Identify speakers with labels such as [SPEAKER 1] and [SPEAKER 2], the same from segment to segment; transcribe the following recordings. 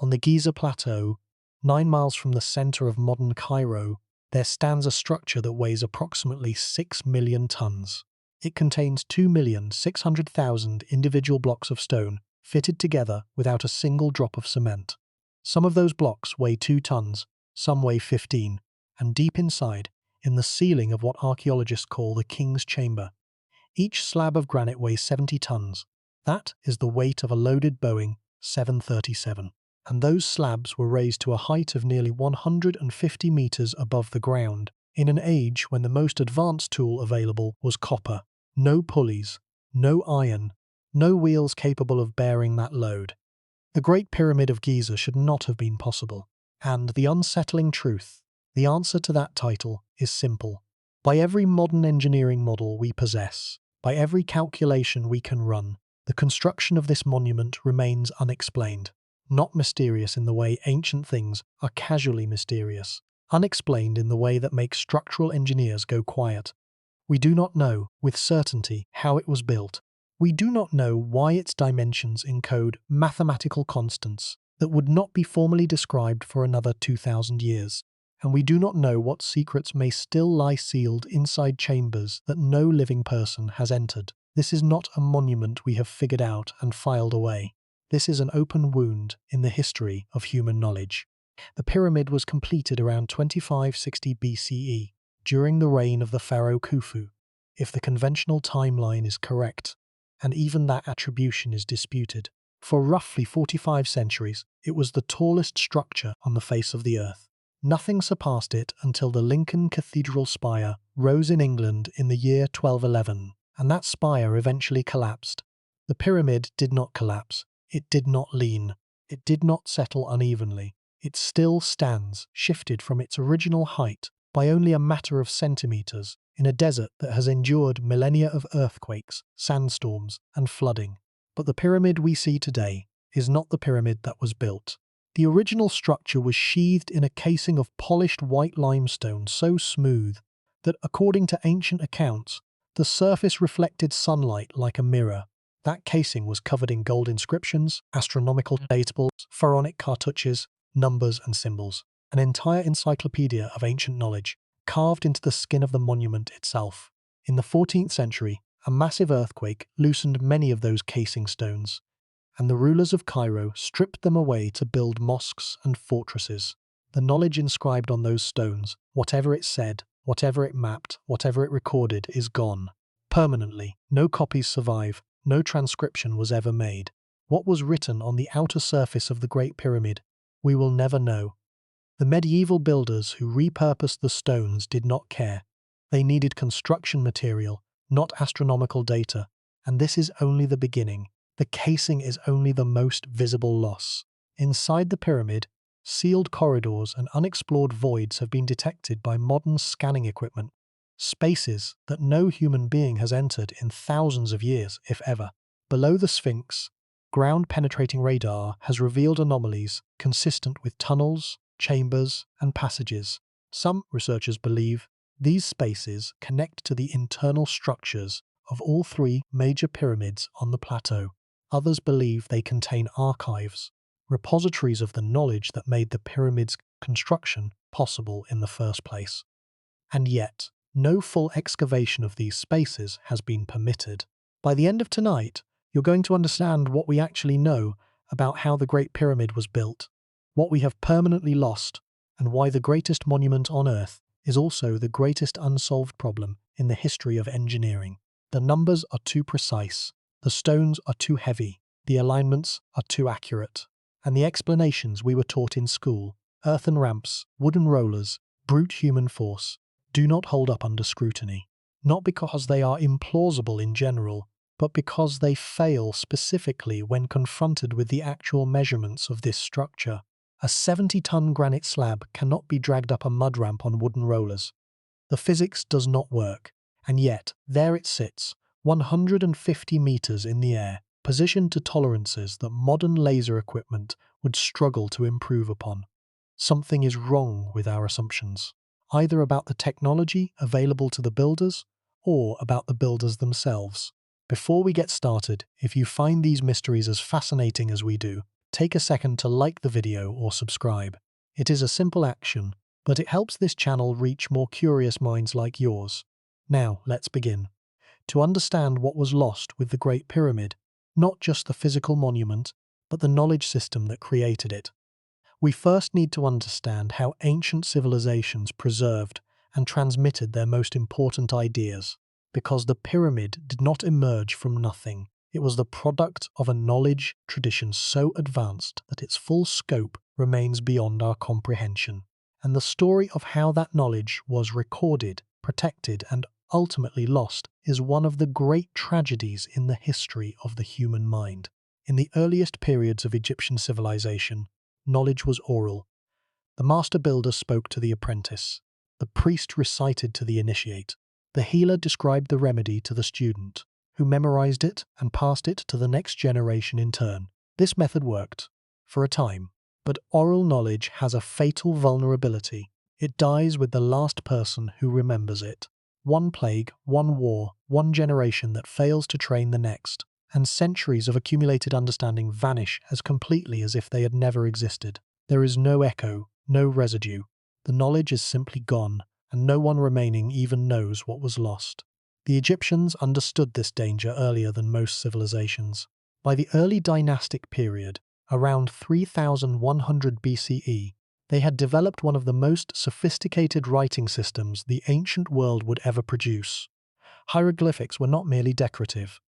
[SPEAKER 1] On the Giza Plateau, 9 miles from the center of modern Cairo, there stands a structure that weighs approximately 6 million tons. It contains 2,600,000 individual blocks of stone fitted together without a single drop of cement. Some of those blocks weigh 2 tons, some weigh 15, and deep inside, in the ceiling of what archaeologists call the King's Chamber, each slab of granite weighs 70 tons. That is the weight of a loaded Boeing 737. And those slabs were raised to a height of nearly 150 meters above the ground, in an age when the most advanced tool available was copper. No pulleys, no iron, no wheels capable of bearing that load. The Great Pyramid of Giza should not have been possible. And the unsettling truth, the answer to that title, is simple. By every modern engineering model we possess, by every calculation we can run, the construction of this monument remains unexplained. Not mysterious in the way ancient things are casually mysterious, unexplained in the way that makes structural engineers go quiet. We do not know, with certainty, how it was built. We do not know why its dimensions encode mathematical constants that would not be formally described for another 2,000 years. And we do not know what secrets may still lie sealed inside chambers that no living person has entered. This is not a monument we have figured out and filed away. This is an open wound in the history of human knowledge. The pyramid was completed around 2560 BCE, during the reign of the pharaoh Khufu, if the conventional timeline is correct, and even that attribution is disputed. For roughly 45 centuries, it was the tallest structure on the face of the earth. Nothing surpassed it until the Lincoln Cathedral spire rose in England in the year 1211, and that spire eventually collapsed. The pyramid did not collapse. It did not lean. It did not settle unevenly. It still stands, shifted from its original height by only a matter of centimeters, in a desert that has endured millennia of earthquakes, sandstorms, and flooding. But the pyramid we see today is not the pyramid that was built. The original structure was sheathed in a casing of polished white limestone so smooth that, according to ancient accounts, the surface reflected sunlight like a mirror. That casing was covered in gold inscriptions, astronomical datables, pharaonic cartouches, numbers and symbols, an entire encyclopedia of ancient knowledge, carved into the skin of the monument itself. In the 14th century, a massive earthquake loosened many of those casing stones, and the rulers of Cairo stripped them away to build mosques and fortresses. The knowledge inscribed on those stones, whatever it said, whatever it mapped, whatever it recorded, is gone. Permanently, no copies survive. No transcription was ever made. What was written on the outer surface of the Great Pyramid, we will never know. The medieval builders who repurposed the stones did not care. They needed construction material, not astronomical data, and this is only the beginning. The casing is only the most visible loss. Inside the pyramid, sealed corridors and unexplored voids have been detected by modern scanning equipment. Spaces that no human being has entered in thousands of years, if ever. Below the Sphinx, ground-penetrating radar has revealed anomalies consistent with tunnels, chambers, and passages. Some researchers believe these spaces connect to the internal structures of all 3 major pyramids on the plateau. Others believe they contain archives, repositories of the knowledge that made the pyramid's construction possible in the first place. And yet, no full excavation of these spaces has been permitted. By the end of tonight, you're going to understand what we actually know about how the Great Pyramid was built, what we have permanently lost, and why the greatest monument on Earth is also the greatest unsolved problem in the history of engineering. The numbers are too precise, the stones are too heavy, the alignments are too accurate, and the explanations we were taught in school, earthen ramps, wooden rollers, brute human force, do not hold up under scrutiny, not because they are implausible in general, but because they fail specifically when confronted with the actual measurements of this structure. A 70-ton granite slab cannot be dragged up a mud ramp on wooden rollers. The physics does not work, and yet there it sits, 150 meters in the air, positioned to tolerances that modern laser equipment would struggle to improve upon. Something is wrong with our assumptions, either about the technology available to the builders or about the builders themselves. Before we get started, if you find these mysteries as fascinating as we do, take a second to like the video or subscribe. It is a simple action, but it helps this channel reach more curious minds like yours. Now, let's begin. To understand what was lost with the Great Pyramid, not just the physical monument, but the knowledge system that created it, we first need to understand how ancient civilizations preserved and transmitted their most important ideas. Because the pyramid did not emerge from nothing. It was the product of a knowledge tradition so advanced that its full scope remains beyond our comprehension. And the story of how that knowledge was recorded, protected, and ultimately lost is one of the great tragedies in the history of the human mind. In the earliest periods of Egyptian civilization, knowledge was oral. The master builder spoke to the apprentice. The priest recited to the initiate. The healer described the remedy to the student, who memorized it and passed it to the next generation in turn. This method worked for a time, but oral knowledge has a fatal vulnerability. It dies with the last person who remembers it. One plague, one war, one generation that fails to train the next, and centuries of accumulated understanding vanish as completely as if they had never existed. There is no echo, no residue. The knowledge is simply gone, and no one remaining even knows what was lost. The Egyptians understood this danger earlier than most civilizations. By the early dynastic period, around 3100 BCE, they had developed one of the most sophisticated writing systems the ancient world would ever produce. Hieroglyphics were not merely decorative.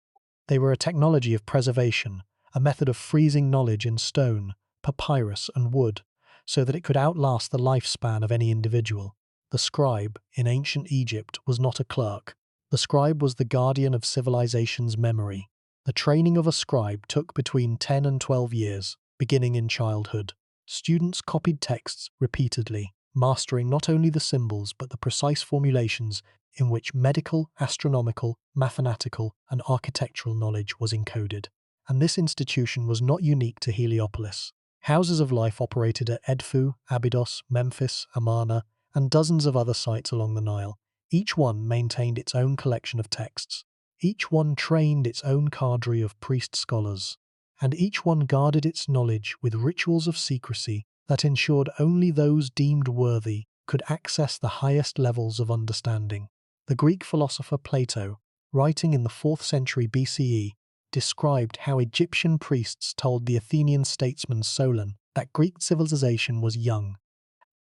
[SPEAKER 1] They were a technology of preservation, a method of freezing knowledge in stone, papyrus, and wood, so that it could outlast the lifespan of any individual. The scribe, in ancient Egypt, was not a clerk. The scribe was the guardian of civilization's memory. The training of a scribe took between 10 and 12 years, beginning in childhood. Students copied texts repeatedly, mastering not only the symbols but the precise formulations in which medical, astronomical, mathematical, and architectural knowledge was encoded. And this institution was not unique to Heliopolis. Houses of life operated at Edfu, Abydos, Memphis, Amarna, and dozens of other sites along the Nile. Each one maintained its own collection of texts. Each one trained its own cadre of priest-scholars. And each one guarded its knowledge with rituals of secrecy that ensured only those deemed worthy could access the highest levels of understanding. The Greek philosopher Plato, writing in the 4th century BCE, described how Egyptian priests told the Athenian statesman Solon that Greek civilization was young,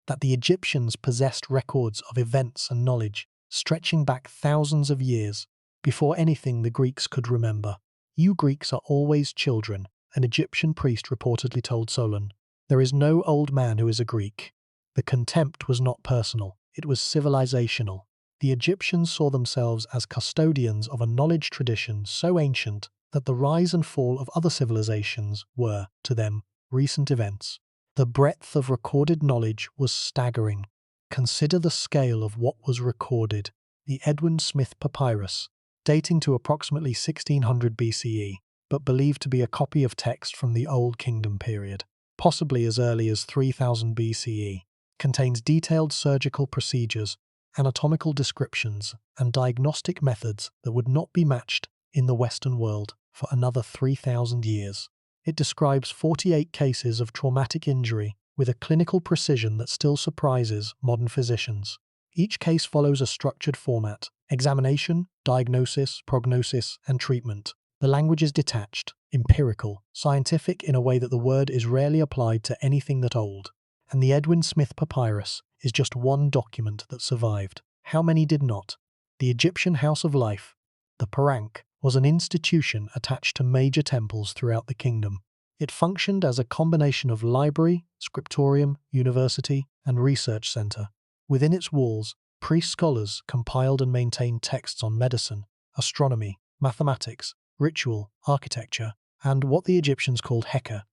[SPEAKER 1] that the Egyptians possessed records of events and knowledge stretching back thousands of years before anything the Greeks could remember. "You Greeks are always children," an Egyptian priest reportedly told Solon. "There is no old man who is a Greek." The contempt was not personal, it was civilizational. The Egyptians saw themselves as custodians of a knowledge tradition so ancient that the rise and fall of other civilizations were, to them, recent events. The breadth of recorded knowledge was staggering. Consider the scale of what was recorded. The Edwin Smith Papyrus, dating to approximately 1600 BCE, but believed to be a copy of text from the Old Kingdom period, possibly as early as 3000 BCE, contains detailed surgical procedures, anatomical descriptions, and diagnostic methods that would not be matched in the Western world for another 3000 years. It describes 48 cases of traumatic injury with a clinical precision that still surprises modern physicians. Each case follows a structured format: examination, diagnosis, prognosis, and treatment. The language is detached, empirical, scientific in a way that the word is rarely applied to anything that old. And the Edwin Smith Papyrus is just one document that survived. How many did not? The Egyptian House of Life, the Parank, was an institution attached to major temples throughout the kingdom. It functioned as a combination of library, scriptorium, university, and research center. Within its walls, priest-scholars compiled and maintained texts on medicine, astronomy, mathematics, ritual, architecture, and what the Egyptians called Heka,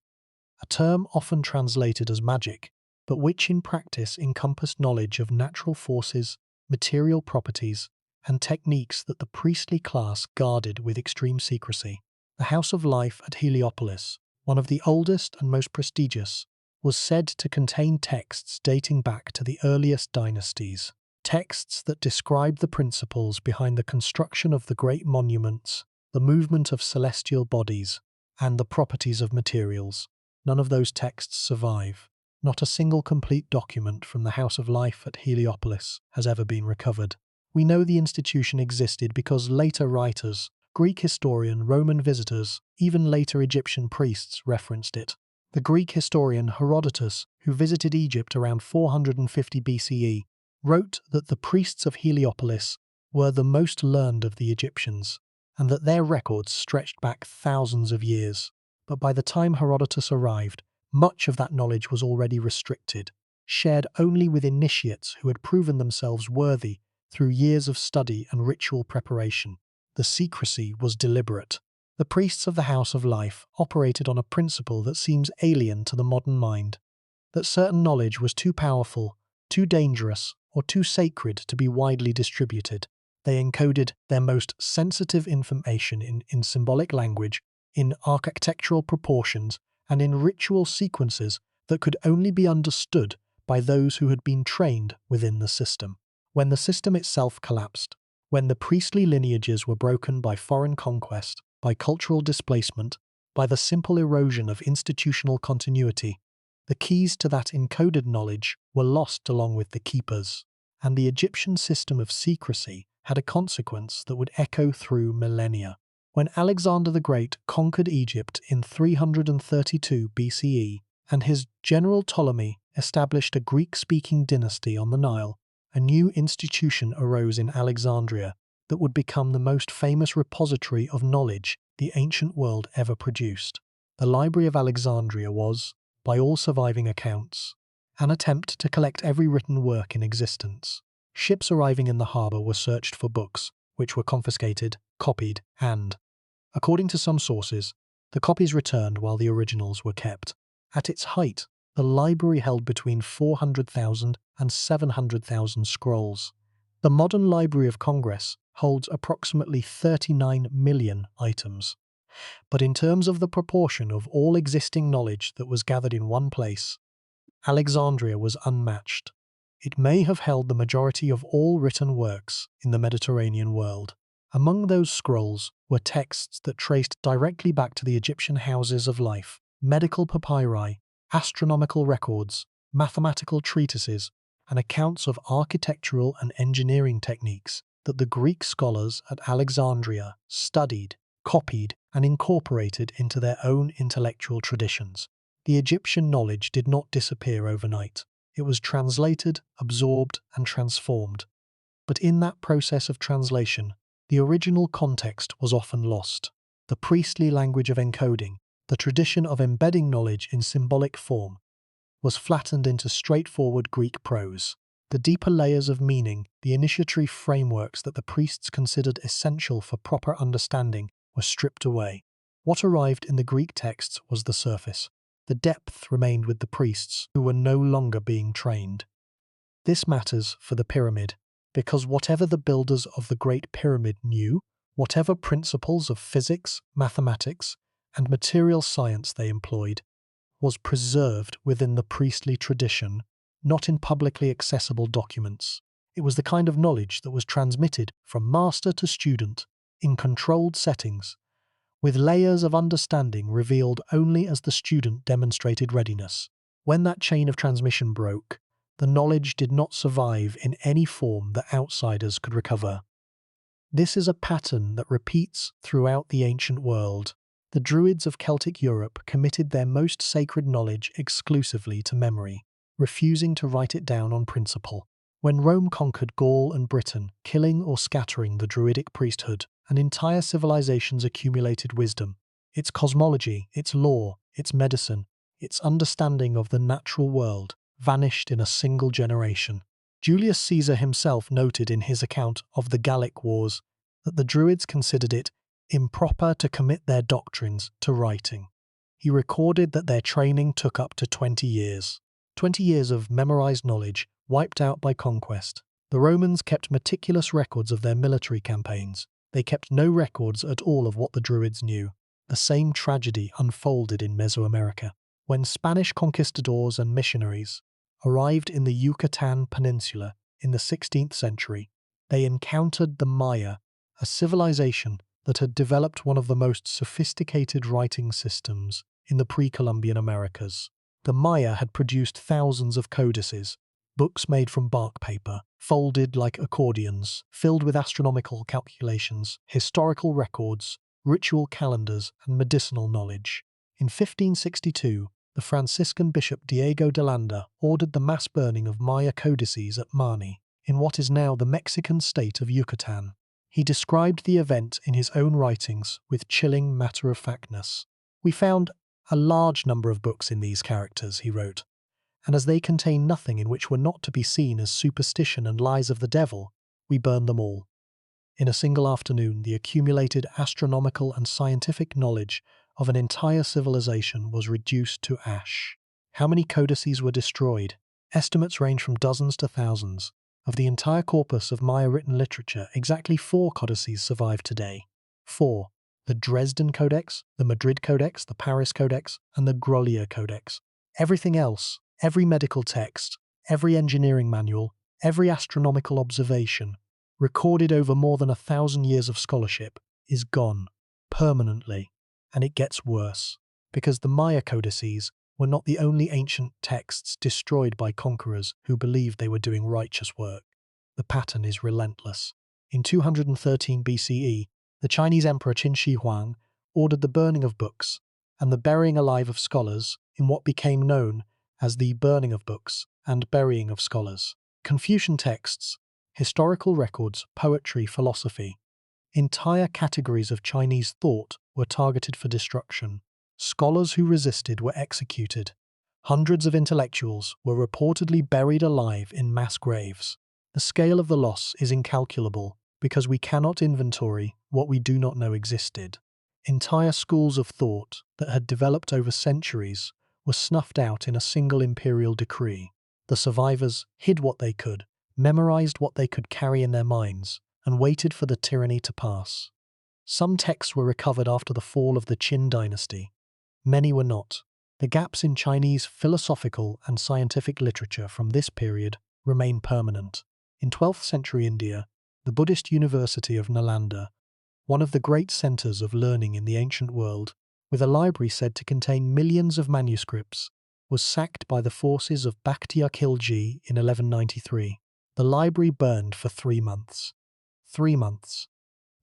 [SPEAKER 1] a term often translated as magic, but which in practice encompassed knowledge of natural forces, material properties, and techniques that the priestly class guarded with extreme secrecy. The House of Life at Heliopolis, one of the oldest and most prestigious, was said to contain texts dating back to the earliest dynasties, texts that described the principles behind the construction of the great monuments, the movement of celestial bodies, and the properties of materials. None of those texts survive. Not a single complete document from the House of Life at Heliopolis has ever been recovered. We know the institution existed because later writers, Greek historian, Roman visitors, even later Egyptian priests referenced it. The Greek historian Herodotus, who visited Egypt around 450 BCE, wrote that the priests of Heliopolis were the most learned of the Egyptians, and that their records stretched back thousands of years. But by the time Herodotus arrived, much of that knowledge was already restricted, shared only with initiates who had proven themselves worthy through years of study and ritual preparation. The secrecy was deliberate. The priests of the House of Life operated on a principle that seems alien to the modern mind, that certain knowledge was too powerful, too dangerous, or too sacred to be widely distributed. They encoded their most sensitive information in symbolic language, in architectural proportions, and in ritual sequences that could only be understood by those who had been trained within the system. When the system itself collapsed, when the priestly lineages were broken by foreign conquest, by cultural displacement, by the simple erosion of institutional continuity, the keys to that encoded knowledge were lost along with the keepers, and the Egyptian system of secrecy had a consequence that would echo through millennia. When Alexander the Great conquered Egypt in 332 BCE, and his general Ptolemy established a Greek-speaking dynasty on the Nile, a new institution arose in Alexandria that would become the most famous repository of knowledge the ancient world ever produced. The Library of Alexandria was, by all surviving accounts, an attempt to collect every written work in existence. Ships arriving in the harbour were searched for books, which were confiscated, copied, and, according to some sources, the copies returned while the originals were kept. At its height, the library held between 400,000 and 700,000 scrolls. The modern Library of Congress holds approximately 39 million items. But in terms of the proportion of all existing knowledge that was gathered in one place, Alexandria was unmatched. It may have held the majority of all written works in the Mediterranean world. Among those scrolls were texts that traced directly back to the Egyptian houses of life, medical papyri, astronomical records, mathematical treatises, and accounts of architectural and engineering techniques that the Greek scholars at Alexandria studied, copied, and incorporated into their own intellectual traditions. The Egyptian knowledge did not disappear overnight. It was translated, absorbed, and transformed. But in that process of translation, the original context was often lost. The priestly language of encoding, the tradition of embedding knowledge in symbolic form, was flattened into straightforward Greek prose. The deeper layers of meaning, the initiatory frameworks that the priests considered essential for proper understanding, were stripped away. What arrived in the Greek texts was the surface. The depth remained with the priests, who were no longer being trained. This matters for the pyramid, because whatever the builders of the Great Pyramid knew, whatever principles of physics, mathematics, and material science they employed, was preserved within the priestly tradition, not in publicly accessible documents. It was the kind of knowledge that was transmitted from master to student in controlled settings, with layers of understanding revealed only as the student demonstrated readiness. When that chain of transmission broke, the knowledge did not survive in any form that outsiders could recover. This is a pattern that repeats throughout the ancient world. The Druids of Celtic Europe committed their most sacred knowledge exclusively to memory, refusing to write it down on principle. When Rome conquered Gaul and Britain, killing or scattering the Druidic priesthood, an entire civilization's accumulated wisdom, its cosmology, its law, its medicine, its understanding of the natural world, vanished in a single generation. Julius Caesar himself noted in his account of the Gallic Wars that the Druids considered it improper to commit their doctrines to writing. He recorded that their training took up to 20 years. 20 years of memorized knowledge wiped out by conquest. The Romans kept meticulous records of their military campaigns. They kept no records at all of what the Druids knew. The same tragedy unfolded in Mesoamerica. When Spanish conquistadors and missionaries arrived in the Yucatan Peninsula in the 16th century, they encountered the Maya, a civilization that had developed one of the most sophisticated writing systems in the pre-Columbian Americas. The Maya had produced thousands of codices, books made from bark paper, folded like accordions, filled with astronomical calculations, historical records, ritual calendars, and medicinal knowledge. In 1562, the Franciscan bishop Diego de Landa ordered the mass burning of Maya codices at Mani, in what is now the Mexican state of Yucatan. He described the event in his own writings with chilling matter-of-factness. "We found a large number of books in these characters," he wrote, "and as they contain nothing in which were not to be seen as superstition and lies of the devil, we burned them all." In a single afternoon, the accumulated astronomical and scientific knowledge of an entire civilization was reduced to ash. How many codices were destroyed? Estimates range from dozens to thousands. Of the entire corpus of Maya written literature, exactly 4 codices survive today. 4. The Dresden Codex, the Madrid Codex, the Paris Codex, and the Grolier Codex. Everything else, every medical text, every engineering manual, every astronomical observation, recorded over more than 1,000 years of scholarship, is gone, permanently. And it gets worse, because the Maya codices were not the only ancient texts destroyed by conquerors who believed they were doing righteous work. The pattern is relentless. In 213 BCE, the Chinese Emperor Qin Shi Huang ordered the burning of books and the burying alive of scholars in what became known as the burning of books and burying of scholars. Confucian texts, historical records, poetry, philosophy, entire categories of Chinese thought were targeted for destruction. Scholars who resisted were executed. Hundreds of intellectuals were reportedly buried alive in mass graves. The scale of the loss is incalculable because we cannot inventory what we do not know existed. Entire schools of thought that had developed over centuries were snuffed out in a single imperial decree. The survivors hid what they could, memorized what they could carry in their minds, and waited for the tyranny to pass. Some texts were recovered after the fall of the Qin dynasty. Many were not. The gaps in Chinese philosophical and scientific literature from this period remain permanent. In 12th century India, the Buddhist University of Nalanda, one of the great centers of learning in the ancient world, with a library said to contain millions of manuscripts, was sacked by the forces of Bakhtiar Khilji in 1193. The library burned for 3 months. 3 months.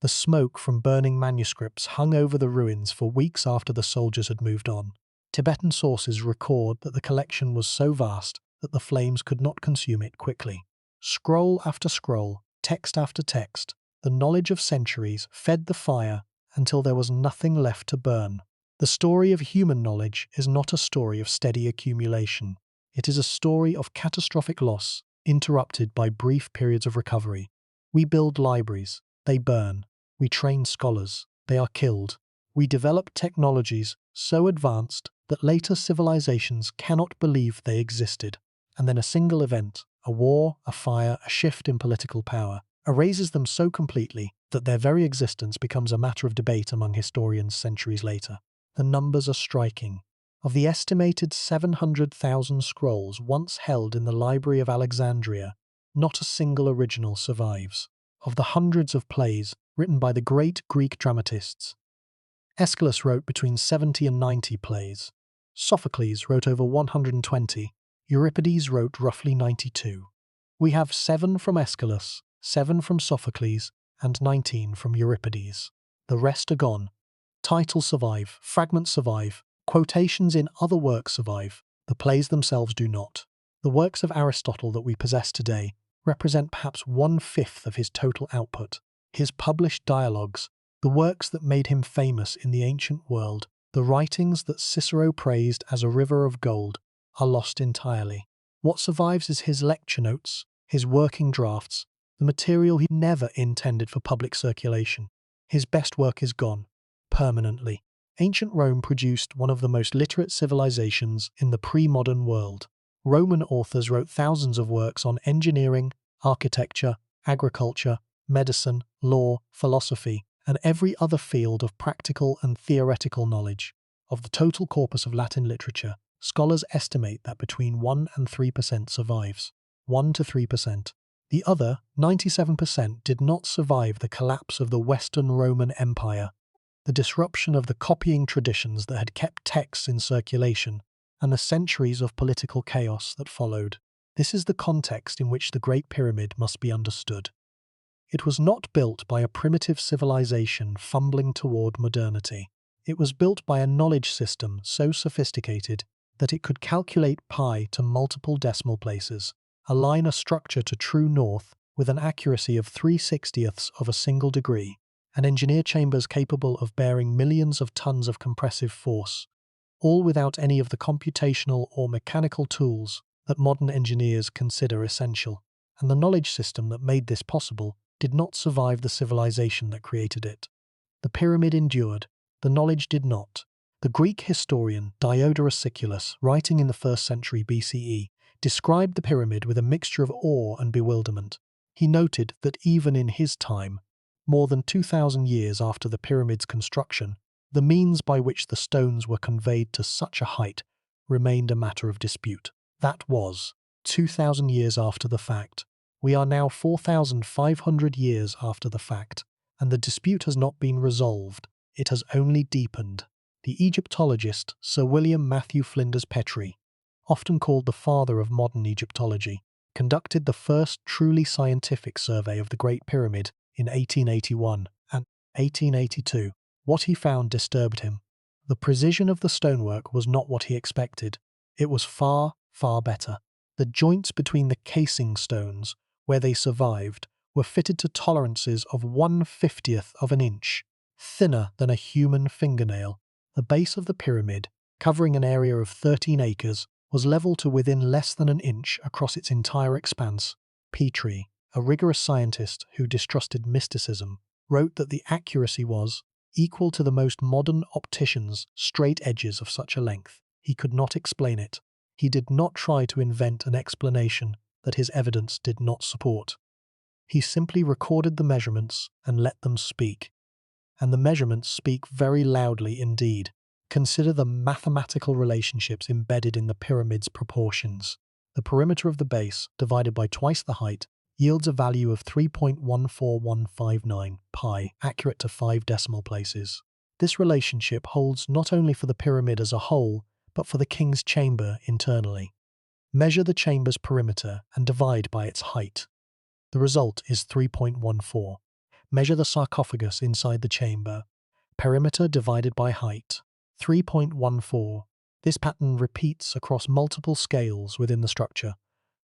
[SPEAKER 1] The smoke from burning manuscripts hung over the ruins for weeks after the soldiers had moved on. Tibetan sources record that the collection was so vast that the flames could not consume it quickly. Scroll after scroll, text after text, the knowledge of centuries fed the fire until there was nothing left to burn. The story of human knowledge is not a story of steady accumulation. It is a story of catastrophic loss, interrupted by brief periods of recovery. We build libraries, they burn. We train scholars, they are killed. We develop technologies so advanced that later civilizations cannot believe they existed. And then a single event, a war, a fire, a shift in political power, erases them so completely that their very existence becomes a matter of debate among historians centuries later. The numbers are striking. Of the estimated 700,000 scrolls once held in the Library of Alexandria, not a single original survives. Of the hundreds of plays written by the great Greek dramatists, Aeschylus wrote between 70 and 90 plays. Sophocles wrote over 120. Euripides wrote roughly 92. We have 7 from Aeschylus, 7 from Sophocles, and 19 from Euripides. The rest are gone. Titles survive, fragments survive, quotations in other works survive. The plays themselves do not. The works of Aristotle that we possess today represent perhaps 1/5 of his total output. His published dialogues, the works that made him famous in the ancient world, the writings that Cicero praised as a river of gold, are lost entirely. What survives is his lecture notes, his working drafts, the material he never intended for public circulation. His best work is gone, permanently. Ancient Rome produced one of the most literate civilizations in the pre-modern world. Roman authors wrote thousands of works on engineering, architecture, agriculture, medicine, law, philosophy, and every other field of practical and theoretical knowledge. Of the total corpus of Latin literature, scholars estimate that between 1 and 3% survives. 1 to 3%. The other, 97%, did not survive the collapse of the Western Roman Empire. the disruption of the copying traditions that had kept texts in circulation, and the centuries of political chaos that followed. This is the context in which the Great Pyramid must be understood. It was not built by a primitive civilization fumbling toward modernity. It was built by a knowledge system so sophisticated that it could calculate pi to multiple decimal places, align a structure to true north with an accuracy of 3/60ths of a single degree, and engineer chambers capable of bearing millions of tons of compressive force, all without any of the computational or mechanical tools that modern engineers consider essential. And the knowledge system that made this possible did not survive the civilization that created it. The pyramid endured, the knowledge did not. The Greek historian Diodorus Siculus, writing in the 1st century BCE, described the pyramid with a mixture of awe and bewilderment. He noted that even in his time, more than 2,000 years after the pyramid's construction, the means by which the stones were conveyed to such a height remained a matter of dispute. That was 2,000 years after the fact. We are now 4,500 years after the fact, and the dispute has not been resolved. It has only deepened. The Egyptologist Sir William Matthew Flinders Petrie, often called the father of modern Egyptology, conducted the first truly scientific survey of the Great Pyramid in 1881 and 1882. What he found disturbed him. The precision of the stonework was not what he expected. It was far, far better. The joints between the casing stones, where they survived, were fitted to tolerances of 1/50th of an inch, thinner than a human fingernail. The base of the pyramid, covering an area of 13 acres, was level to within less than an inch across its entire expanse. Petrie, a rigorous scientist who distrusted mysticism, wrote that the accuracy was equal to the most modern opticians' straight edges of such a length. He could not explain it. He did not try to invent an explanation that his evidence did not support. He simply recorded the measurements and let them speak. And the measurements speak very loudly indeed. Consider the mathematical relationships embedded in the pyramid's proportions. The perimeter of the base, divided by twice the height, yields a value of 3.14159 pi, accurate to 5 decimal places. This relationship holds not only for the pyramid as a whole, but for the king's chamber internally. Measure the chamber's perimeter and divide by its height. The result is 3.14. Measure the sarcophagus inside the chamber. Perimeter divided by height. 3.14. This pattern repeats across multiple scales within the structure,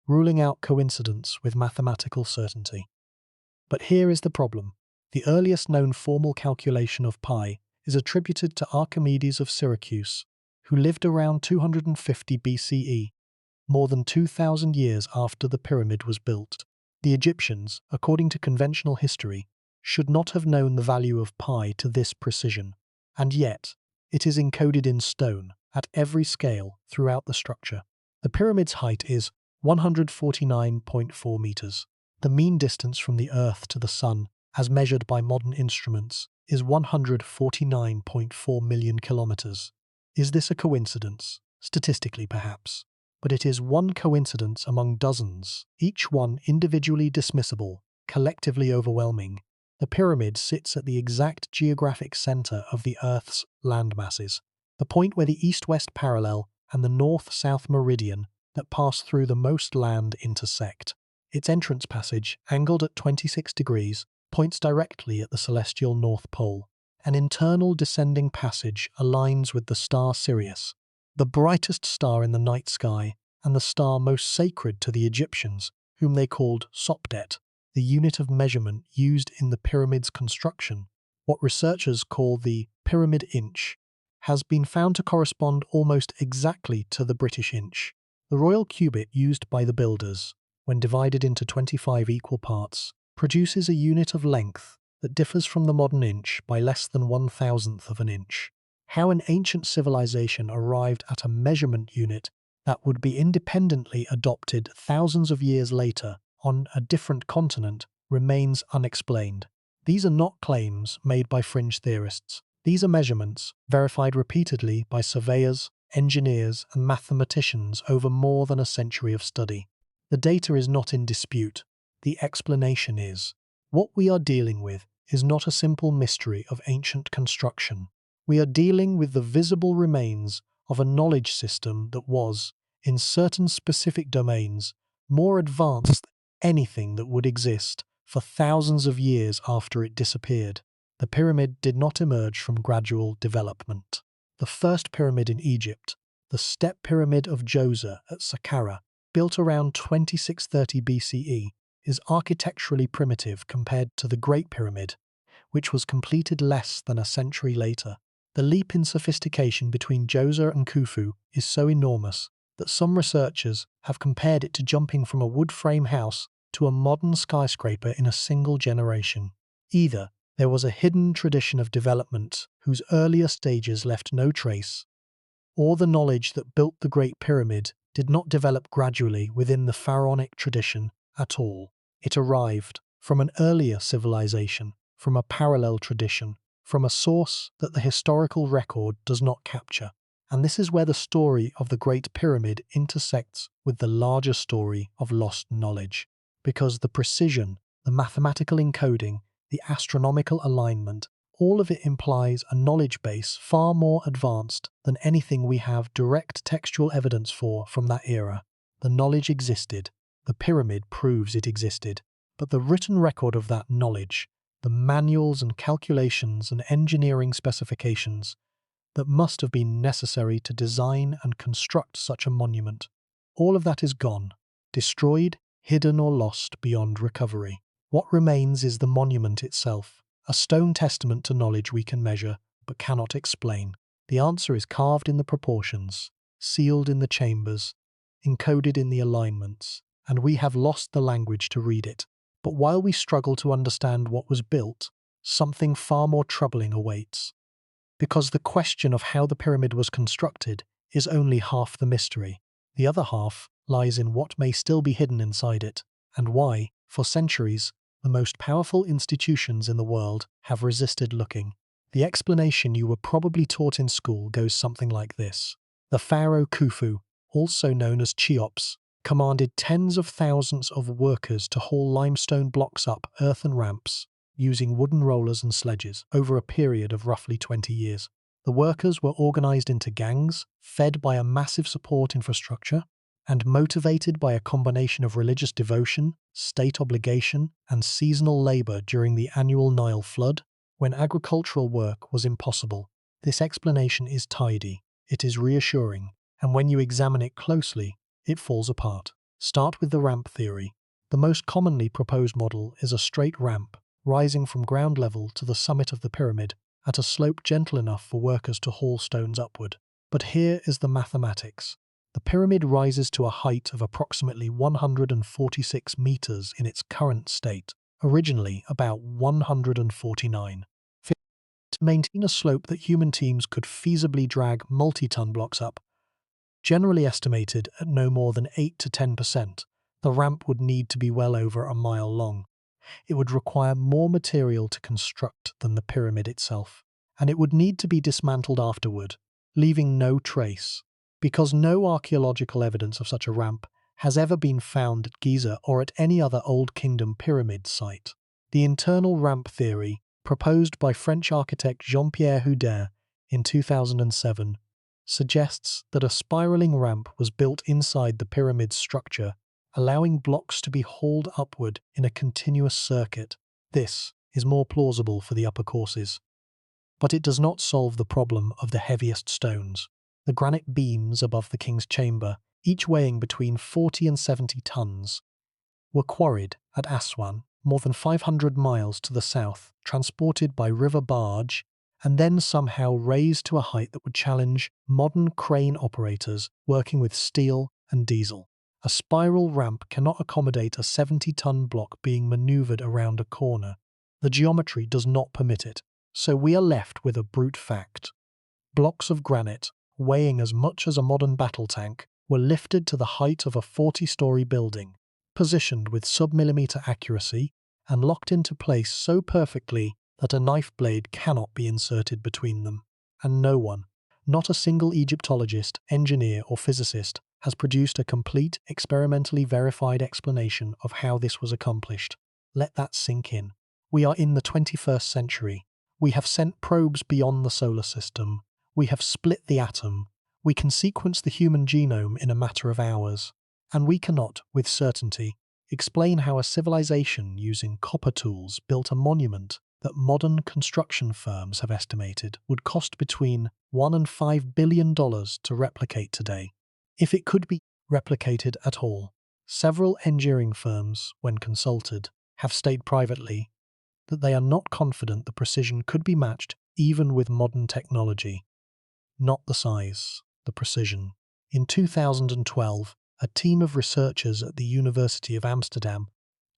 [SPEAKER 1] ruling out coincidence with mathematical certainty. But here is the problem. The earliest known formal calculation of pi is attributed to Archimedes of Syracuse, who lived around 250 BCE, more than 2,000 years after the pyramid was built. The Egyptians, according to conventional history, should not have known the value of pi to this precision, and yet it is encoded in stone at every scale throughout the structure. The pyramid's height is 149.4 meters. The mean distance from the Earth to the Sun, as measured by modern instruments, is 149.4 million kilometers. Is this a coincidence? Statistically, perhaps. But it is one coincidence among dozens, each one individually dismissible, collectively overwhelming. The pyramid sits at the exact geographic center of the Earth's landmasses, the point where the east-west parallel and the north-south meridian that pass through the most land intersect. Its entrance passage, angled at 26 degrees, points directly at the celestial North Pole. An internal descending passage aligns with the star Sirius, the brightest star in the night sky and the star most sacred to the Egyptians, whom they called Sopdet, the unit of measurement used in the pyramid's construction. What researchers call the pyramid inch has been found to correspond almost exactly to the British inch. The royal cubit used by the builders, when divided into 25 equal parts, produces a unit of length that differs from the modern inch by less than 1/1000th of an inch. How an ancient civilization arrived at a measurement unit that would be independently adopted thousands of years later on a different continent remains unexplained. These are not claims made by fringe theorists. These are measurements verified repeatedly by surveyors, engineers, and mathematicians over more than a century of study. The data is not in dispute. The explanation is. What we are dealing with is not a simple mystery of ancient construction. We are dealing with the visible remains of a knowledge system that was, in certain specific domains, more advanced than anything that would exist for thousands of years after it disappeared. The pyramid did not emerge from gradual development. The first pyramid in Egypt, the Step Pyramid of Djoser at Saqqara, built around 2630 BCE, is architecturally primitive compared to the Great Pyramid, which was completed less than a century later. The leap in sophistication between Djoser and Khufu is so enormous that some researchers have compared it to jumping from a wood frame house to a modern skyscraper in a single generation. Either there was a hidden tradition of development whose earlier stages left no trace, or the knowledge that built the Great Pyramid did not develop gradually within the pharaonic tradition at all. It arrived from an earlier civilization, from a parallel tradition, from a source that the historical record does not capture. And this is where the story of the Great Pyramid intersects with the larger story of lost knowledge. Because the precision, the mathematical encoding, the astronomical alignment, all of it implies a knowledge base far more advanced than anything we have direct textual evidence for from that era. The knowledge existed. The pyramid proves it existed. But the written record of that knowledge, the manuals and calculations and engineering specifications that must have been necessary to design and construct such a monument, all of that is gone, destroyed, hidden or lost beyond recovery. What remains is the monument itself, a stone testament to knowledge we can measure but cannot explain. The answer is carved in the proportions, sealed in the chambers, encoded in the alignments, and we have lost the language to read it. But while we struggle to understand what was built, something far more troubling awaits. Because the question of how the pyramid was constructed is only half the mystery. The other half lies in what may still be hidden inside it, and why, for centuries, the most powerful institutions in the world have resisted looking. The explanation you were probably taught in school goes something like this. The pharaoh Khufu, also known as Cheops, commanded tens of thousands of workers to haul limestone blocks up earthen ramps using wooden rollers and sledges over a period of roughly 20 years. The workers were organized into gangs, fed by a massive support infrastructure, and motivated by a combination of religious devotion, state obligation, and seasonal labor during the annual Nile flood, when agricultural work was impossible. This explanation is tidy, it is reassuring, and when you examine it closely, it falls apart. Start with the ramp theory. The most commonly proposed model is a straight ramp, rising from ground level to the summit of the pyramid at a slope gentle enough for workers to haul stones upward. But here is the mathematics. The pyramid rises to a height of approximately 146 meters in its current state, originally about 149. To maintain a slope that human teams could feasibly drag multi-ton blocks up, generally estimated at no more than 8 to 10%, the ramp would need to be well over a mile long. It would require more material to construct than the pyramid itself, and it would need to be dismantled afterward, leaving no trace, because no archaeological evidence of such a ramp has ever been found at Giza or at any other Old Kingdom pyramid site. The internal ramp theory, proposed by French architect Jean-Pierre Houdin in 2007, suggests that a spiraling ramp was built inside the pyramid's structure, allowing blocks to be hauled upward in a continuous circuit. This is more plausible for the upper courses. But it does not solve the problem of the heaviest stones. The granite beams above the king's chamber, each weighing between 40 and 70 tons, were quarried at Aswan, more than 500 miles to the south, transported by river barge, and then somehow raised to a height that would challenge modern crane operators working with steel and diesel. A spiral ramp cannot accommodate a 70-ton block being maneuvered around a corner. The geometry does not permit it, so we are left with a brute fact. Blocks of granite, weighing as much as a modern battle tank, were lifted to the height of a 40-story building, positioned with sub-millimeter accuracy, and locked into place so perfectly that a knife blade cannot be inserted between them. And no one, not a single Egyptologist, engineer, or physicist, has produced a complete, experimentally verified explanation of how this was accomplished. Let that sink in. We are in the 21st century. We have sent probes beyond the solar system. We have split the atom. We can sequence the human genome in a matter of hours. And we cannot, with certainty, explain how a civilization using copper tools built a monument that modern construction firms have estimated would cost between $1 and $5 billion to replicate today, if it could be replicated at all. Several engineering firms, when consulted, have stated privately that they are not confident the precision could be matched even with modern technology. Not the size, the precision. In 2012, a team of researchers at the University of Amsterdam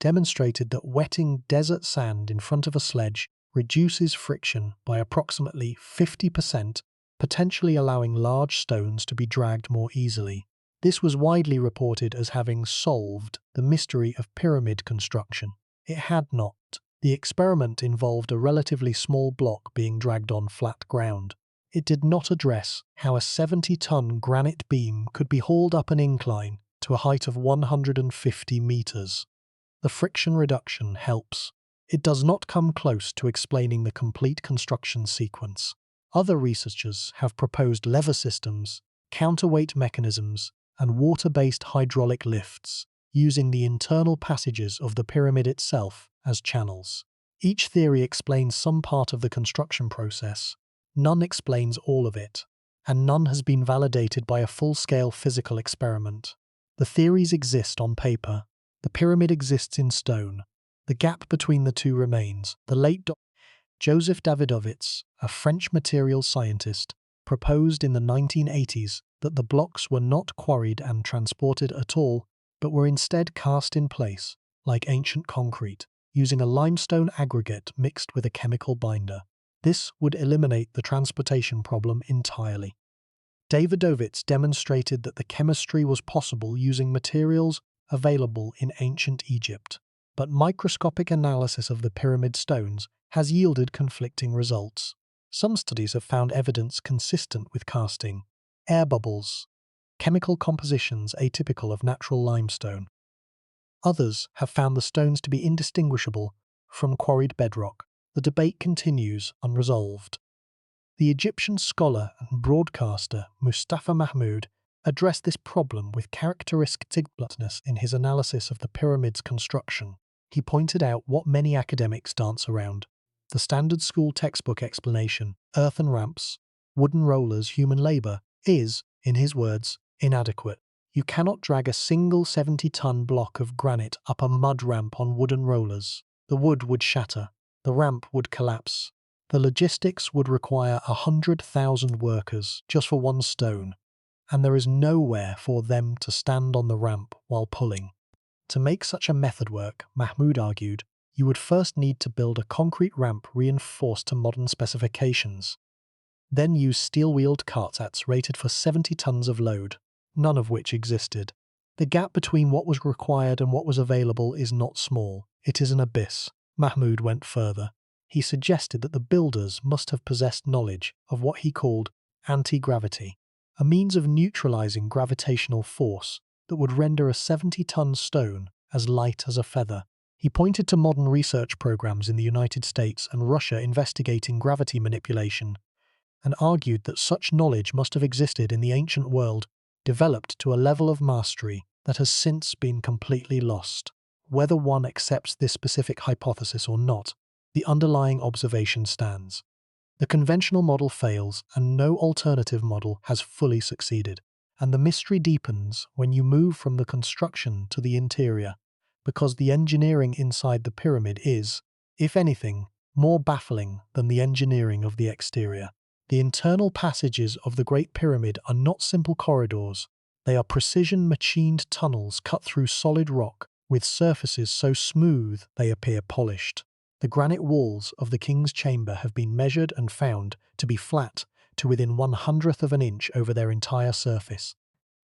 [SPEAKER 1] demonstrated that wetting desert sand in front of a sledge reduces friction by approximately 50%, potentially allowing large stones to be dragged more easily. This was widely reported as having solved the mystery of pyramid construction. It had not. The experiment involved a relatively small block being dragged on flat ground. It did not address how a 70-ton granite beam could be hauled up an incline to a height of 150 meters. The friction reduction helps. It does not come close to explaining the complete construction sequence. Other researchers have proposed lever systems, counterweight mechanisms, and water-based hydraulic lifts, using the internal passages of the pyramid itself as channels. Each theory explains some part of the construction process. None explains all of it, and none has been validated by a full-scale physical experiment. The theories exist on paper. The pyramid exists in stone. The gap between the two remains. The late Joseph Davidovits, a French materials scientist, proposed in the 1980s that the blocks were not quarried and transported at all, but were instead cast in place, like ancient concrete, using a limestone aggregate mixed with a chemical binder. This would eliminate the transportation problem entirely. Davidovits demonstrated that the chemistry was possible using materials available in ancient Egypt, but microscopic analysis of the pyramid stones has yielded conflicting results. Some studies have found evidence consistent with casting, air bubbles, chemical compositions atypical of natural limestone. Others have found the stones to be indistinguishable from quarried bedrock. The debate continues unresolved. The Egyptian scholar and broadcaster Mustafa Mahmud addressed this problem with characteristic bluntness in his analysis of the pyramid's construction. He pointed out what many academics dance around: the standard school textbook explanation, earthen ramps, wooden rollers, human labor, is, in his words, inadequate. You cannot drag a single 70-ton block of granite up a mud ramp on wooden rollers. The wood would shatter. The ramp would collapse. The logistics would require 100,000 workers just for one stone, and there is nowhere for them to stand on the ramp while pulling. To make such a method work, Mahmud argued, you would first need to build a concrete ramp reinforced to modern specifications. Then use steel-wheeled carts rated for 70 tons of load, none of which existed. The gap between what was required and what was available is not small. It is an abyss. Mahmud went further. He suggested that the builders must have possessed knowledge of what he called anti-gravity, a means of neutralizing gravitational force that would render a 70-ton stone as light as a feather. He pointed to modern research programs in the United States and Russia investigating gravity manipulation, and argued that such knowledge must have existed in the ancient world, developed to a level of mastery that has since been completely lost. Whether one accepts this specific hypothesis or not, the underlying observation stands. The conventional model fails, and no alternative model has fully succeeded. And the mystery deepens when you move from the construction to the interior, because the engineering inside the pyramid is, if anything, more baffling than the engineering of the exterior. The internal passages of the Great Pyramid are not simple corridors. They are precision-machined tunnels cut through solid rock, with surfaces so smooth they appear polished. The granite walls of the king's chamber have been measured and found to be flat to within 1/100th of an inch over their entire surface,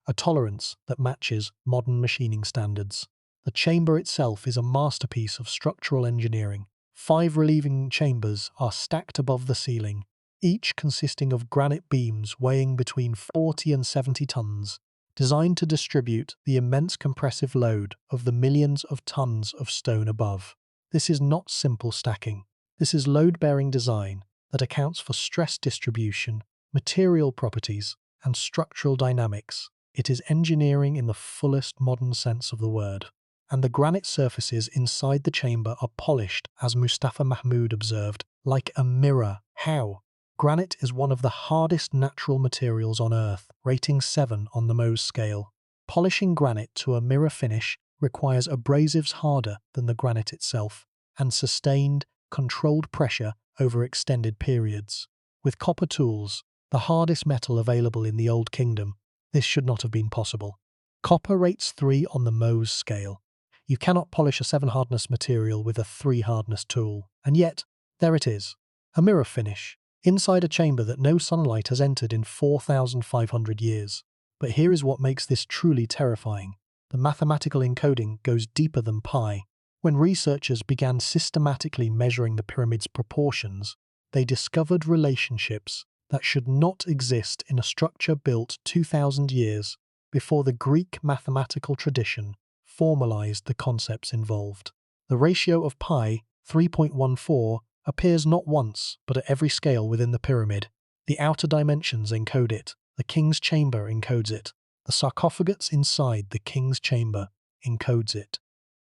[SPEAKER 1] a tolerance that matches modern machining standards. The chamber itself is a masterpiece of structural engineering. 5 relieving chambers are stacked above the ceiling, each consisting of granite beams weighing between 40 and 70 tons, designed to distribute the immense compressive load of the millions of tons of stone above. This is not simple stacking. This is load-bearing design that accounts for stress distribution, material properties, and structural dynamics. It is engineering in the fullest modern sense of the word. And the granite surfaces inside the chamber are polished, as Mustafa Mahmud observed, like a mirror. How? Granite is one of the hardest natural materials on Earth, rating 7 on the Mohs scale. Polishing granite to a mirror finish requires abrasives harder than the granite itself, and sustained, controlled pressure over extended periods. With copper tools, the hardest metal available in the Old Kingdom, this should not have been possible. Copper rates 3 on the Mohs scale. You cannot polish a 7 hardness material with a 3 hardness tool, and yet, there it is, a mirror finish, inside a chamber that no sunlight has entered in 4,500 years. But here is what makes this truly terrifying. The mathematical encoding goes deeper than pi. When researchers began systematically measuring the pyramid's proportions, they discovered relationships that should not exist in a structure built 2,000 years before the Greek mathematical tradition formalized the concepts involved. The ratio of pi, 3.14, appears not once, but at every scale within the pyramid. The outer dimensions encode it. The king's chamber encodes it. The sarcophagus inside the king's chamber encodes it.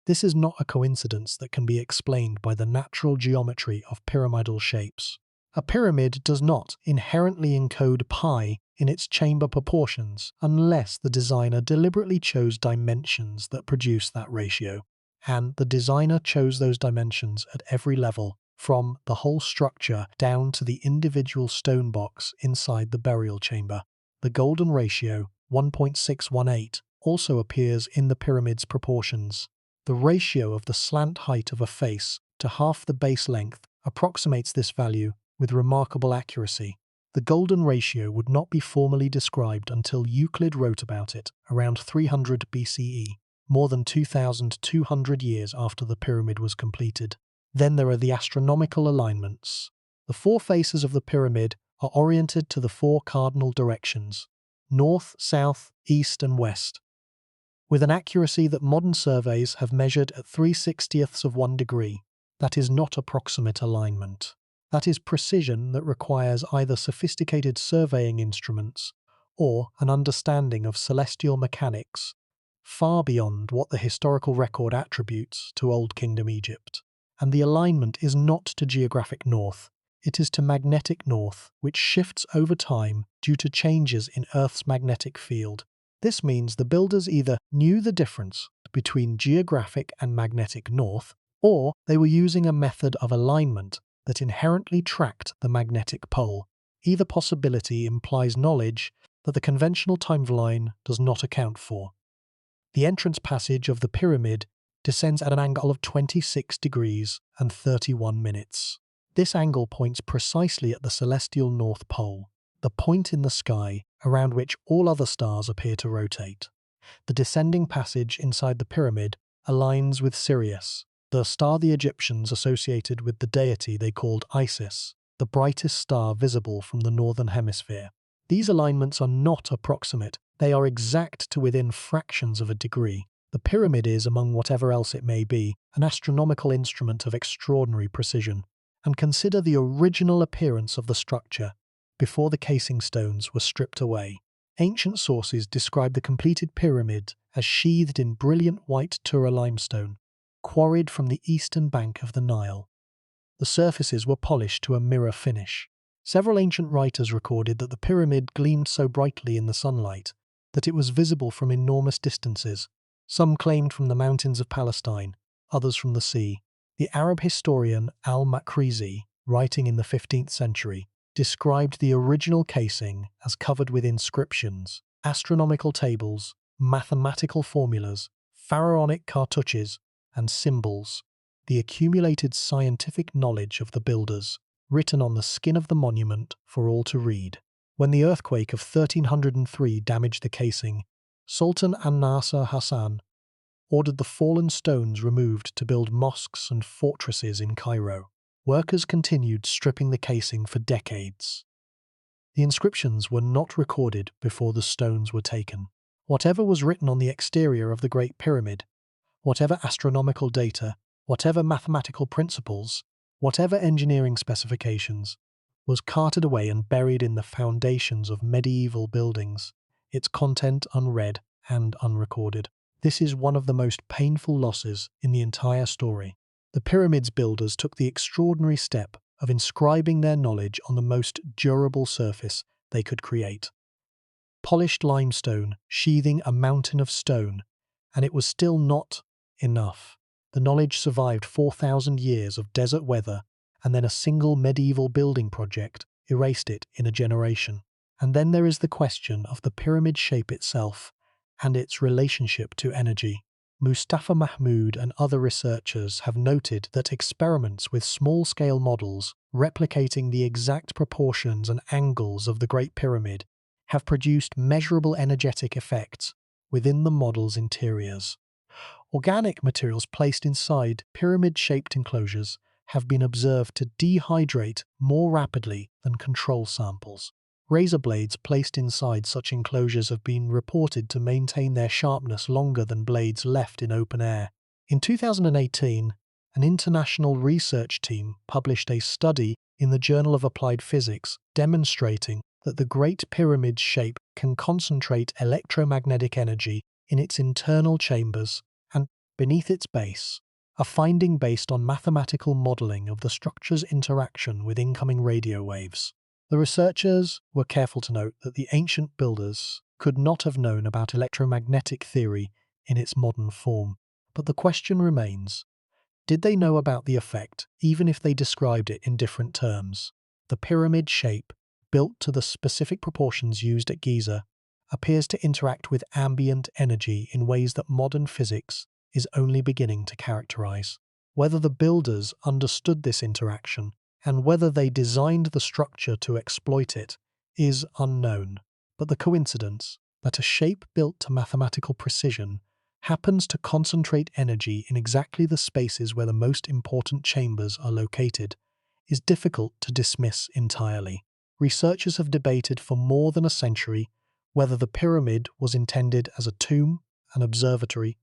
[SPEAKER 1] This is not a coincidence that can be explained by the natural geometry of pyramidal shapes. A pyramid does not inherently encode pi in its chamber proportions unless the designer deliberately chose dimensions that produce that ratio. And the designer chose those dimensions at every level, from the whole structure down to the individual stone box inside the burial chamber. The golden ratio, 1.618, also appears in the pyramid's proportions. The ratio of the slant height of a face to half the base length approximates this value with remarkable accuracy. The golden ratio would not be formally described until Euclid wrote about it around 300 BCE, more than 2,200 years after the pyramid was completed. Then there are the astronomical alignments. The 4 faces of the pyramid are oriented to the 4 cardinal directions: north, south, east, and west, with an accuracy that modern surveys have measured at 3/60ths of 1 degree. That is not approximate alignment. That is precision that requires either sophisticated surveying instruments or an understanding of celestial mechanics far beyond what the historical record attributes to Old Kingdom Egypt. And the alignment is not to geographic north, it is to magnetic north, which shifts over time due to changes in Earth's magnetic field. This means the builders either knew the difference between geographic and magnetic north, or they were using a method of alignment that inherently tracked the magnetic pole. Either possibility implies knowledge that the conventional timeline does not account for. The entrance passage of the pyramid descends at an angle of 26 degrees and 31 minutes. This angle points precisely at the celestial North Pole, the point in the sky around which all other stars appear to rotate. The descending passage inside the pyramid aligns with Sirius, the star the Egyptians associated with the deity they called Isis, the brightest star visible from the northern hemisphere. These alignments are not approximate, they are exact to within fractions of a degree. The pyramid is, among whatever else it may be, an astronomical instrument of extraordinary precision. And consider the original appearance of the structure before the casing stones were stripped away. Ancient sources describe the completed pyramid as sheathed in brilliant white Tura limestone, quarried from the eastern bank of the Nile. The surfaces were polished to a mirror finish. Several ancient writers recorded that the pyramid gleamed so brightly in the sunlight that it was visible from enormous distances. Some claimed from the mountains of Palestine, others from the sea. The Arab historian al-Makrizi, writing in the 15th century, described the original casing as covered with inscriptions, astronomical tables, mathematical formulas, pharaonic cartouches, and symbols, the accumulated scientific knowledge of the builders, written on the skin of the monument for all to read. When the earthquake of 1303 damaged the casing, Sultan an-Nasir Hassan ordered the fallen stones removed to build mosques and fortresses in Cairo. Workers continued stripping the casing for decades. The inscriptions were not recorded before the stones were taken. Whatever was written on the exterior of the Great Pyramid, whatever astronomical data, Whatever mathematical principles, whatever engineering specifications, was carted away and buried in the foundations of medieval buildings, its content unread and unrecorded. This is one of the most painful losses in the entire story. The pyramids builders took the extraordinary step of inscribing their knowledge on the most durable surface they could create. Polished limestone sheathing a mountain of stone, and it was still not enough. The knowledge survived 4,000 years of desert weather, and then a single medieval building project erased it in a generation. And then there is the question of the pyramid shape itself and its relationship to energy. Mustafa Mahmoud and other researchers have noted that experiments with small-scale models replicating the exact proportions and angles of the Great Pyramid have produced measurable energetic effects within the model's interiors. Organic materials placed inside pyramid-shaped enclosures have been observed to dehydrate more rapidly than control samples. Razor blades placed inside such enclosures have been reported to maintain their sharpness longer than blades left in open air. In 2018, an international research team published a study in the Journal of Applied Physics demonstrating that the Great Pyramid's shape can concentrate electromagnetic energy in its internal chambers and beneath its base, a finding based on mathematical modeling of the structure's interaction with incoming radio waves. The researchers were careful to note that the ancient builders could not have known about electromagnetic theory in its modern form, but the question remains, did they know about the effect even if they described it in different terms? The pyramid shape, built to the specific proportions used at Giza, appears to interact with ambient energy in ways that modern physics is only beginning to characterize. Whether the builders understood this interaction and whether they designed the structure to exploit it is unknown, but the coincidence that a shape built to mathematical precision happens to concentrate energy in exactly the spaces where the most important chambers are located is difficult to dismiss entirely. Researchers have debated for more than a century whether the pyramid was intended as a tomb, an observatory,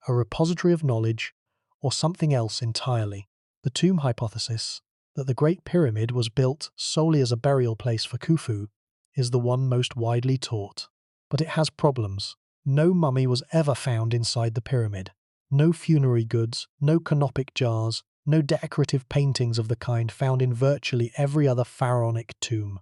[SPEAKER 1] a repository of knowledge, or something else entirely. The tomb hypothesis, that the Great Pyramid was built solely as a burial place for Khufu, is the one most widely taught. But it has problems. No mummy was ever found inside the pyramid. No funerary goods, no canopic jars, no decorative paintings of the kind found in virtually every other pharaonic tomb.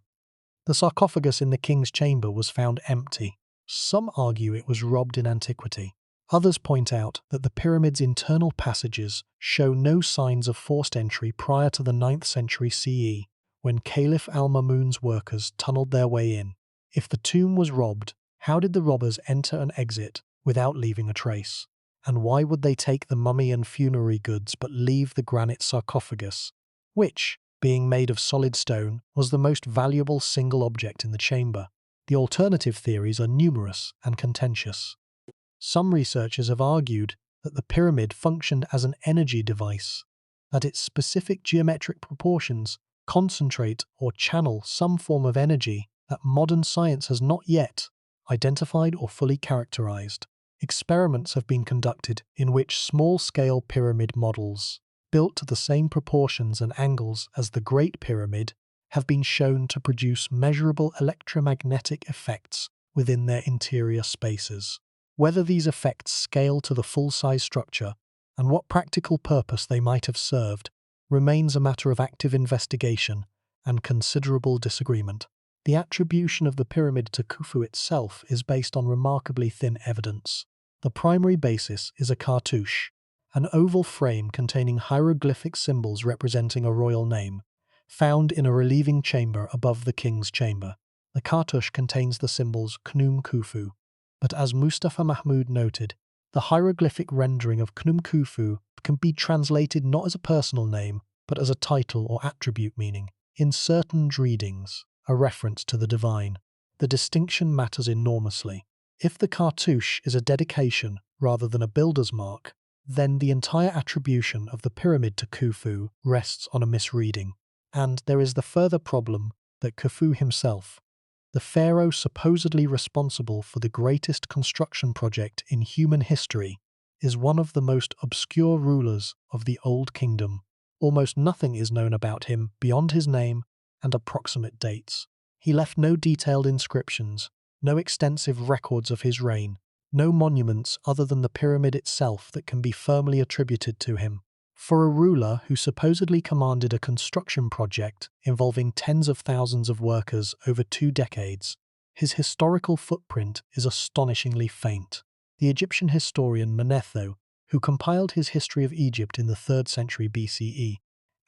[SPEAKER 1] The sarcophagus in the king's chamber was found empty. Some argue it was robbed in antiquity. Others point out that the pyramid's internal passages show no signs of forced entry prior to the 9th century CE, when Caliph al-Mamun's workers tunneled their way in. If the tomb was robbed, how did the robbers enter and exit without leaving a trace? And why would they take the mummy and funerary goods but leave the granite sarcophagus, which, being made of solid stone, was the most valuable single object in the chamber? The alternative theories are numerous and contentious. Some researchers have argued that the pyramid functioned as an energy device, that its specific geometric proportions concentrate or channel some form of energy that modern science has not yet identified or fully characterized. Experiments have been conducted in which small-scale pyramid models, built to the same proportions and angles as the Great Pyramid, have been shown to produce measurable electromagnetic effects within their interior spaces. Whether these effects scale to the full-size structure and what practical purpose they might have served remains a matter of active investigation and considerable disagreement. The attribution of the pyramid to Khufu itself is based on remarkably thin evidence. The primary basis is a cartouche, an oval frame containing hieroglyphic symbols representing a royal name, found in a relieving chamber above the king's chamber. The cartouche contains the symbols Khnum Khufu, but as Mustafa Mahmoud noted, the hieroglyphic rendering of Khnum Khufu can be translated not as a personal name, but as a title or attribute meaning, in certain readings, a reference to the divine. The distinction matters enormously. If the cartouche is a dedication rather than a builder's mark, then the entire attribution of the pyramid to Khufu rests on a misreading. And there is the further problem that Khufu himself, the pharaoh supposedly responsible for the greatest construction project in human history, is one of the most obscure rulers of the Old Kingdom. Almost nothing is known about him beyond his name and approximate dates. He left no detailed inscriptions, no extensive records of his reign, no monuments other than the pyramid itself that can be firmly attributed to him. For a ruler who supposedly commanded a construction project involving tens of thousands of workers over 2 decades, his historical footprint is astonishingly faint. The Egyptian historian Manetho, who compiled his history of Egypt in the 3rd century BCE,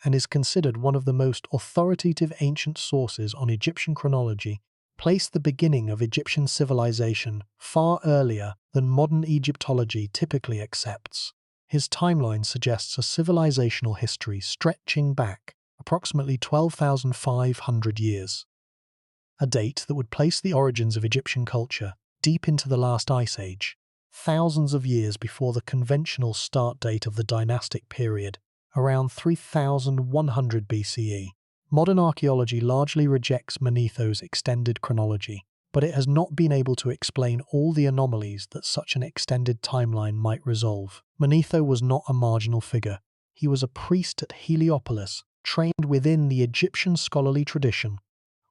[SPEAKER 1] and is considered one of the most authoritative ancient sources on Egyptian chronology, placed the beginning of Egyptian civilization far earlier than modern Egyptology typically accepts. His timeline suggests a civilizational history stretching back approximately 12,500 years, a date that would place the origins of Egyptian culture deep into the last ice age, thousands of years before the conventional start date of the dynastic period, around 3100 BCE. Modern archaeology largely rejects Manetho's extended chronology, but it has not been able to explain all the anomalies that such an extended timeline might resolve. Manetho was not a marginal figure. He was a priest at Heliopolis, trained within the Egyptian scholarly tradition,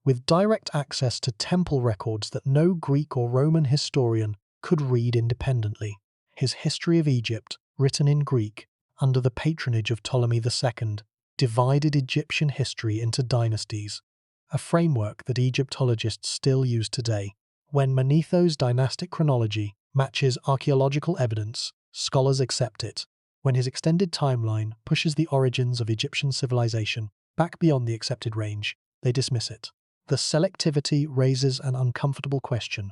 [SPEAKER 1] with direct access to temple records that no Greek or Roman historian could read independently. His History of Egypt, written in Greek, under the patronage of Ptolemy II, divided Egyptian history into dynasties, a framework that Egyptologists still use today. When Manetho's dynastic chronology matches archaeological evidence, scholars accept it. When his extended timeline pushes the origins of Egyptian civilization back beyond the accepted range, they dismiss it. The selectivity raises an uncomfortable question.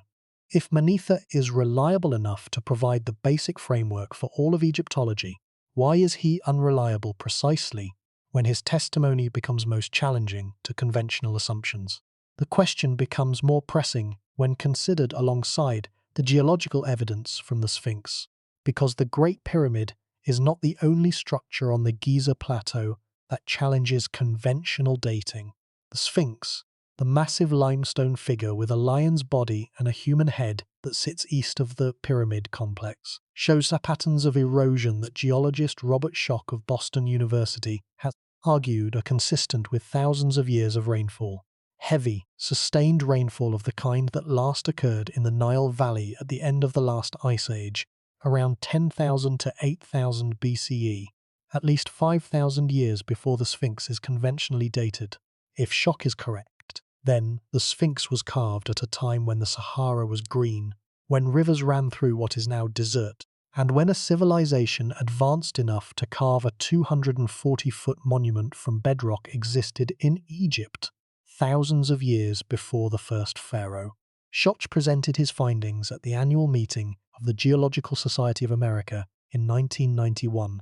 [SPEAKER 1] If Manetho is reliable enough to provide the basic framework for all of Egyptology, why is he unreliable precisely when his testimony becomes most challenging to conventional assumptions? The question becomes more pressing when considered alongside the geological evidence from the Sphinx, because the Great Pyramid is not the only structure on the Giza Plateau that challenges conventional dating. The Sphinx, the massive limestone figure with a lion's body and a human head that sits east of the pyramid complex, shows the patterns of erosion that geologist Robert Schoch of Boston University has argued are consistent with thousands of years of rainfall. Heavy, sustained rainfall of the kind that last occurred in the Nile Valley at the end of the last ice age, around 10,000 to 8,000 BCE, at least 5,000 years before the Sphinx is conventionally dated. If Schoch is correct, then the Sphinx was carved at a time when the Sahara was green, when rivers ran through what is now desert, and when a civilization advanced enough to carve a 240-foot monument from bedrock existed in Egypt, thousands of years before the first pharaoh. Schoch presented his findings at the annual meeting of the Geological Society of America in 1991.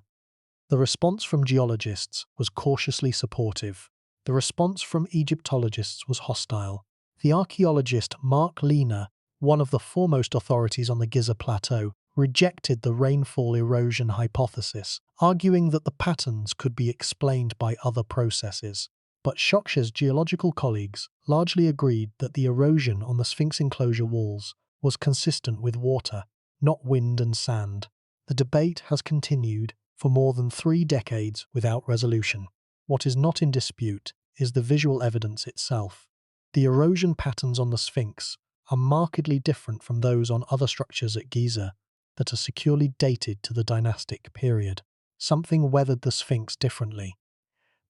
[SPEAKER 1] The response from geologists was cautiously supportive. The response from Egyptologists was hostile. The archaeologist Mark Lehner, one of the foremost authorities on the Giza Plateau, rejected the rainfall erosion hypothesis, arguing that the patterns could be explained by other processes. But Schoch's geological colleagues largely agreed that the erosion on the Sphinx enclosure walls was consistent with water, not wind and sand. The debate has continued for more than 3 decades without resolution. What is not in dispute is the visual evidence itself. The erosion patterns on the Sphinx are markedly different from those on other structures at Giza that are securely dated to the dynastic period. Something weathered the Sphinx differently.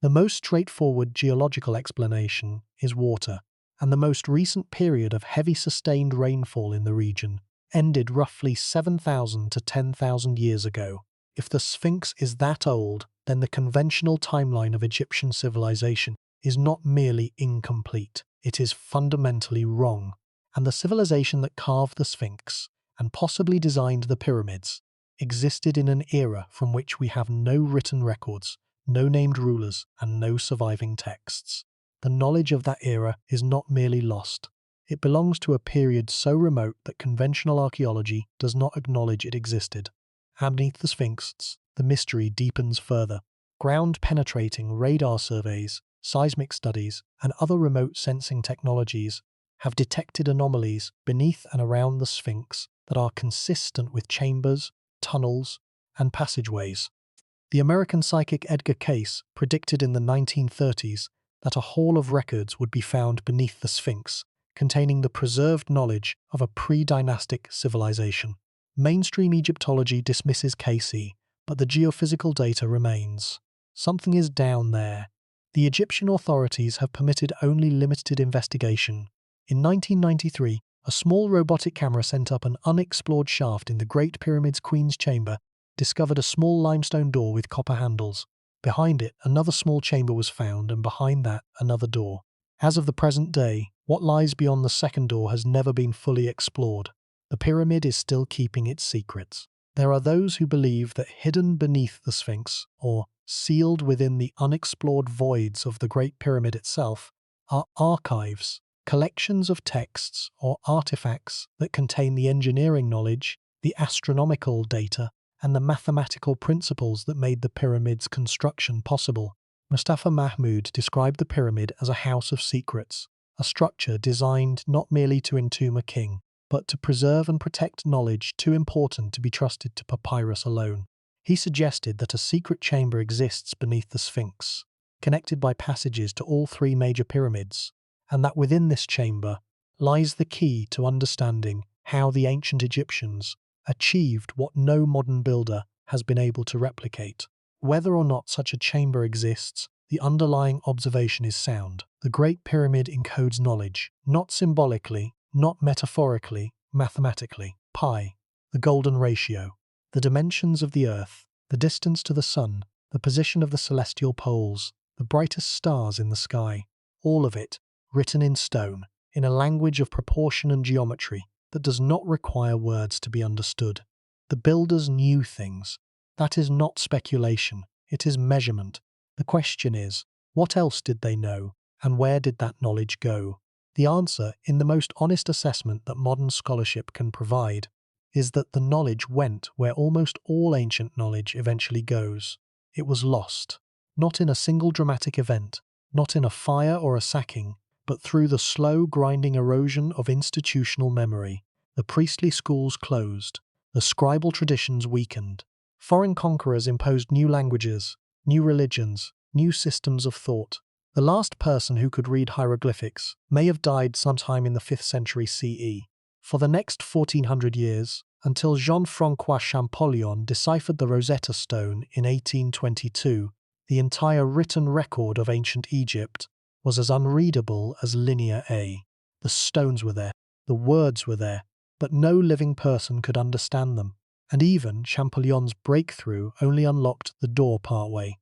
[SPEAKER 1] The most straightforward geological explanation is water, and the most recent period of heavy sustained rainfall in the region ended roughly 7,000 to 10,000 years ago. If the Sphinx is that old, then the conventional timeline of Egyptian civilization is not merely incomplete, it is fundamentally wrong. And the civilization that carved the Sphinx, and possibly designed the pyramids, existed in an era from which we have no written records, no named rulers, and no surviving texts. The knowledge of that era is not merely lost. It belongs to a period so remote that conventional archaeology does not acknowledge it existed. And beneath the Sphinx, the mystery deepens further. Ground-penetrating radar surveys, seismic studies, and other remote sensing technologies have detected anomalies beneath and around the Sphinx that are consistent with chambers, tunnels, and passageways. The American psychic Edgar Cayce predicted in the 1930s that a hall of records would be found beneath the Sphinx, containing the preserved knowledge of a pre-dynastic civilization. Mainstream Egyptology dismisses Cayce, but the geophysical data remains. Something is down there. The Egyptian authorities have permitted only limited investigation. In 1993, a small robotic camera sent up an unexplored shaft in the Great Pyramid's Queen's Chamber discovered a small limestone door with copper handles. Behind it, another small chamber was found, and behind that, another door. As of the present day, what lies beyond the second door has never been fully explored. The pyramid is still keeping its secrets. There are those who believe that hidden beneath the Sphinx, or sealed within the unexplored voids of the Great Pyramid itself, are archives, collections of texts or artifacts that contain the engineering knowledge, the astronomical data, and the mathematical principles that made the pyramid's construction possible. Mustafa Mahmud described the pyramid as a house of secrets, a structure designed not merely to entomb a king, but to preserve and protect knowledge too important to be trusted to papyrus alone. He suggested that a secret chamber exists beneath the Sphinx, connected by passages to all three major pyramids, and that within this chamber lies the key to understanding how the ancient Egyptians achieved what no modern builder has been able to replicate. Whether or not such a chamber exists, the underlying observation is sound. The Great Pyramid encodes knowledge, not symbolically, not metaphorically, mathematically. Pi, the golden ratio, the dimensions of the Earth, the distance to the Sun, the position of the celestial poles, the brightest stars in the sky, all of it written in stone, in a language of proportion and geometry that does not require words to be understood. The builders knew things. That is not speculation, it is measurement. The question is, what else did they know, and where did that knowledge go? The answer, in the most honest assessment that modern scholarship can provide, is that the knowledge went where almost all ancient knowledge eventually goes. It was lost, not in a single dramatic event, not in a fire or a sacking, but through the slow, grinding erosion of institutional memory. The priestly schools closed, the scribal traditions weakened. Foreign conquerors imposed new languages, new religions, new systems of thought. The last person who could read hieroglyphics may have died sometime in the 5th century CE. For the next 1400 years, until Jean-François Champollion deciphered the Rosetta Stone in 1822, the entire written record of ancient Egypt was as unreadable as Linear A. The stones were there, the words were there, but no living person could understand them. And even Champollion's breakthrough only unlocked the door partway.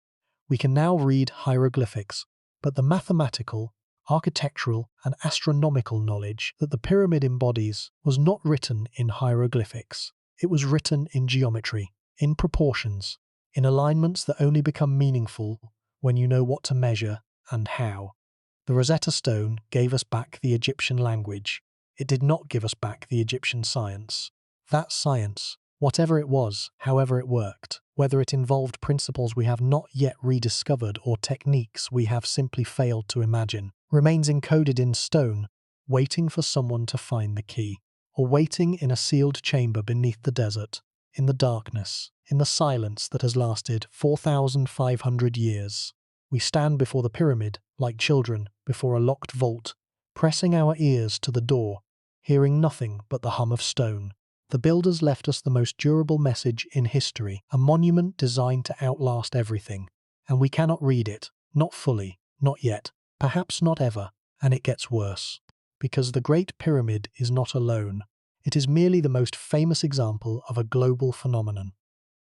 [SPEAKER 1] We can now read hieroglyphics, but the mathematical, architectural, and astronomical knowledge that the pyramid embodies was not written in hieroglyphics. It was written in geometry, in proportions, in alignments that only become meaningful when you know what to measure and how. The Rosetta Stone gave us back the Egyptian language. It did not give us back the Egyptian science. That science, whatever it was, however it worked, whether it involved principles we have not yet rediscovered or techniques we have simply failed to imagine, remains encoded in stone, waiting for someone to find the key, or waiting in a sealed chamber beneath the desert, in the darkness, in the silence that has lasted 4,500 years. We stand before the pyramid, like children before a locked vault, pressing our ears to the door, hearing nothing but the hum of stone. The builders left us the most durable message in history, a monument designed to outlast everything. And we cannot read it, not fully, not yet, perhaps not ever, and it gets worse. Because the Great Pyramid is not alone. It is merely the most famous example of a global phenomenon.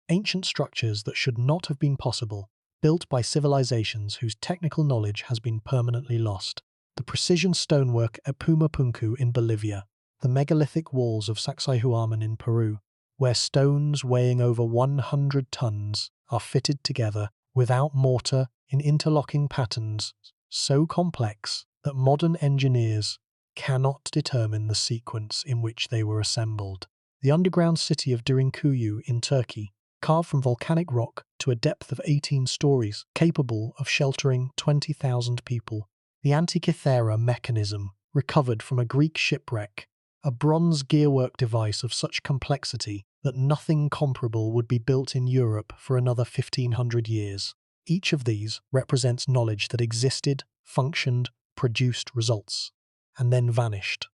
[SPEAKER 1] Ancient structures that should not have been possible, built by civilizations whose technical knowledge has been permanently lost. The precision stonework at Pumapunku in Bolivia, the megalithic walls of Sacsayhuaman in Peru, where stones weighing over 100 tons are fitted together without mortar in interlocking patterns so complex that modern engineers cannot determine the sequence in which they were assembled. The underground city of Derinkuyu in Turkey, carved from volcanic rock to a depth of 18 stories, capable of sheltering 20,000 people. The Antikythera mechanism, recovered from a Greek shipwreck, a bronze gearwork device of such complexity that nothing comparable would be built in Europe for another 1500 years. Each of these represents knowledge that existed, functioned, produced results, and then vanished.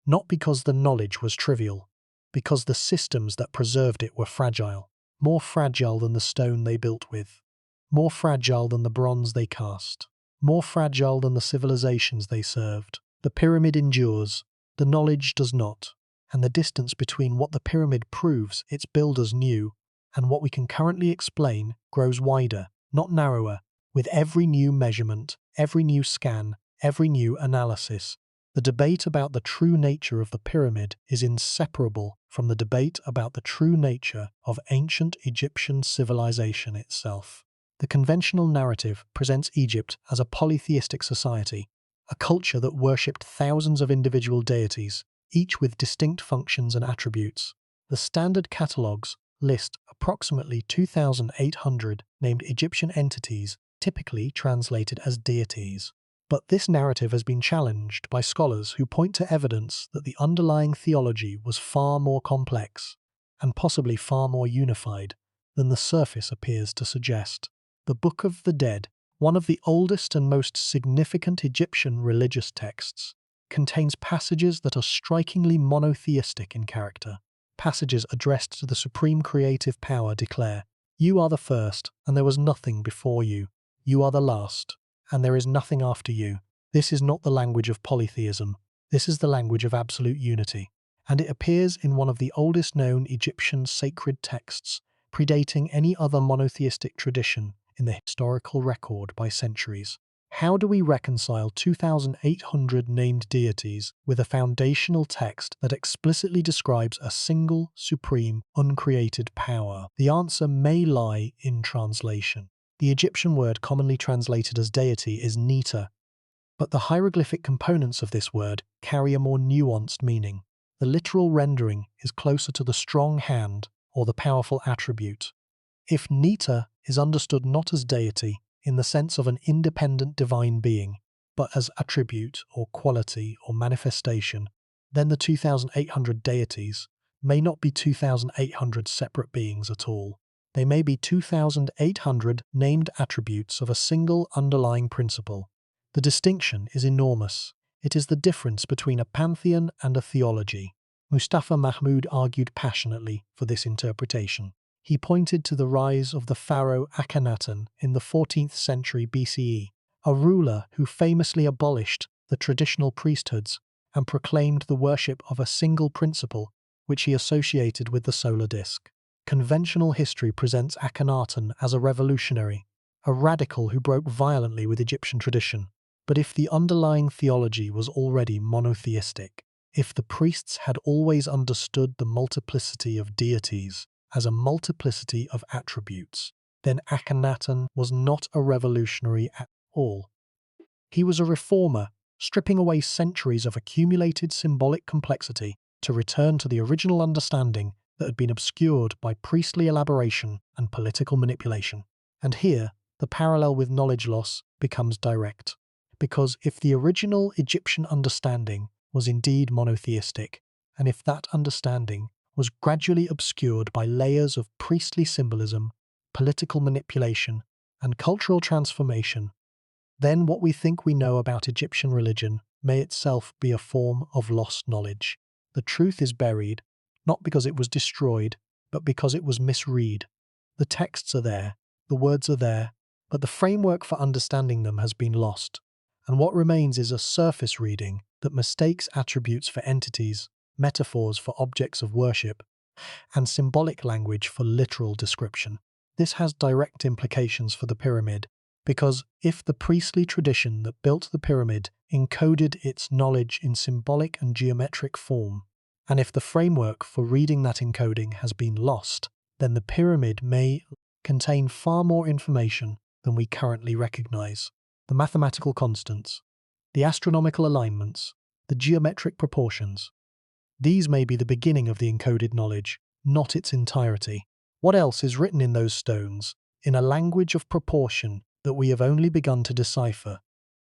[SPEAKER 1] Not because the knowledge was trivial, because the systems that preserved it were fragile, more fragile than the stone they built with, more fragile than the bronze they cast, more fragile than the civilizations they served. The pyramid endures, the knowledge does not, and the distance between what the pyramid proves its builders knew and what we can currently explain grows wider, not narrower, with every new measurement, every new scan, every new analysis. The debate about the true nature of the pyramid is inseparable from the debate about the true nature of ancient Egyptian civilization itself. The conventional narrative presents Egypt as a polytheistic society, a culture that worshipped thousands of individual deities, each with distinct functions and attributes. The standard catalogues list approximately 2,800 named Egyptian entities, typically translated as deities. But this narrative has been challenged by scholars who point to evidence that the underlying theology was far more complex, and possibly far more unified, than the surface appears to suggest. The Book of the Dead, one of the oldest and most significant Egyptian religious texts, contains passages that are strikingly monotheistic in character. Passages addressed to the supreme creative power declare, "You are the first, and there was nothing before you. You are the last, and there is nothing after you." This is not the language of polytheism. This is the language of absolute unity, and it appears in one of the oldest known Egyptian sacred texts, predating any other monotheistic tradition in the historical record by centuries. How do we reconcile 2,800 named deities with a foundational text that explicitly describes a single, supreme, uncreated power? The answer may lie in translation. The Egyptian word commonly translated as deity is Nita, but the hieroglyphic components of this word carry a more nuanced meaning. The literal rendering is closer to the strong hand or the powerful attribute. If Nita is understood not as deity in the sense of an independent divine being, but as attribute or quality or manifestation, then the 2,800 deities may not be 2,800 separate beings at all. They may be 2,800 named attributes of a single underlying principle. The distinction is enormous. It is the difference between a pantheon and a theology. Mustafa Mahmud argued passionately for this interpretation. He pointed to the rise of the pharaoh Akhenaten in the 14th century BCE, a ruler who famously abolished the traditional priesthoods and proclaimed the worship of a single principle, which he associated with the solar disk. Conventional history presents Akhenaten as a revolutionary, a radical who broke violently with Egyptian tradition. But if the underlying theology was already monotheistic, if the priests had always understood the multiplicity of deities as a multiplicity of attributes, then Akhenaten was not a revolutionary at all. He was a reformer, stripping away centuries of accumulated symbolic complexity to return to the original understanding that had been obscured by priestly elaboration and political manipulation. And here, the parallel with knowledge loss becomes direct. Because if the original Egyptian understanding was indeed monotheistic, and if that understanding was gradually obscured by layers of priestly symbolism, political manipulation, and cultural transformation, then what we think we know about Egyptian religion may itself be a form of lost knowledge. The truth is buried, not because it was destroyed, but because it was misread. The texts are there, the words are there, but the framework for understanding them has been lost, and what remains is a surface reading that mistakes attributes for entities, metaphors for objects of worship, and symbolic language for literal description. This has direct implications for the pyramid, because if the priestly tradition that built the pyramid encoded its knowledge in symbolic and geometric form, and if the framework for reading that encoding has been lost, then the pyramid may contain far more information than we currently recognize. The mathematical constants, the astronomical alignments, the geometric proportions. These may be the beginning of the encoded knowledge, not its entirety. What else is written in those stones, in a language of proportion that we have only begun to decipher?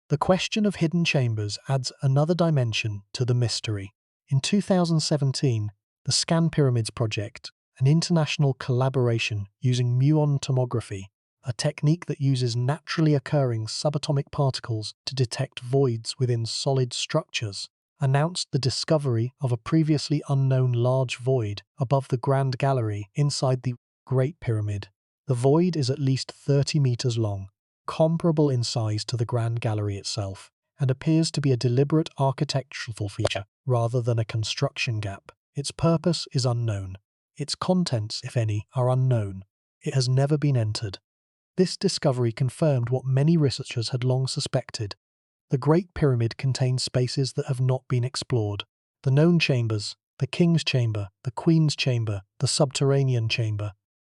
[SPEAKER 1] The question of hidden chambers adds another dimension to the mystery. In 2017, the Scan Pyramids project, an international collaboration using muon tomography, a technique that uses naturally occurring subatomic particles to detect voids within solid structures, announced the discovery of a previously unknown large void above the Grand Gallery inside the Great Pyramid. The void is at least 30 meters long, comparable in size to the Grand Gallery itself, and appears to be a deliberate architectural feature rather than a construction gap. Its purpose is unknown. Its contents, if any, are unknown. It has never been entered. This discovery confirmed what many researchers had long suspected. The Great Pyramid contains spaces that have not been explored. The known chambers, the King's Chamber, the Queen's Chamber, the Subterranean Chamber,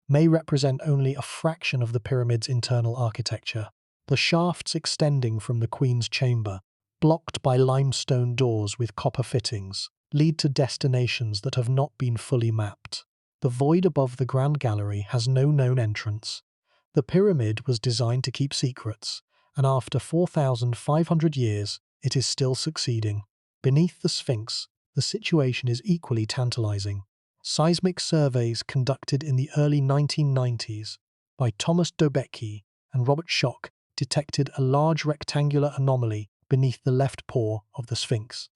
[SPEAKER 1] may represent only a fraction of the pyramid's internal architecture. The shafts extending from the Queen's Chamber, blocked by limestone doors with copper fittings, lead to destinations that have not been fully mapped. The void above the Grand Gallery has no known entrance. The pyramid was designed to keep secrets, and after 4,500 years, it is still succeeding. Beneath the Sphinx, the situation is equally tantalizing. Seismic surveys conducted in the early 1990s by Thomas Dobecki and Robert Schoch detected a large rectangular anomaly beneath the left paw of the Sphinx,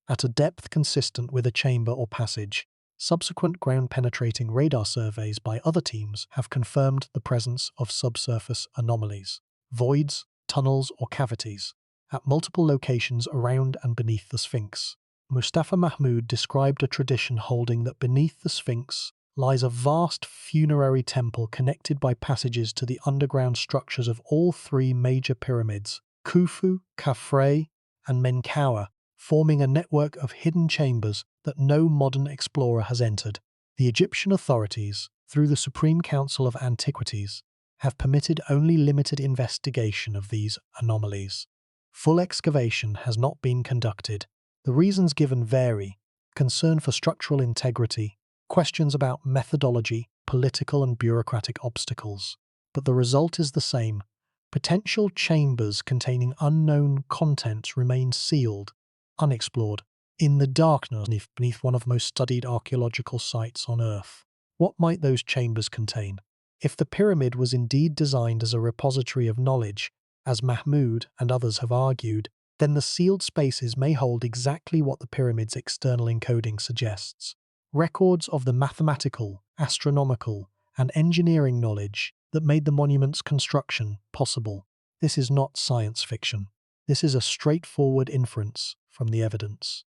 [SPEAKER 1] at a depth consistent with a chamber or passage. Subsequent ground-penetrating radar surveys by other teams have confirmed the presence of subsurface anomalies, voids, tunnels or cavities, at multiple locations around and beneath the Sphinx. Mustafa Mahmud described a tradition holding that beneath the Sphinx lies a vast funerary temple connected by passages to the underground structures of all three major pyramids, Khufu, Khafre, and Menkaure, forming a network of hidden chambers that no modern explorer has entered. The Egyptian authorities, through the Supreme Council of Antiquities, have permitted only limited investigation of these anomalies. Full excavation has not been conducted. The reasons given vary: concern for structural integrity, questions about methodology, political and bureaucratic obstacles. But the result is the same. Potential chambers containing unknown contents remain sealed, unexplored, in the darkness beneath one of the most studied archaeological sites on Earth. What might those chambers contain? If the pyramid was indeed designed as a repository of knowledge, as Mahmud and others have argued, then the sealed spaces may hold exactly what the pyramid's external encoding suggests: records of the mathematical, astronomical, and engineering knowledge that made the monument's construction possible. This is not science fiction. This is a straightforward inference from the evidence.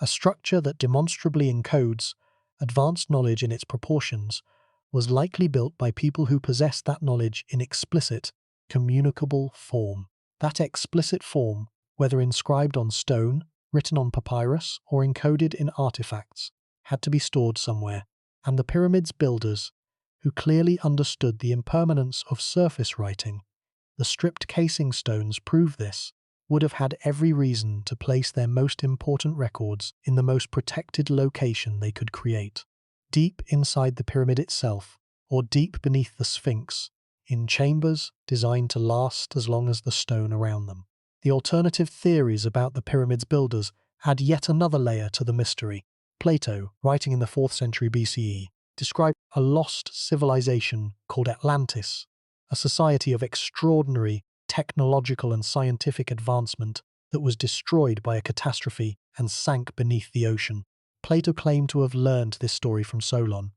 [SPEAKER 1] A structure that demonstrably encodes advanced knowledge in its proportions was likely built by people who possessed that knowledge in explicit, communicable form. That explicit form, whether inscribed on stone, written on papyrus, or encoded in artifacts, had to be stored somewhere, and the pyramid's builders, who clearly understood the impermanence of surface writing, the stripped casing stones prove this, would have had every reason to place their most important records in the most protected location they could create. Deep inside the pyramid itself, or deep beneath the Sphinx, in chambers designed to last as long as the stone around them. The alternative theories about the pyramid's builders add yet another layer to the mystery. Plato, writing in the 4th century BCE, described a lost civilization called Atlantis, a society of extraordinary technological and scientific advancement that was destroyed by a catastrophe and sank beneath the ocean. Plato claimed to have learned this story from Solon,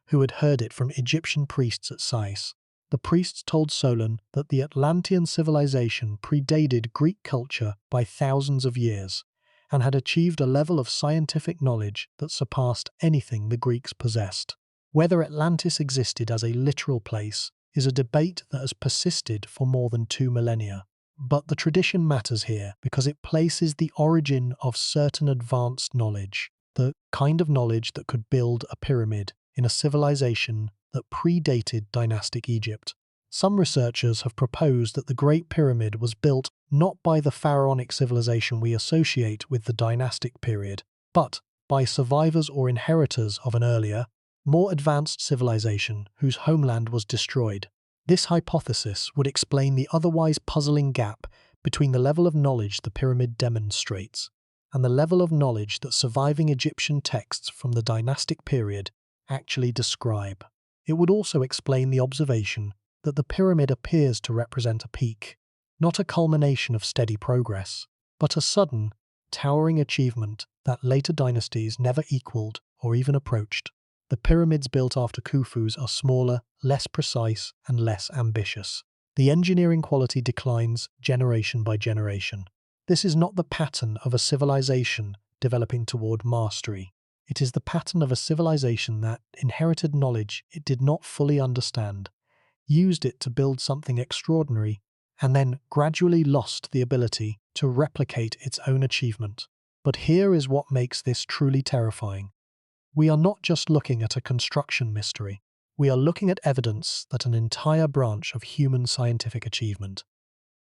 [SPEAKER 1] who had heard it from Egyptian priests at Sais. The priests told Solon that the Atlantean civilization predated Greek culture by thousands of years and had achieved a level of scientific knowledge that surpassed anything the Greeks possessed. Whether Atlantis existed as a literal place is a debate that has persisted for more than 2 millennia. But the tradition matters here because it places the origin of certain advanced knowledge, the kind of knowledge that could build a pyramid, in a civilization that predated dynastic Egypt. Some researchers have proposed that the Great Pyramid was built not by the pharaonic civilization we associate with the dynastic period, but by survivors or inheritors of an earlier, more advanced civilization whose homeland was destroyed. This hypothesis would explain the otherwise puzzling gap between the level of knowledge the pyramid demonstrates and the level of knowledge that surviving Egyptian texts from the dynastic period actually describe. It would also explain the observation that the pyramid appears to represent a peak, not a culmination of steady progress, but a sudden, towering achievement that later dynasties never equaled or even approached. The pyramids built after Khufu's are smaller, less precise, and less ambitious. The engineering quality declines generation by generation. This is not the pattern of a civilization developing toward mastery. It is the pattern of a civilization that inherited knowledge it did not fully understand, used it to build something extraordinary, and then gradually lost the ability to replicate its own achievement. But here is what makes this truly terrifying. We are not just looking at a construction mystery. We are looking at evidence that an entire branch of human scientific achievement,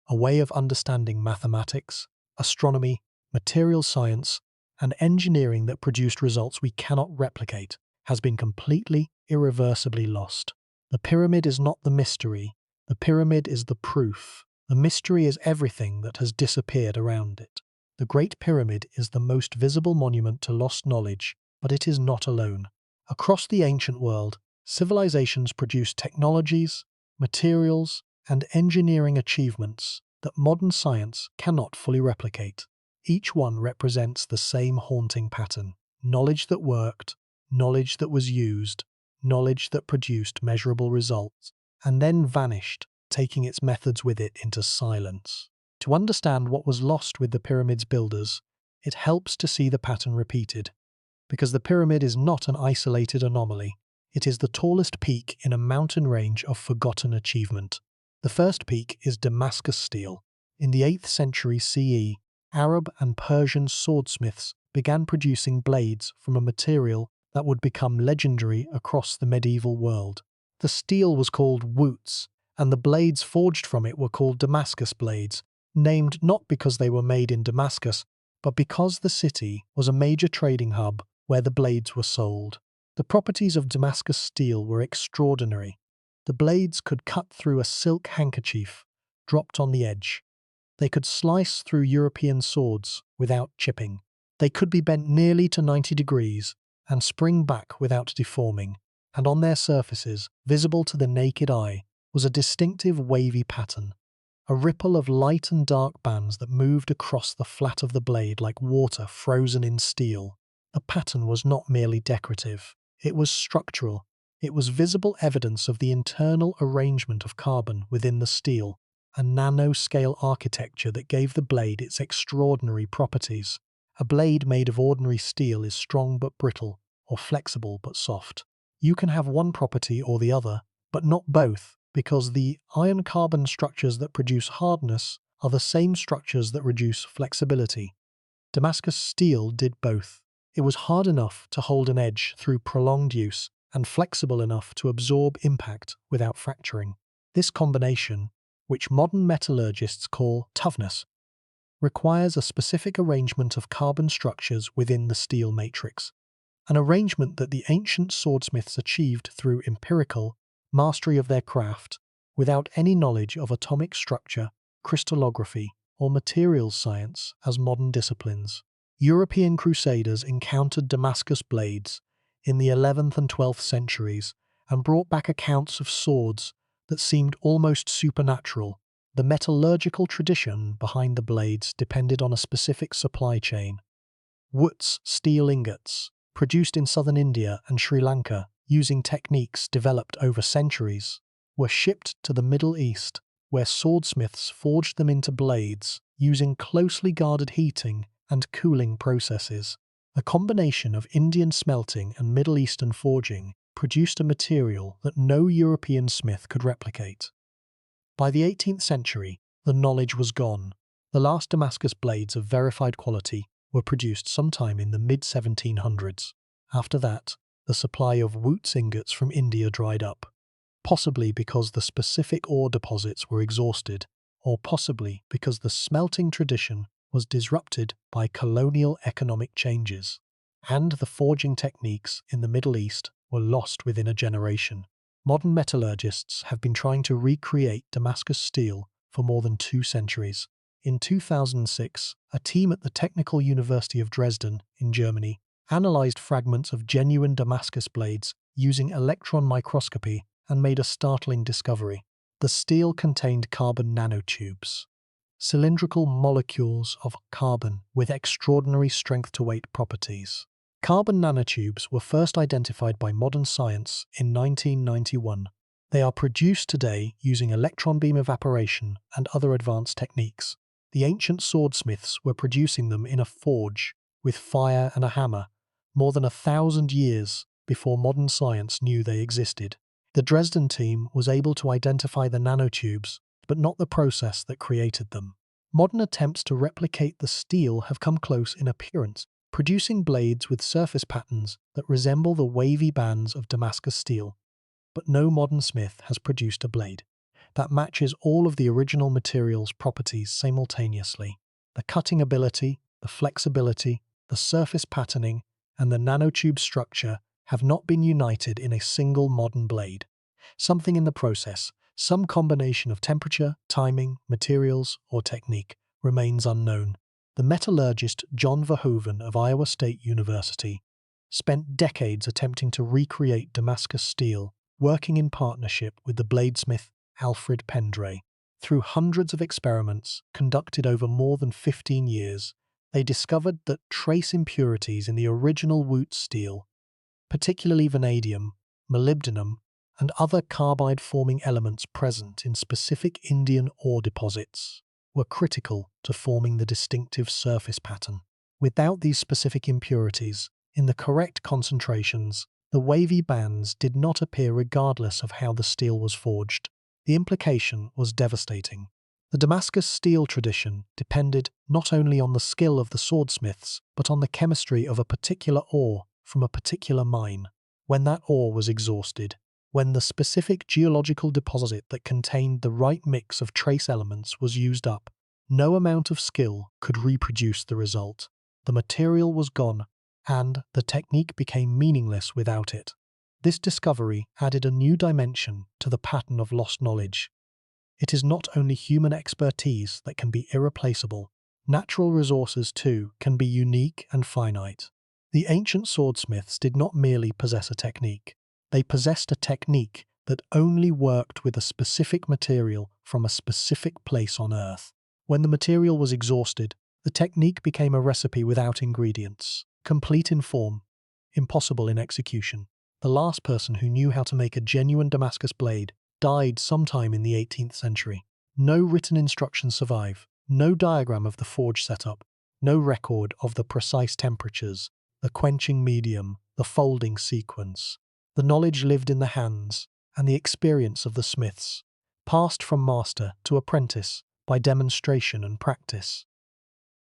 [SPEAKER 1] a way of understanding mathematics, astronomy, material science, and engineering that produced results we cannot replicate, has been completely, irreversibly lost. The pyramid is not the mystery. The pyramid is the proof. The mystery is everything that has disappeared around it. The Great Pyramid is the most visible monument to lost knowledge, but it is not alone. Across the ancient world, civilizations produced technologies, materials, and engineering achievements that modern science cannot fully replicate. Each one represents the same haunting pattern: knowledge that worked, knowledge that was used, knowledge that produced measurable results, and then vanished, taking its methods with it into silence. To understand what was lost with the pyramid's builders, it helps to see the pattern repeated. Because the pyramid is not an isolated anomaly, it is the tallest peak in a mountain range of forgotten achievement. The first peak is Damascus steel. In the 8th century CE, Arab and Persian swordsmiths began producing blades from a material that would become legendary across the medieval world. The steel was called Wootz, and the blades forged from it were called Damascus blades, named not because they were made in Damascus, but because the city was a major trading hub where the blades were sold. The properties of Damascus steel were extraordinary. The blades could cut through a silk handkerchief dropped on the edge. They could slice through European swords without chipping. They could be bent nearly to 90 degrees and spring back without deforming, and on their surfaces, visible to the naked eye, was a distinctive wavy pattern, a ripple of light and dark bands that moved across the flat of the blade like water frozen in steel. The pattern was not merely decorative, it was structural. It was visible evidence of the internal arrangement of carbon within the steel, a nanoscale architecture that gave the blade its extraordinary properties. A blade made of ordinary steel is strong but brittle, or flexible but soft. You can have one property or the other, but not both, because the iron-carbon structures that produce hardness are the same structures that reduce flexibility. Damascus steel did both. It was hard enough to hold an edge through prolonged use, and flexible enough to absorb impact without fracturing. This combination, which modern metallurgists call toughness, requires a specific arrangement of carbon structures within the steel matrix, an arrangement that the ancient swordsmiths achieved through empirical mastery of their craft, without any knowledge of atomic structure, crystallography, or materials science as modern disciplines. European crusaders encountered Damascus blades in the 11th and 12th centuries and brought back accounts of swords that seemed almost supernatural. The metallurgical tradition behind the blades depended on a specific supply chain. Wootz steel ingots, produced in southern India and Sri Lanka using techniques developed over centuries, were shipped to the Middle East, where swordsmiths forged them into blades using closely guarded heating and cooling processes. A combination of Indian smelting and Middle Eastern forging produced a material that no European smith could replicate. By the 18th century, the knowledge was gone. The last Damascus blades of verified quality were produced sometime in the mid-1700s. After that, the supply of Wootz ingots from India dried up, possibly because the specific ore deposits were exhausted, or possibly because the smelting tradition was disrupted by colonial economic changes, and the forging techniques in the Middle East were lost within a generation. Modern metallurgists have been trying to recreate Damascus steel for more than 2 centuries. In 2006, a team at the Technical University of Dresden in Germany analyzed fragments of genuine Damascus blades using electron microscopy and made a startling discovery. The steel contained carbon nanotubes, cylindrical molecules of carbon with extraordinary strength-to-weight properties. Carbon nanotubes were first identified by modern science in 1991. They are produced today using electron beam evaporation and other advanced techniques. The ancient swordsmiths were producing them in a forge with fire and a hammer more than 1,000 years before modern science knew they existed. The Dresden team was able to identify the nanotubes, but not the process that created them. Modern attempts to replicate the steel have come close in appearance, producing blades with surface patterns that resemble the wavy bands of Damascus steel. But no modern smith has produced a blade that matches all of the original material's properties simultaneously. The cutting ability, the flexibility, the surface patterning, and the nanotube structure have not been united in a single modern blade. Something in the process, some combination of temperature, timing, materials, or technique, remains unknown. The metallurgist John Verhoeven of Iowa State University spent decades attempting to recreate Damascus steel, working in partnership with the bladesmith Alfred Pendray. Through hundreds of experiments conducted over more than 15 years, they discovered that trace impurities in the original Wootz steel, particularly vanadium, molybdenum, and other carbide-forming elements present in specific Indian ore deposits, were critical to forming the distinctive surface pattern. Without these specific impurities, in the correct concentrations, the wavy bands did not appear regardless of how the steel was forged. The implication was devastating. The Damascus steel tradition depended not only on the skill of the swordsmiths, but on the chemistry of a particular ore from a particular mine. When that ore was exhausted, when the specific geological deposit that contained the right mix of trace elements was used up, no amount of skill could reproduce the result. The material was gone, and the technique became meaningless without it. This discovery added a new dimension to the pattern of lost knowledge. It is not only human expertise that can be irreplaceable, natural resources too can be unique and finite. The ancient swordsmiths did not merely possess a technique. They possessed a technique that only worked with a specific material from a specific place on Earth. When the material was exhausted, the technique became a recipe without ingredients, complete in form, impossible in execution. The last person who knew how to make a genuine Damascus blade died sometime in the 18th century. No written instructions survive, no diagram of the forge setup, no record of the precise temperatures, the quenching medium, the folding sequence. The knowledge lived in the hands and the experience of the smiths, passed from master to apprentice by demonstration and practice.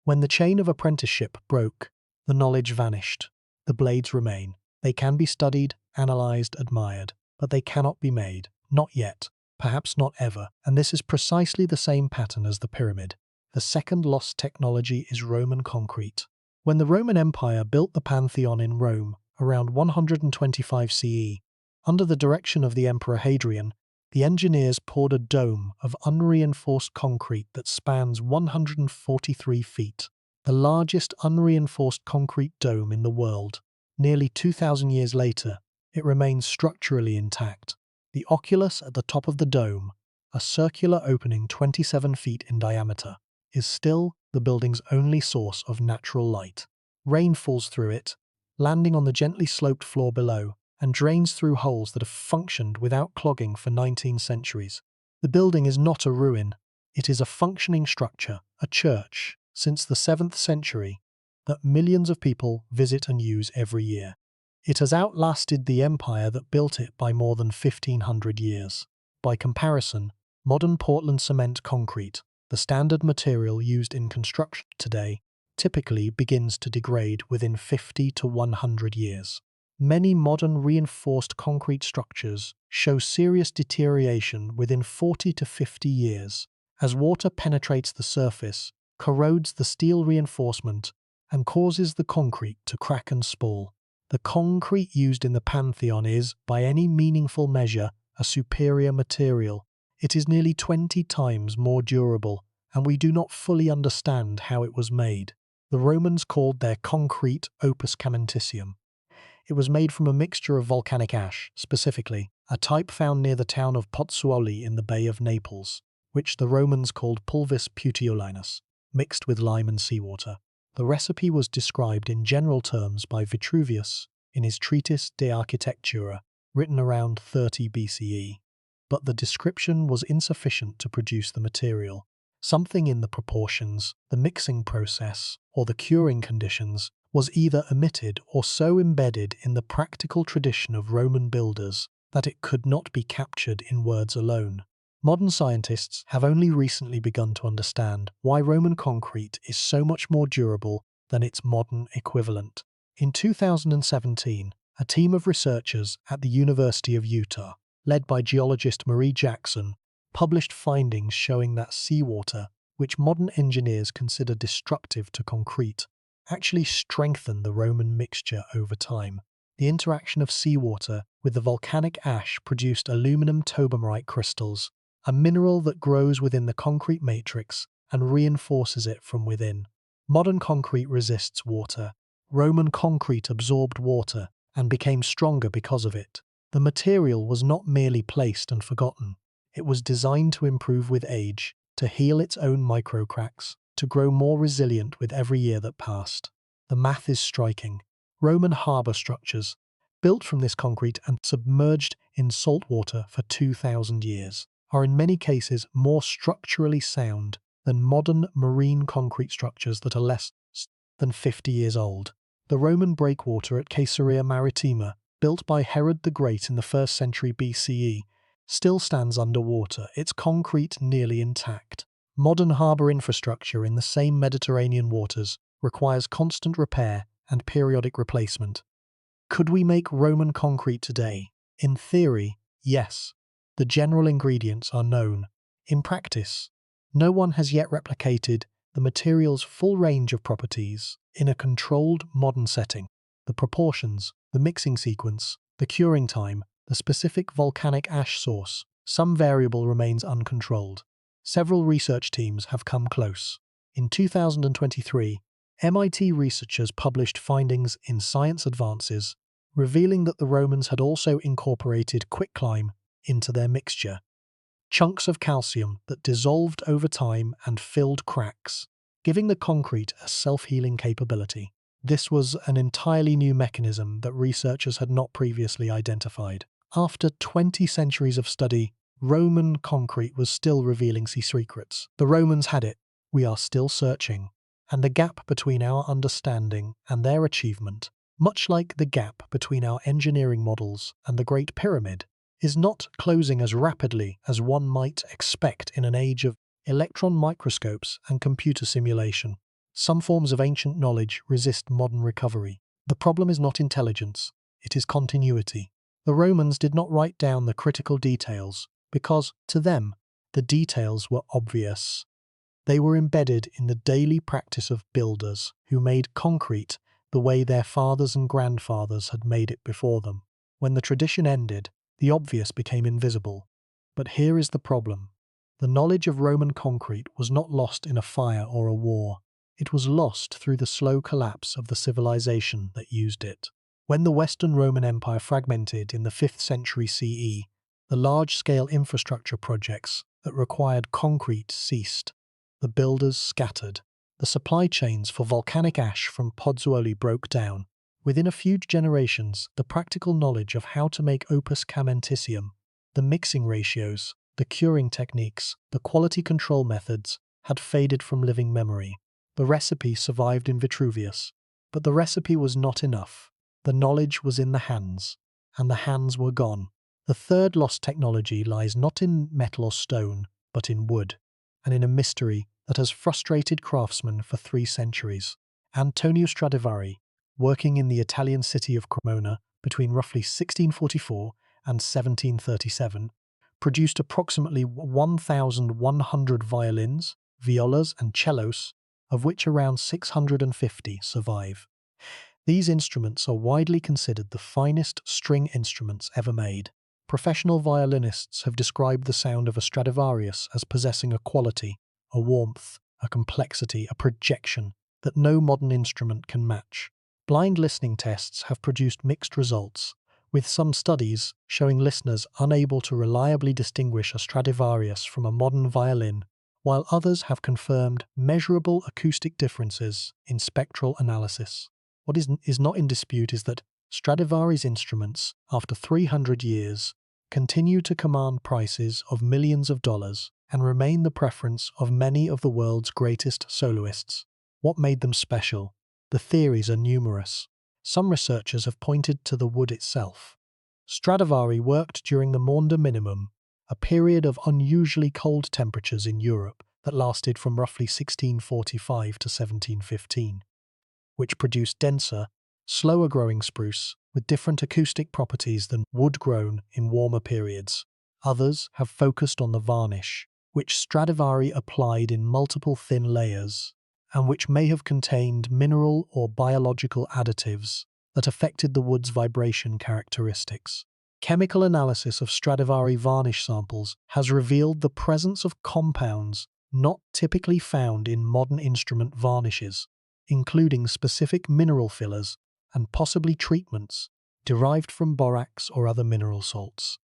[SPEAKER 1] When the chain of apprenticeship broke, the knowledge vanished. The blades remain. They can be studied, analysed, admired, but they cannot be made. Not yet, perhaps not ever, and this is precisely the same pattern as the pyramid. The second lost technology is Roman concrete. When the Roman Empire built the Pantheon in Rome around 125 CE, under the direction of the Emperor Hadrian, the engineers poured a dome of unreinforced concrete that spans 143 feet, the largest unreinforced concrete dome in the world. Nearly 2,000 years later, it remains structurally intact. The oculus at the top of the dome, a circular opening 27 feet in diameter, is still the building's only source of natural light. Rain falls through it, landing on the gently sloped floor below, and drains through holes that have functioned without clogging for 19 centuries. The building is not a ruin. It is a functioning structure, a church, since the 7th century, that millions of people visit and use every year. It has outlasted the empire that built it by more than 1,500 years. By comparison, modern Portland cement concrete, the standard material used in construction today, typically begins to degrade within 50 to 100 years. Many modern reinforced concrete structures show serious deterioration within 40 to 50 years, as water penetrates the surface, corrodes the steel reinforcement, and causes the concrete to crack and spoil. The concrete used in the Pantheon is, by any meaningful measure, a superior material. It is nearly 20 times more durable, and we do not fully understand how it was made. The Romans called their concrete opus caementicium. It was made from a mixture of volcanic ash, specifically, a type found near the town of Pozzuoli in the Bay of Naples, which the Romans called pulvis putiolinus, mixed with lime and seawater. The recipe was described in general terms by Vitruvius in his treatise De Architectura, written around 30 BCE. But the description was insufficient to produce the material. Something in the proportions, the mixing process, or the curing conditions was either omitted or so embedded in the practical tradition of Roman builders that it could not be captured in words alone. Modern scientists have only recently begun to understand why Roman concrete is so much more durable than its modern equivalent. In 2017, a team of researchers at the University of Utah, led by geologist Marie Jackson, published findings showing that seawater, which modern engineers consider destructive to concrete, actually strengthened the Roman mixture over time. The interaction of seawater with the volcanic ash produced aluminum tobermite crystals, a mineral that grows within the concrete matrix and reinforces it from within. Modern concrete resists water. Roman concrete absorbed water and became stronger because of it. The material was not merely placed and forgotten. It was designed to improve with age, to heal its own microcracks, to grow more resilient with every year that passed. The math is striking. Roman harbour structures, built from this concrete and submerged in salt water for 2,000 years, are in many cases more structurally sound than modern marine concrete structures that are less than 50 years old. The Roman breakwater at Caesarea Maritima, built by Herod the Great in the 1st century BCE, still stands underwater, its concrete nearly intact. Modern harbour infrastructure in the same Mediterranean waters requires constant repair and periodic replacement. Could we make Roman concrete today? In theory, yes. The general ingredients are known. In practice, no one has yet replicated the material's full range of properties in a controlled modern setting. The proportions, the mixing sequence, the curing time, the specific volcanic ash source, some variable remains uncontrolled. Several research teams have come close. In 2023, MIT researchers published findings in Science Advances, revealing that the Romans had also incorporated quicklime into their mixture. Chunks of calcium that dissolved over time and filled cracks, giving the concrete a self-healing capability. This was an entirely new mechanism that researchers had not previously identified. After 20 centuries of study, Roman concrete was still revealing secrets. The Romans had it. We are still searching. And the gap between our understanding and their achievement, much like the gap between our engineering models and the Great Pyramid, is not closing as rapidly as one might expect in an age of electron microscopes and computer simulation. Some forms of ancient knowledge resist modern recovery. The problem is not intelligence, it is continuity. The Romans did not write down the critical details because, to them, the details were obvious. They were embedded in the daily practice of builders who made concrete the way their fathers and grandfathers had made it before them. When the tradition ended, the obvious became invisible. But here is the problem. The knowledge of Roman concrete was not lost in a fire or a war. It was lost through the slow collapse of the civilization that used it. When the Western Roman Empire fragmented in the 5th century CE, the large-scale infrastructure projects that required concrete ceased. The builders scattered. The supply chains for volcanic ash from Pozzuoli broke down. Within a few generations, the practical knowledge of how to make opus caementicium, the mixing ratios, the curing techniques, the quality control methods, had faded from living memory. The recipe survived in Vitruvius, but the recipe was not enough. The knowledge was in the hands, and the hands were gone. The third lost technology lies not in metal or stone, but in wood, and in a mystery that has frustrated craftsmen for 3 centuries. Antonio Stradivari, working in the Italian city of Cremona between roughly 1644 and 1737, produced approximately 1,100 violins, violas, and cellos, of which around 650 survive. These instruments are widely considered the finest string instruments ever made. Professional violinists have described the sound of a Stradivarius as possessing a quality, a warmth, a complexity, a projection that no modern instrument can match. Blind listening tests have produced mixed results, with some studies showing listeners unable to reliably distinguish a Stradivarius from a modern violin, while others have confirmed measurable acoustic differences in spectral analysis. What is not in dispute is that Stradivari's instruments, after 300 years, continue to command prices of millions of dollars and remain the preference of many of the world's greatest soloists. What made them special? The theories are numerous. Some researchers have pointed to the wood itself. Stradivari worked during the Maunder Minimum, a period of unusually cold temperatures in Europe that lasted from roughly 1645 to 1715, which produced denser, slower-growing spruce with different acoustic properties than wood grown in warmer periods. Others have focused on the varnish, which Stradivari applied in multiple thin layers, and which may have contained mineral or biological additives that affected the wood's vibration characteristics. Chemical analysis of Stradivari varnish samples has revealed the presence of compounds not typically found in modern instrument varnishes, including specific mineral fillers and possibly treatments derived from borax or other mineral salts.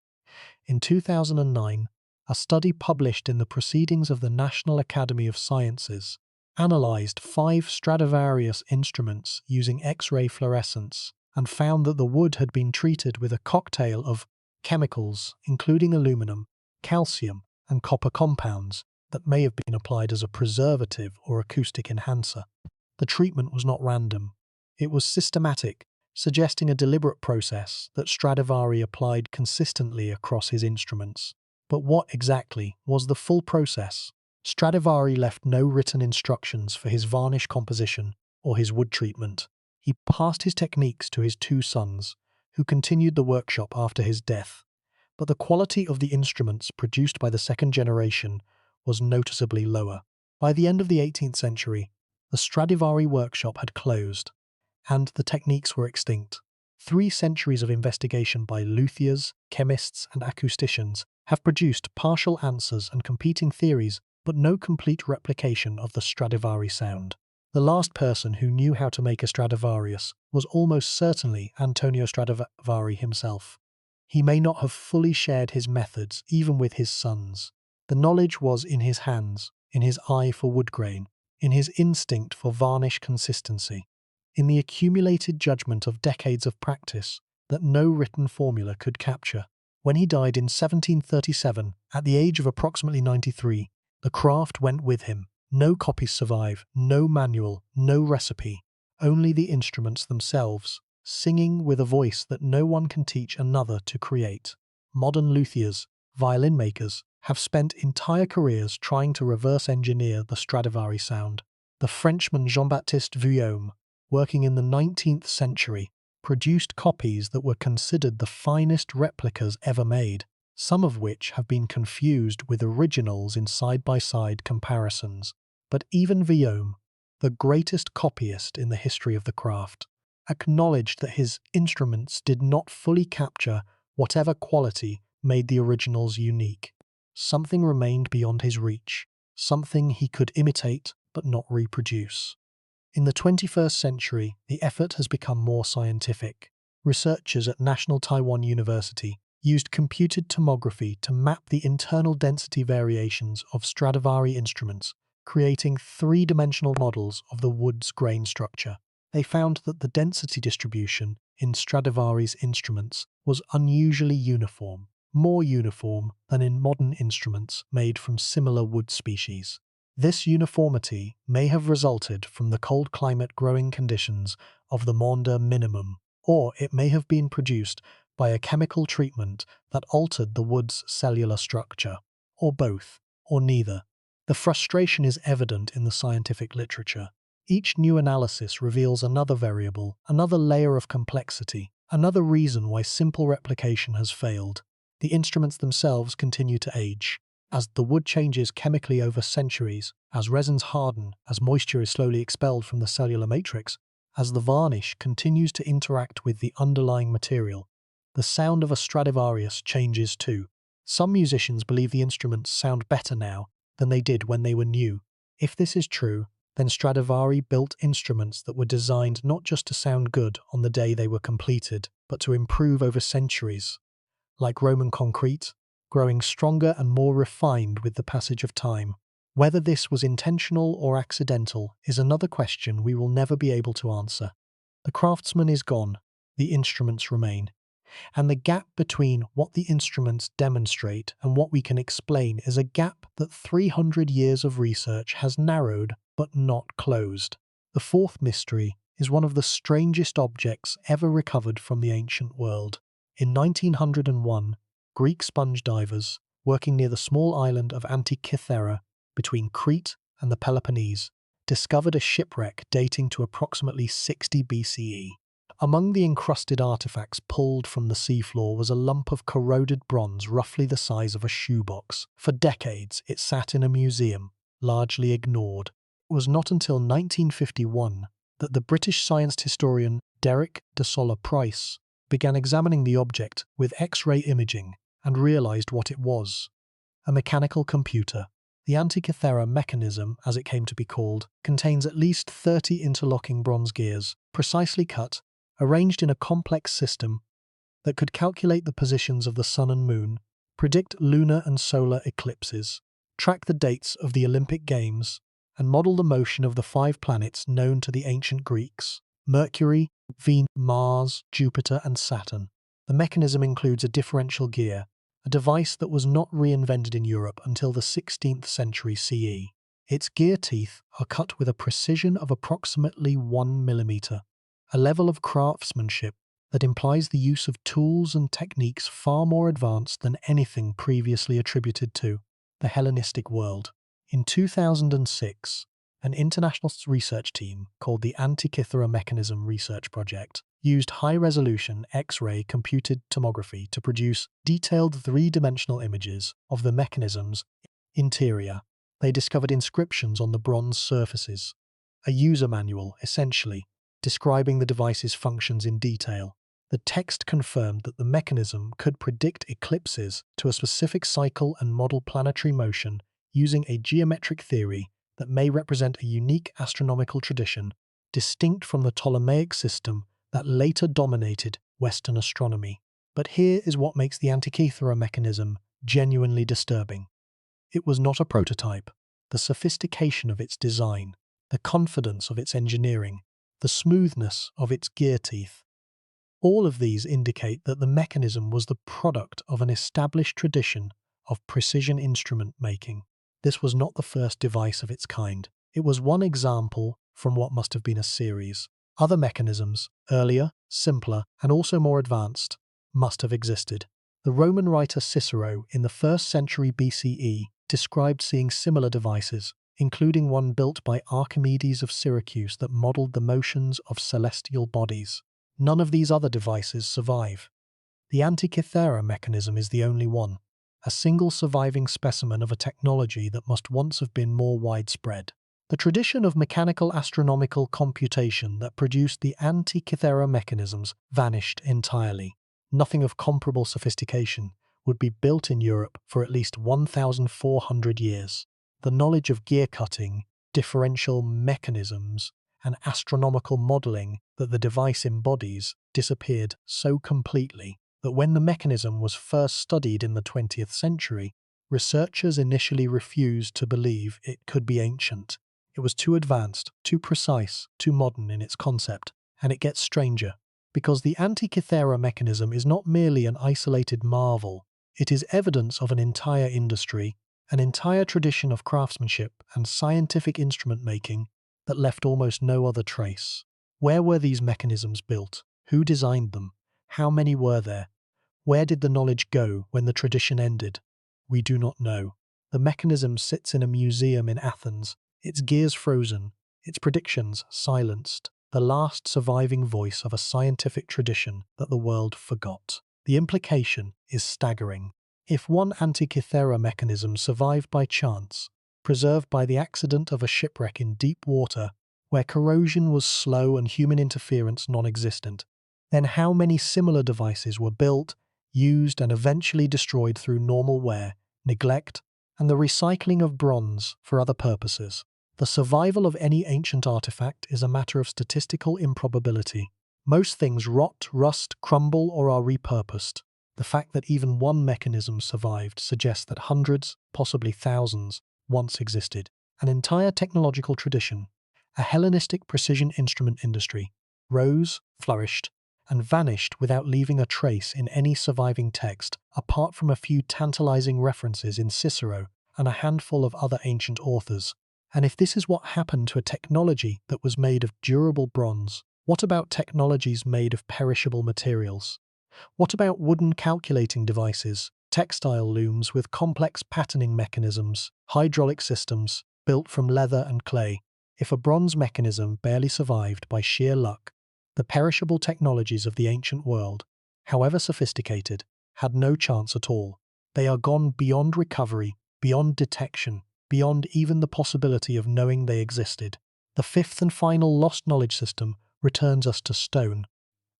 [SPEAKER 1] In 2009, a study published in the Proceedings of the National Academy of Sciences analyzed 5 Stradivarius instruments using X-ray fluorescence and found that the wood had been treated with a cocktail of chemicals, including aluminum, calcium, and copper compounds that may have been applied as a preservative or acoustic enhancer. The treatment was not random. It was systematic, suggesting a deliberate process that Stradivari applied consistently across his instruments. But what exactly was the full process? Stradivari left no written instructions for his varnish composition or his wood treatment. He passed his techniques to his 2 sons, who continued the workshop after his death. But the quality of the instruments produced by the second generation was noticeably lower. By the end of the 18th century, the Stradivari workshop had closed, and the techniques were extinct. 3 centuries of investigation by luthiers, chemists, and acousticians have produced partial answers and competing theories, but no complete replication of the Stradivari sound. The last person who knew how to make a Stradivarius was almost certainly Antonio Stradivari himself. He may not have fully shared his methods even with his sons. The knowledge was in his hands, in his eye for wood grain, in his instinct for varnish consistency, in the accumulated judgment of decades of practice that no written formula could capture. When he died in 1737, at the age of approximately 93, the craft went with him. No copies survive, no manual, no recipe, only the instruments themselves, singing with a voice that no one can teach another to create. Modern luthiers, violin makers, have spent entire careers trying to reverse engineer the Stradivari sound. The Frenchman Jean-Baptiste Vuillaume, working in the 19th century, produced copies that were considered the finest replicas ever made, some of which have been confused with originals in side-by-side comparisons. But even Vuillaume, the greatest copyist in the history of the craft, acknowledged that his instruments did not fully capture whatever quality made the originals unique. Something remained beyond his reach, something he could imitate but not reproduce. In the 21st century, the effort has become more scientific. Researchers at National Taiwan University used computed tomography to map the internal density variations of Stradivari instruments, creating 3-dimensional models of the wood's grain structure. They found that the density distribution in Stradivari's instruments was unusually uniform, more uniform than in modern instruments made from similar wood species. This uniformity may have resulted from the cold climate growing conditions of the Maunder Minimum, or it may have been produced by a chemical treatment that altered the wood's cellular structure, or both, or neither. The frustration is evident in the scientific literature. Each new analysis reveals another variable, another layer of complexity, another reason why simple replication has failed. The instruments themselves continue to age. As the wood changes chemically over centuries, as resins harden, as moisture is slowly expelled from the cellular matrix, as the varnish continues to interact with the underlying material, the sound of a Stradivarius changes too. Some musicians believe the instruments sound better now than they did when they were new. If this is true, Then Stradivari built instruments that were designed not just to sound good on the day they were completed, but to improve over centuries, like Roman concrete, growing stronger and more refined with the passage of time. Whether this was intentional or accidental is another question we will never be able to answer. The craftsman is gone, the instruments remain, and the gap between what the instruments demonstrate and what we can explain is a gap that 300 years of research has narrowed but not closed. The fourth mystery is one of the strangest objects ever recovered from the ancient world. In 1901, Greek sponge divers, working near the small island of Antikythera between Crete and the Peloponnese, discovered a shipwreck dating to approximately 60 BCE. Among the encrusted artifacts pulled from the seafloor was a lump of corroded bronze roughly the size of a shoebox. For decades, it sat in a museum, largely ignored. It was not until 1951 that the British science historian Derek de Solla Price began examining the object with X-ray imaging and realized what it was: a mechanical computer. The Antikythera mechanism, as it came to be called, contains at least 30 interlocking bronze gears, precisely cut, arranged in a complex system that could calculate the positions of the sun and moon, predict lunar and solar eclipses, track the dates of the Olympic Games, and model the motion of the 5 planets known to the ancient Greeks: Mercury, Venus, Mars, Jupiter, and Saturn. The mechanism includes a differential gear, a device that was not reinvented in Europe until the 16th century CE. Its gear teeth are cut with a precision of approximately 1 millimeter, a level of craftsmanship that implies the use of tools and techniques far more advanced than anything previously attributed to the Hellenistic world. In 2006, an international research team called the Antikythera Mechanism Research Project used high-resolution X-ray computed tomography to produce detailed 3-dimensional images of the mechanism's interior. They discovered inscriptions on the bronze surfaces, a user manual, essentially, describing the device's functions in detail. The text confirmed that the mechanism could predict eclipses to a specific cycle and model planetary motion using a geometric theory that may represent a unique astronomical tradition distinct from the Ptolemaic system that later dominated Western astronomy. But here is what makes the Antikythera mechanism genuinely disturbing. It was not a prototype. The sophistication of its design, the confidence of its engineering, the smoothness of its gear teeth, all of these indicate that the mechanism was the product of an established tradition of precision instrument making. This was not the first device of its kind. It was one example from what must have been a series. Other mechanisms, earlier, simpler, and also more advanced, must have existed. The Roman writer Cicero in the 1st century BCE described seeing similar devices, including one built by Archimedes of Syracuse that modelled the motions of celestial bodies. None of these other devices survive. The Antikythera mechanism is the only one, a single surviving specimen of a technology that must once have been more widespread. The tradition of mechanical astronomical computation that produced the Antikythera mechanisms vanished entirely. Nothing of comparable sophistication would be built in Europe for at least 1,400 years. The knowledge of gear cutting, differential mechanisms, and astronomical modelling that the device embodies disappeared so completely that when the mechanism was first studied in the 20th century, researchers initially refused to believe it could be ancient. It was too advanced, too precise, too modern in its concept. And it gets stranger, because the Antikythera mechanism is not merely an isolated marvel, it is evidence of an entire industry, an entire tradition of craftsmanship and scientific instrument making that left almost no other trace. Where were these mechanisms built? Who designed them? How many were there? Where did the knowledge go when the tradition ended? We do not know. The mechanism sits in a museum in Athens, its gears frozen, its predictions silenced, the last surviving voice of a scientific tradition that the world forgot. The implication is staggering. If one Antikythera mechanism survived by chance, preserved by the accident of a shipwreck in deep water, where corrosion was slow and human interference non-existent, then how many similar devices were built, used, and eventually destroyed through normal wear, neglect, and the recycling of bronze for other purposes? The survival of any ancient artifact is a matter of statistical improbability. Most things rot, rust, crumble, or are repurposed. The fact that even one mechanism survived suggests that hundreds, possibly thousands, once existed. An entire technological tradition, a Hellenistic precision instrument industry, rose, flourished, and vanished without leaving a trace in any surviving text, apart from a few tantalizing references in Cicero and a handful of other ancient authors. And if this is what happened to a technology that was made of durable bronze, what about technologies made of perishable materials? What about wooden calculating devices, textile looms with complex patterning mechanisms, hydraulic systems built from leather and clay? If a bronze mechanism barely survived by sheer luck, the perishable technologies of the ancient world, however sophisticated, had no chance at all. They are gone beyond recovery, beyond detection, beyond even the possibility of knowing they existed. The fifth and final lost knowledge system returns us to stone,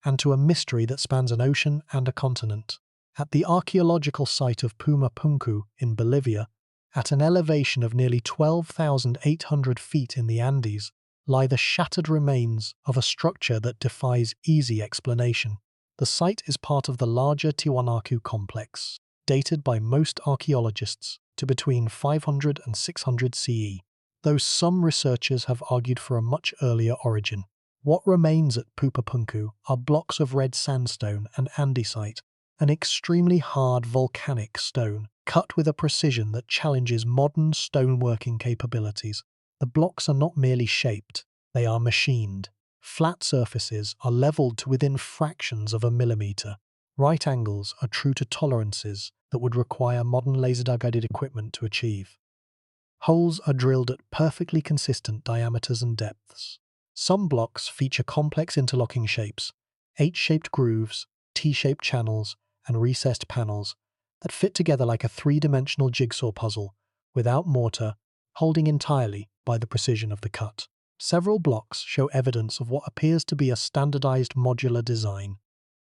[SPEAKER 1] and to a mystery that spans an ocean and a continent. At the archaeological site of Puma Punku in Bolivia, at an elevation of nearly 12,800 feet in the Andes, lie the shattered remains of a structure that defies easy explanation. The site is part of the larger Tiwanaku complex, dated by most archaeologists to between 500 and 600 CE, though some researchers have argued for a much earlier origin. What remains at Pupapunku are blocks of red sandstone and andesite, an extremely hard volcanic stone, cut with a precision that challenges modern stoneworking capabilities. The blocks are not merely shaped, they are machined. Flat surfaces are leveled to within fractions of a millimeter. Right angles are true to tolerances that would require modern laser-guided equipment to achieve. Holes are drilled at perfectly consistent diameters and depths. Some blocks feature complex interlocking shapes, H-shaped grooves, T-shaped channels, and recessed panels that fit together like a three-dimensional jigsaw puzzle, without mortar, holding entirely by the precision of the cut. Several blocks show evidence of what appears to be a standardized modular design.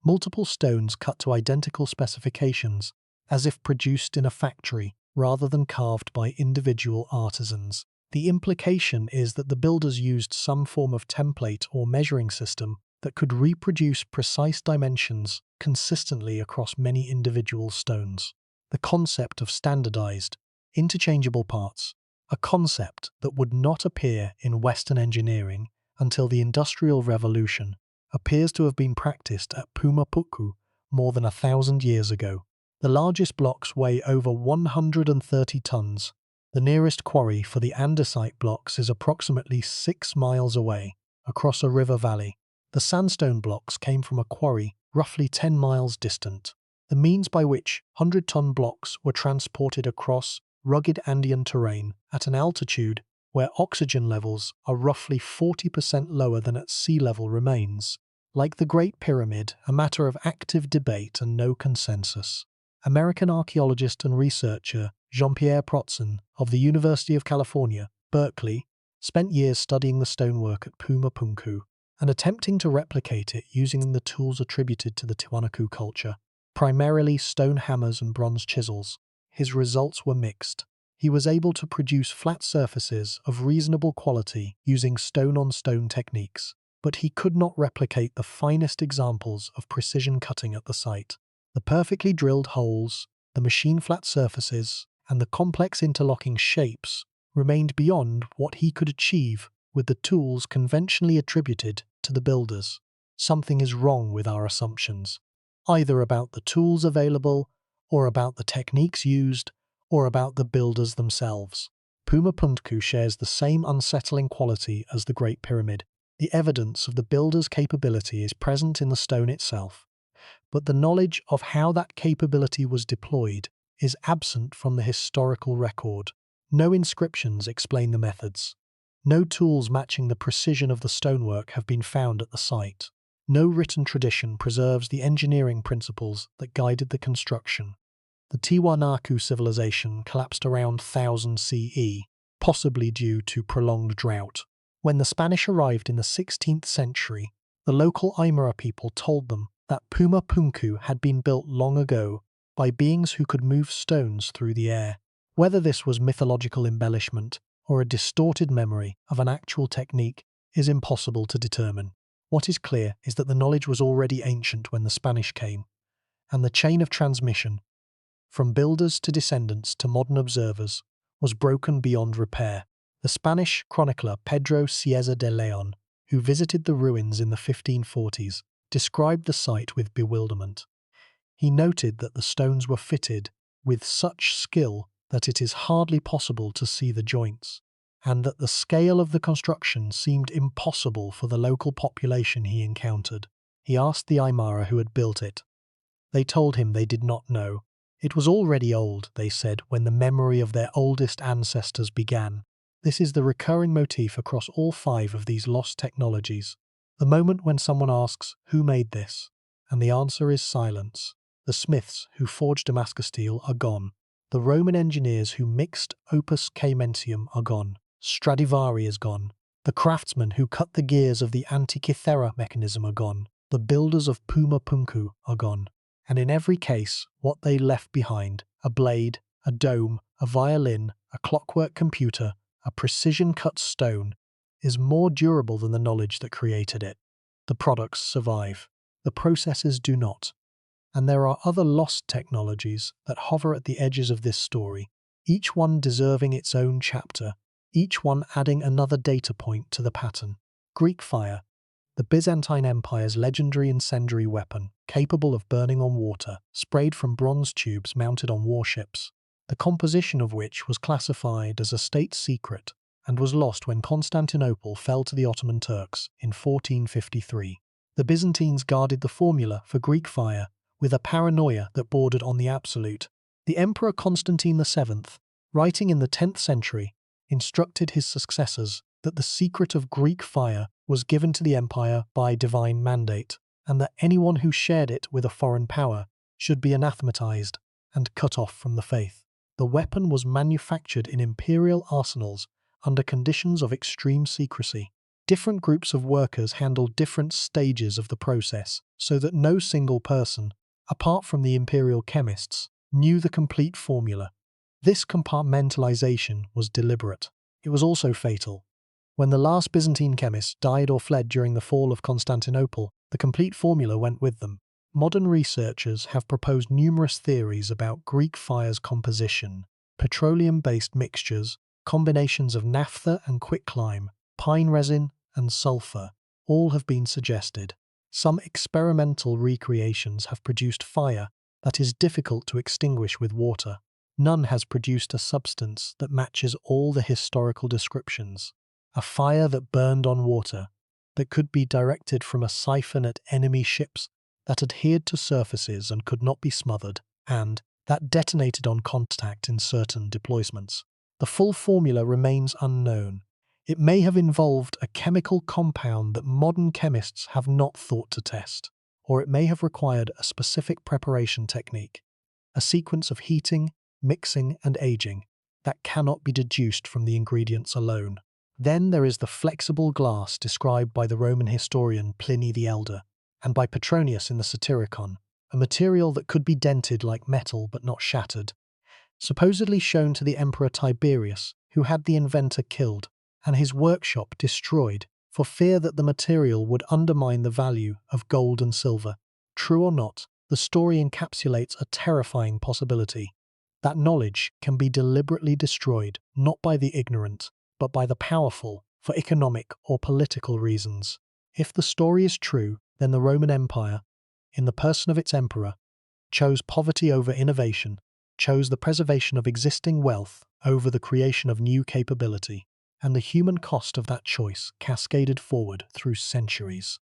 [SPEAKER 1] Multiple stones cut to identical specifications, as if produced in a factory rather than carved by individual artisans. The implication is that the builders used some form of template or measuring system that could reproduce precise dimensions consistently across many individual stones. The concept of standardized, interchangeable parts, a concept that would not appear in Western engineering until the Industrial Revolution, appears to have been practiced at Pumapunku more than 1,000 years ago. The largest blocks weigh over 130 tons. The nearest quarry for the andesite blocks is approximately 6 miles away, across a river valley. The sandstone blocks came from a quarry roughly 10 miles distant. The means by which 100-ton blocks were transported across rugged Andean terrain at an altitude where oxygen levels are roughly 40% lower than at sea level remains, like the Great Pyramid, a matter of active debate and no consensus. American archaeologist and researcher Jean-Pierre Protzen of the University of California, Berkeley, spent years studying the stonework at Pumapunku and attempting to replicate it using the tools attributed to the Tiwanaku culture, primarily stone hammers and bronze chisels. His results were mixed. He was able to produce flat surfaces of reasonable quality using stone-on-stone techniques, but he could not replicate the finest examples of precision cutting at the site. The perfectly drilled holes, the machine-flat surfaces, and the complex interlocking shapes remained beyond what he could achieve with the tools conventionally attributed to the builders. Something is wrong with our assumptions, either about the tools available, or about the techniques used, or about the builders themselves. Pumapunku shares the same unsettling quality as the Great Pyramid. The evidence of the builder's capability is present in the stone itself, but the knowledge of how that capability was deployed is absent from the historical record. No inscriptions explain the methods. No tools matching the precision of the stonework have been found at the site. No written tradition preserves the engineering principles that guided the construction. The Tiwanaku civilization collapsed around 1000 CE, possibly due to prolonged drought. When the Spanish arrived in the 16th century, the local Aymara people told them that Pumapunku had been built long ago by beings who could move stones through the air. Whether this was mythological embellishment or a distorted memory of an actual technique is impossible to determine. What is clear is that the knowledge was already ancient when the Spanish came, and the chain of transmission, from builders to descendants to modern observers, was broken beyond repair. The Spanish chronicler Pedro Cieza de Leon, who visited the ruins in the 1540s, described the site with bewilderment. He noted that the stones were fitted with such skill that it is hardly possible to see the joints, and that the scale of the construction seemed impossible for the local population he encountered. He asked the Aymara who had built it. They told him they did not know. It was already old, they said, when the memory of their oldest ancestors began. This is the recurring motif across all 5 of these lost technologies. The moment when someone asks, "Who made this?" and the answer is silence. The smiths who forged Damascus steel are gone. The Roman engineers who mixed opus caementicium are gone. Stradivari is gone. The craftsmen who cut the gears of the Antikythera mechanism are gone. The builders of Puma Punku are gone. And in every case, what they left behind, a blade, a dome, a violin, a clockwork computer, a precision-cut stone, is more durable than the knowledge that created it. The products survive. The processes do not. And there are other lost technologies that hover at the edges of this story, each one deserving its own chapter, each one adding another data point to the pattern. Greek fire, the Byzantine Empire's legendary incendiary weapon, capable of burning on water, sprayed from bronze tubes mounted on warships, the composition of which was classified as a state secret and was lost when Constantinople fell to the Ottoman Turks in 1453. The Byzantines guarded the formula for Greek fire with a paranoia that bordered on the absolute. The Emperor Constantine VII, writing in the 10th century, instructed his successors that the secret of Greek fire was given to the empire by divine mandate, and that anyone who shared it with a foreign power should be anathematized and cut off from the faith. The weapon was manufactured in imperial arsenals under conditions of extreme secrecy. Different groups of workers handled different stages of the process, so that no single person, apart from the imperial chemists, knew the complete formula. This compartmentalization was deliberate. It was also fatal. When the last Byzantine chemists died or fled during the fall of Constantinople, the complete formula went with them. Modern researchers have proposed numerous theories about Greek fire's composition: petroleum-based mixtures, combinations of naphtha and quicklime, pine resin and sulfur, all have been suggested. Some experimental recreations have produced fire that is difficult to extinguish with water. None has produced a substance that matches all the historical descriptions. A fire that burned on water, that could be directed from a siphon at enemy ships, that adhered to surfaces and could not be smothered, and that detonated on contact in certain deployments. The full formula remains unknown. It may have involved a chemical compound that modern chemists have not thought to test, or it may have required a specific preparation technique, a sequence of heating, mixing, and aging that cannot be deduced from the ingredients alone. Then there is the flexible glass described by the Roman historian Pliny the Elder, and by Petronius in the Satyricon, a material that could be dented like metal but not shattered, supposedly shown to the Emperor Tiberius, who had the inventor killed and his workshop destroyed for fear that the material would undermine the value of gold and silver. True or not, the story encapsulates a terrifying possibility. That knowledge can be deliberately destroyed, not by the ignorant, but by the powerful, for economic or political reasons. If the story is true, then the Roman Empire, in the person of its emperor, chose poverty over innovation, chose the preservation of existing wealth over the creation of new capability, and the human cost of that choice cascaded forward through centuries.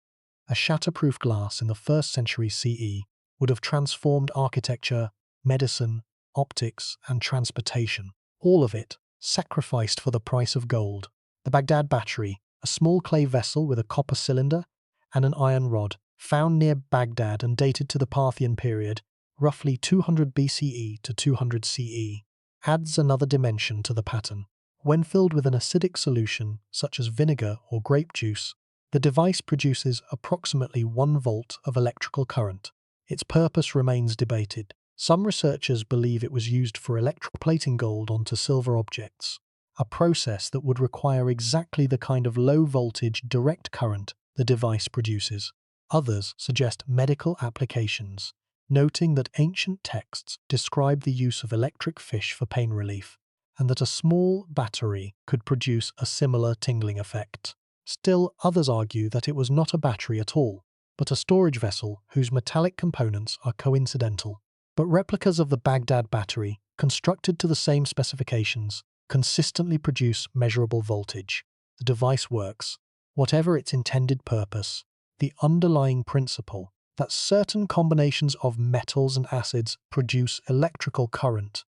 [SPEAKER 1] A shatterproof glass in the 1st century CE would have transformed architecture, medicine, optics, and transportation, all of it sacrificed for the price of gold. The Baghdad battery, a small clay vessel with a copper cylinder and an iron rod, found near Baghdad and dated to the Parthian period, roughly 200 BCE to 200 CE, adds another dimension to the pattern. When filled with an acidic solution, such as vinegar or grape juice, the device produces approximately 1 volt of electrical current. Its purpose remains debated. Some researchers believe it was used for electroplating gold onto silver objects. a process that would require exactly the kind of low-voltage direct current the device produces. Others suggest medical applications, noting that ancient texts describe the use of electric fish for pain relief, and that a small battery could produce a similar tingling effect. Still, others argue that it was not a battery at all, but a storage vessel whose metallic components are coincidental. But replicas of the Baghdad battery, constructed to the same specifications, consistently produce measurable voltage. The device works, whatever its intended purpose. The underlying principle that certain combinations of metals and acids produce electrical current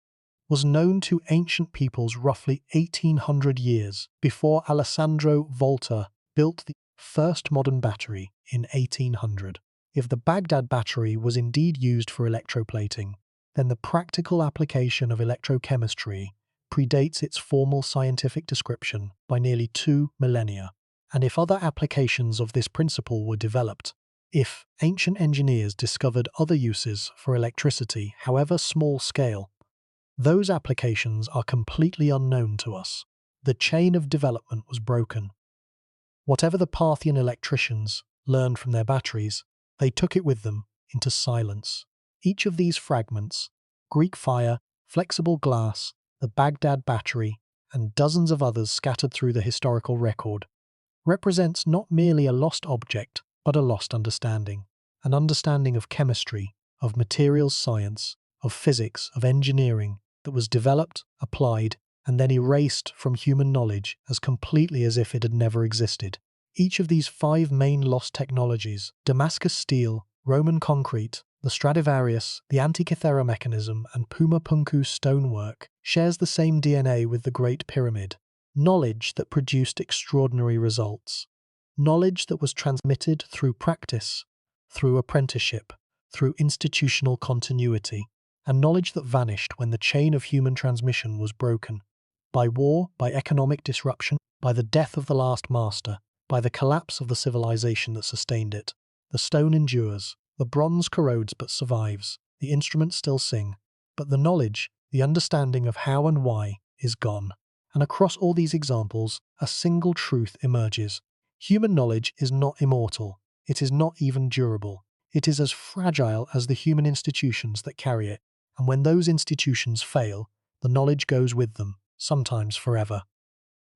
[SPEAKER 1] was known to ancient peoples roughly 1800 years before Alessandro Volta built the first modern battery in 1800. If the Baghdad battery was indeed used for electroplating, then the practical application of electrochemistry predates its formal scientific description by nearly 2 millennia. And if other applications of this principle were developed, if ancient engineers discovered other uses for electricity, however small scale, those applications are completely unknown to us. The chain of development was broken. Whatever the Parthian electricians learned from their batteries, they took it with them into silence. Each of these fragments, Greek fire, flexible glass, the Baghdad battery, and dozens of others scattered through the historical record, represents not merely a lost object, but a lost understanding. An understanding of chemistry, of materials science, of physics, of engineering, that was developed, applied, and then erased from human knowledge as completely as if it had never existed. Each of these 5 main lost technologies, Damascus steel, Roman concrete, the Stradivarius, the Antikythera mechanism, and Puma Punku stonework, shares the same DNA with the Great Pyramid. Knowledge that produced extraordinary results. Knowledge that was transmitted through practice, through apprenticeship, through institutional continuity, and knowledge that vanished when the chain of human transmission was broken. By war, by economic disruption, by the death of the last master, by the collapse of the civilization that sustained it. The stone endures, the bronze corrodes but survives, the instruments still sing, but the knowledge, the understanding of how and why, is gone. And across all these examples, a single truth emerges. Human knowledge is not immortal. It is not even durable. It is as fragile as the human institutions that carry it. And when those institutions fail, the knowledge goes with them, sometimes forever.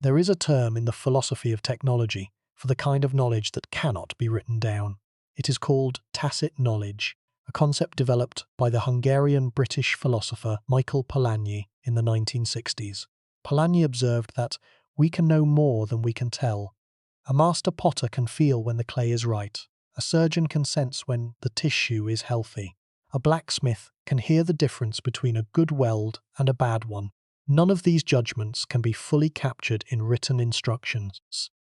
[SPEAKER 1] There is a term in the philosophy of technology for the kind of knowledge that cannot be written down. It is called tacit knowledge, a concept developed by the Hungarian-British philosopher Michael Polanyi in the 1960s. Polanyi observed that we can know more than we can tell. A master potter can feel when the clay is right. A surgeon can sense when the tissue is healthy. A blacksmith can hear the difference between a good weld and a bad one. None of these judgments can be fully captured in written instructions.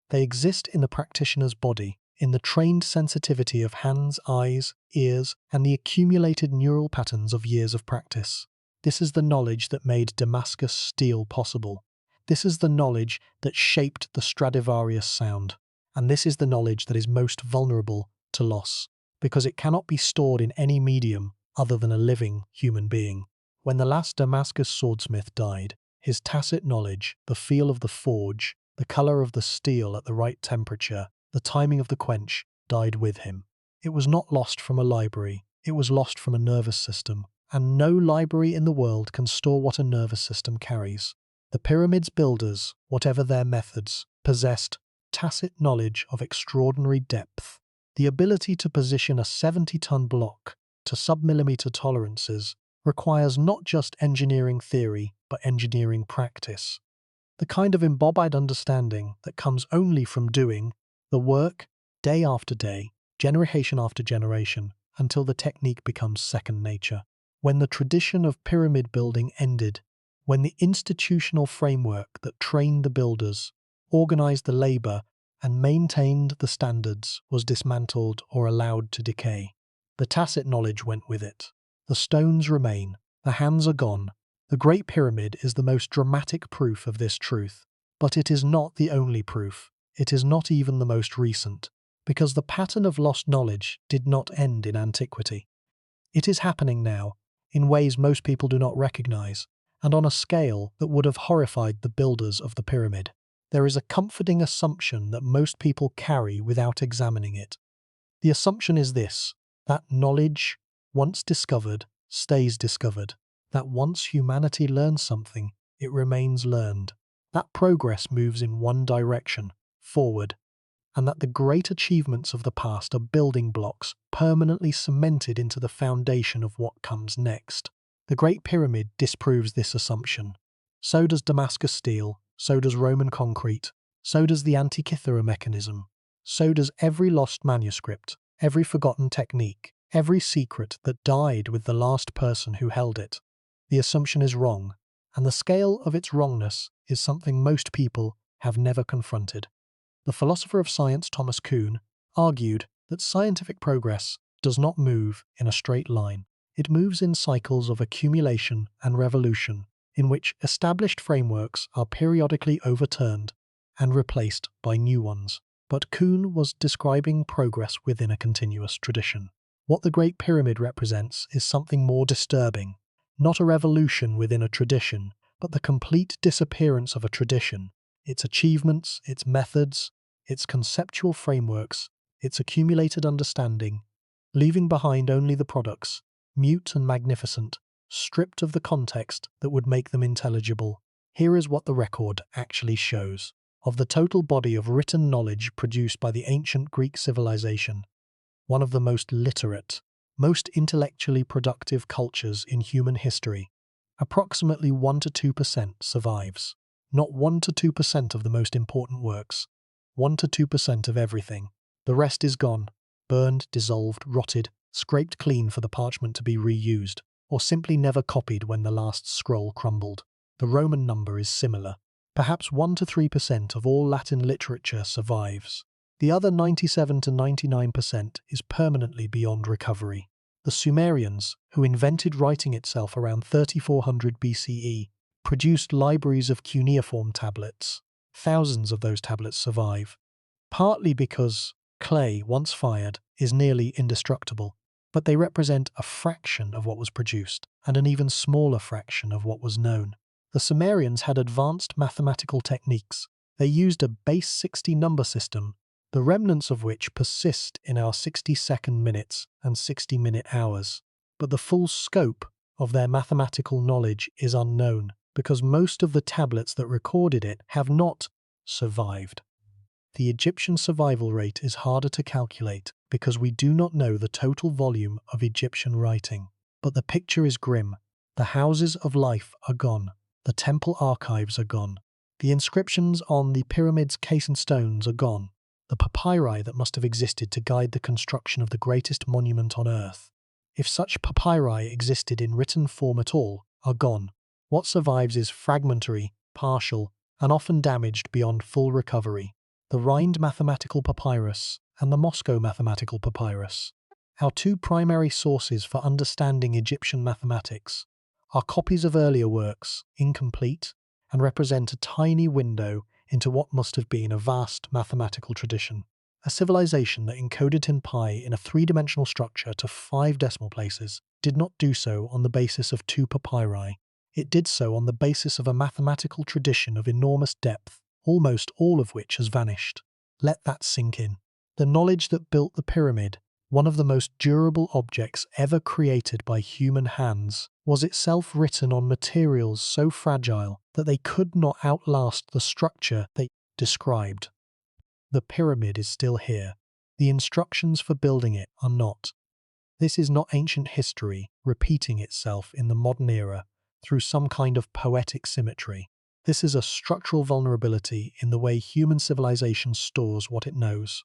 [SPEAKER 1] They exist in the practitioner's body, in the trained sensitivity of hands, eyes, ears, and the accumulated neural patterns of years of practice. This is the knowledge that made Damascus steel possible. This is the knowledge that shaped the Stradivarius sound. And this is the knowledge that is most vulnerable to loss, because it cannot be stored in any medium other than a living human being. When the last Damascus swordsmith died, his tacit knowledge, the feel of the forge, the colour of the steel at the right temperature, the timing of the quench, died with him. It was not lost from a library, it was lost from a nervous system, and no library in the world can store what a nervous system carries. The pyramid's builders, whatever their methods, possessed tacit knowledge of extraordinary depth. The ability to position a 70-ton block to submillimeter tolerances requires not just engineering theory, but engineering practice. The kind of embodied understanding that comes only from doing the work day after day, generation after generation, until the technique becomes second nature. When the tradition of pyramid building ended, when the institutional framework that trained the builders, organized the labor, and maintained the standards was dismantled or allowed to decay, the tacit knowledge went with it. The stones remain, the hands are gone. The Great Pyramid is the most dramatic proof of this truth, but it is not the only proof. It is not even the most recent, because the pattern of lost knowledge did not end in antiquity. It is happening now, in ways most people do not recognize, and on a scale that would have horrified the builders of the pyramid. There is a comforting assumption that most people carry without examining it. The assumption is this: that knowledge, once discovered, stays discovered. That once humanity learns something, it remains learned. That progress moves in one direction, forward, and that the great achievements of the past are building blocks permanently cemented into the foundation of what comes next. The Great Pyramid disproves this assumption. So does Damascus steel, so does Roman concrete, so does the Antikythera mechanism, so does every lost manuscript, every forgotten technique, every secret that died with the last person who held it. The assumption is wrong, and the scale of its wrongness is something most people have never confronted. The philosopher of science Thomas Kuhn argued that scientific progress does not move in a straight line. It moves in cycles of accumulation and revolution, in which established frameworks are periodically overturned and replaced by new ones. But Kuhn was describing progress within a continuous tradition. What the Great Pyramid represents is something more disturbing. Not a revolution within a tradition, but the complete disappearance of a tradition, its achievements, its methods, its conceptual frameworks, its accumulated understanding, leaving behind only the products, mute and magnificent, stripped of the context that would make them intelligible. Here is what the record actually shows. Of the total body of written knowledge produced by the ancient Greek civilization, one of the most literate, most intellectually productive cultures in human history, approximately 1 to 2% survives. Not 1 to 2% of the most important works, 1 to 2% of everything. The rest is gone, burned, dissolved, rotted, scraped clean for the parchment to be reused, or simply never copied when the last scroll crumbled. The Roman number is similar. Perhaps 1 to 3% of all Latin literature survives. The other 97 to 99% is permanently beyond recovery. The Sumerians, who invented writing itself around 3400 BCE, produced libraries of cuneiform tablets. Thousands of those tablets survive, partly because clay, once fired, is nearly indestructible, but they represent a fraction of what was produced, and an even smaller fraction of what was known. The Sumerians had advanced mathematical techniques. They used a base 60 number system, the remnants of which persist in our 60-second minutes and 60-minute hours. But the full scope of their mathematical knowledge is unknown, because most of the tablets that recorded it have not survived. The Egyptian survival rate is harder to calculate because we do not know the total volume of Egyptian writing. But the picture is grim. The houses of life are gone. The temple archives are gone. The inscriptions on the pyramid's caisson stones are gone. The papyri that must have existed to guide the construction of the greatest monument on earth, if such papyri existed in written form at all, are gone. What survives is fragmentary, partial, and often damaged beyond full recovery. The Rhind Mathematical Papyrus and the Moscow Mathematical Papyrus, our two primary sources for understanding Egyptian mathematics, are copies of earlier works, incomplete, and represent a tiny window into what must have been a vast mathematical tradition. A civilization that encoded 10 pi in a three-dimensional structure to 5 decimal places did not do so on the basis of 2 papyri. It did so on the basis of a mathematical tradition of enormous depth, almost all of which has vanished. Let that sink in. The knowledge that built the pyramid, one of the most durable objects ever created by human hands, was itself written on materials so fragile that they could not outlast the structure they described. The pyramid is still here. The instructions for building it are not. This is not ancient history repeating itself in the modern era through some kind of poetic symmetry. This is a structural vulnerability in the way human civilization stores what it knows.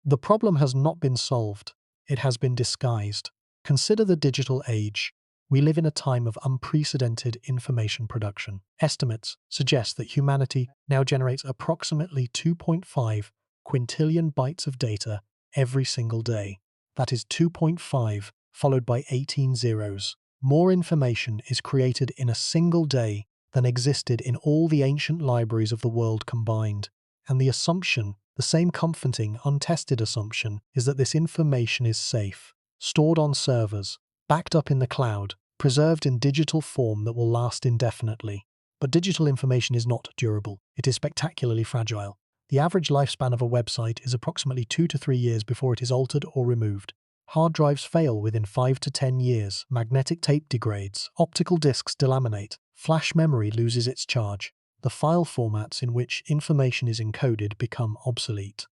[SPEAKER 1] The problem has not been solved. It has been disguised. Consider the digital age. We live in a time of unprecedented information production. Estimates suggest that humanity now generates approximately 2.5 quintillion bytes of data every single day. That is 2.5 followed by 18 zeros. More information is created in a single day than existed in all the ancient libraries of the world combined. And the assumption, the same comforting, untested assumption, is that this information is safe, stored on servers, backed up in the cloud, preserved in digital form that will last indefinitely. But digital information is not durable. It is spectacularly fragile. The average lifespan of a website is approximately 2 to 3 years before it is altered or removed. Hard drives fail within 5 to 10 years, magnetic tape degrades, optical discs delaminate, flash memory loses its charge. The file formats in which information is encoded become obsolete.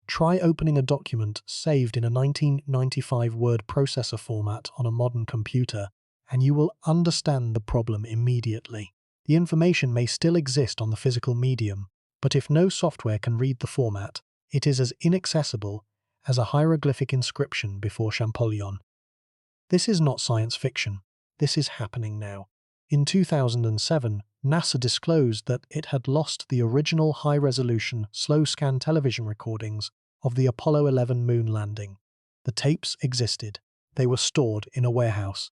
[SPEAKER 1] Try opening a document saved in a 1995 word processor format on a modern computer, and you will understand the problem immediately. The information may still exist on the physical medium, but if no software can read the format, it is as inaccessible as a hieroglyphic inscription before Champollion. This is not science fiction. This is happening now. In 2007, NASA disclosed that it had lost the original high-resolution, slow-scan television recordings of the Apollo 11 moon landing. The tapes existed. They were stored in a warehouse,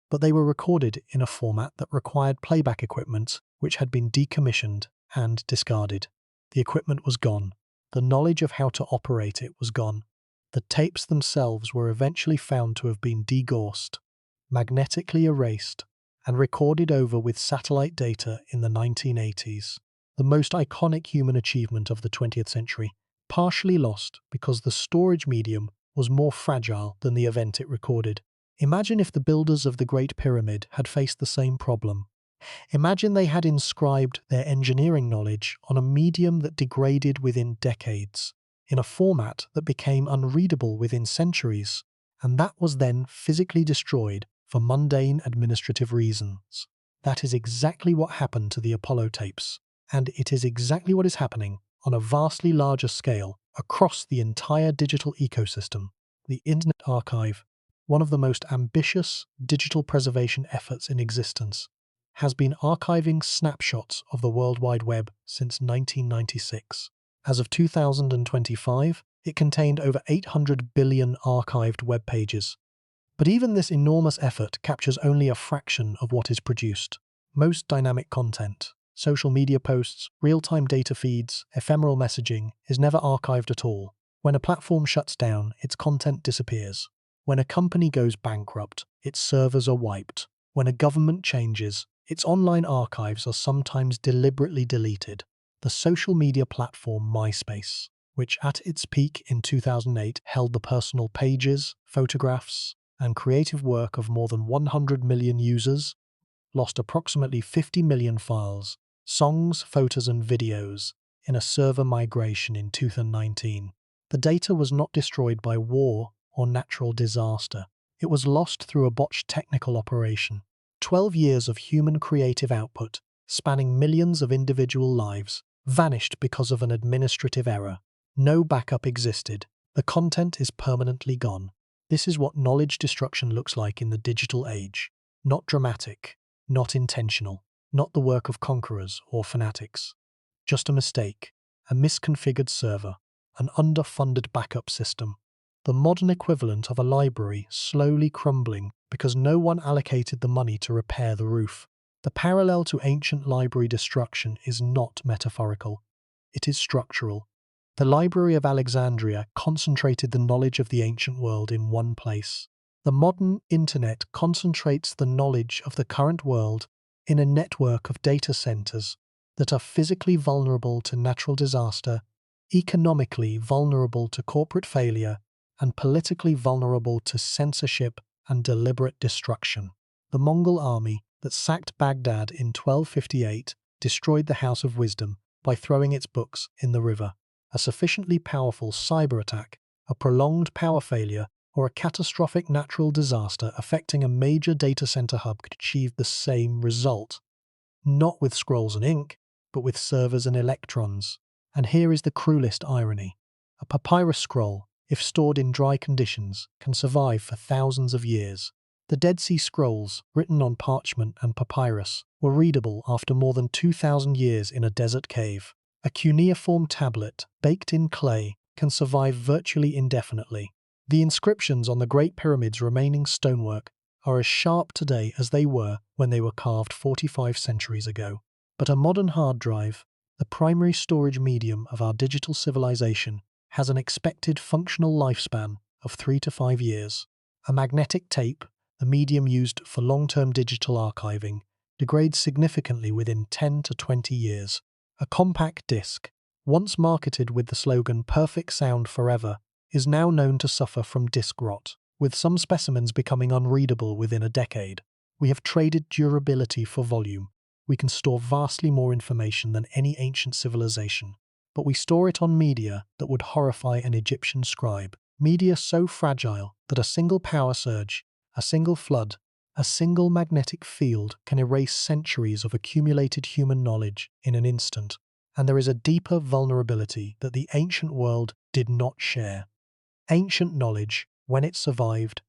[SPEAKER 1] but they were recorded in a format that required playback equipment which had been decommissioned and discarded. The equipment was gone. The knowledge of how to operate it was gone. The tapes themselves were eventually found to have been degaussed, magnetically erased, and recorded over with satellite data in the 1980s. The most iconic human achievement of the 20th century, partially lost because the storage medium was more fragile than the event it recorded. Imagine if the builders of the Great Pyramid had faced the same problem. Imagine they had inscribed their engineering knowledge on a medium that degraded within decades, in a format that became unreadable within centuries, and that was then physically destroyed for mundane administrative reasons. That is exactly what happened to the Apollo tapes, and it is exactly what is happening on a vastly larger scale across the entire digital ecosystem. The Internet Archive, one of the most ambitious digital preservation efforts in existence, has been archiving snapshots of the World Wide Web since 1996. As of 2025, it contained over 800 billion archived web pages. But even this enormous effort captures only a fraction of what is produced. Most dynamic content, social media posts, real-time data feeds, ephemeral messaging, is never archived at all. When a platform shuts down, its content disappears. When a company goes bankrupt, its servers are wiped. When a government changes, its online archives are sometimes deliberately deleted. The social media platform MySpace, which at its peak in 2008 held the personal pages, photographs, and creative work of more than 100 million users, lost approximately 50 million files, songs, photos, and videos in a server migration in 2019. The data was not destroyed by war or natural disaster. It was lost through a botched technical operation. 12 years of human creative output, spanning millions of individual lives, vanished because of an administrative error. No backup existed. The content is permanently gone. This is what knowledge destruction looks like in the digital age. Not dramatic, not intentional, not the work of conquerors or fanatics. Just a mistake, a misconfigured server, an underfunded backup system. The modern equivalent of a library slowly crumbling because no one allocated the money to repair the roof. The parallel to ancient library destruction is not metaphorical. It is structural. The Library of Alexandria concentrated the knowledge of the ancient world in one place. The modern internet concentrates the knowledge of the current world in a network of data centers that are physically vulnerable to natural disaster, economically vulnerable to corporate failure, and politically vulnerable to censorship and deliberate destruction. The Mongol army that sacked Baghdad in 1258 destroyed the House of Wisdom by throwing its books in the river. A sufficiently powerful cyber attack, a prolonged power failure, or a catastrophic natural disaster affecting a major data center hub could achieve the same result. Not with scrolls and ink, but with servers and electrons. And here is the cruelest irony. A papyrus scroll, if stored in dry conditions, can survive for thousands of years. The Dead Sea Scrolls, written on parchment and papyrus, were readable after more than 2,000 years in a desert cave. A cuneiform tablet, baked in clay, can survive virtually indefinitely. The inscriptions on the Great Pyramid's remaining stonework are as sharp today as they were when they were carved 45 centuries ago. But a modern hard drive, the primary storage medium of our digital civilization, has an expected functional lifespan of 3 to 5 years. A magnetic tape, the medium used for long-term digital archiving, degrades significantly within 10 to 20 years. A compact disc, once marketed with the slogan "Perfect Sound Forever," is now known to suffer from disc rot, with some specimens becoming unreadable within a decade. We have traded durability for volume. We can store vastly more information than any ancient civilization, but we store it on media that would horrify an Egyptian scribe. Media so fragile that a single power surge, a single flood, a single magnetic field can erase centuries of accumulated human knowledge in an instant. And there is a deeper vulnerability that the ancient world did not share. Ancient knowledge, when it survived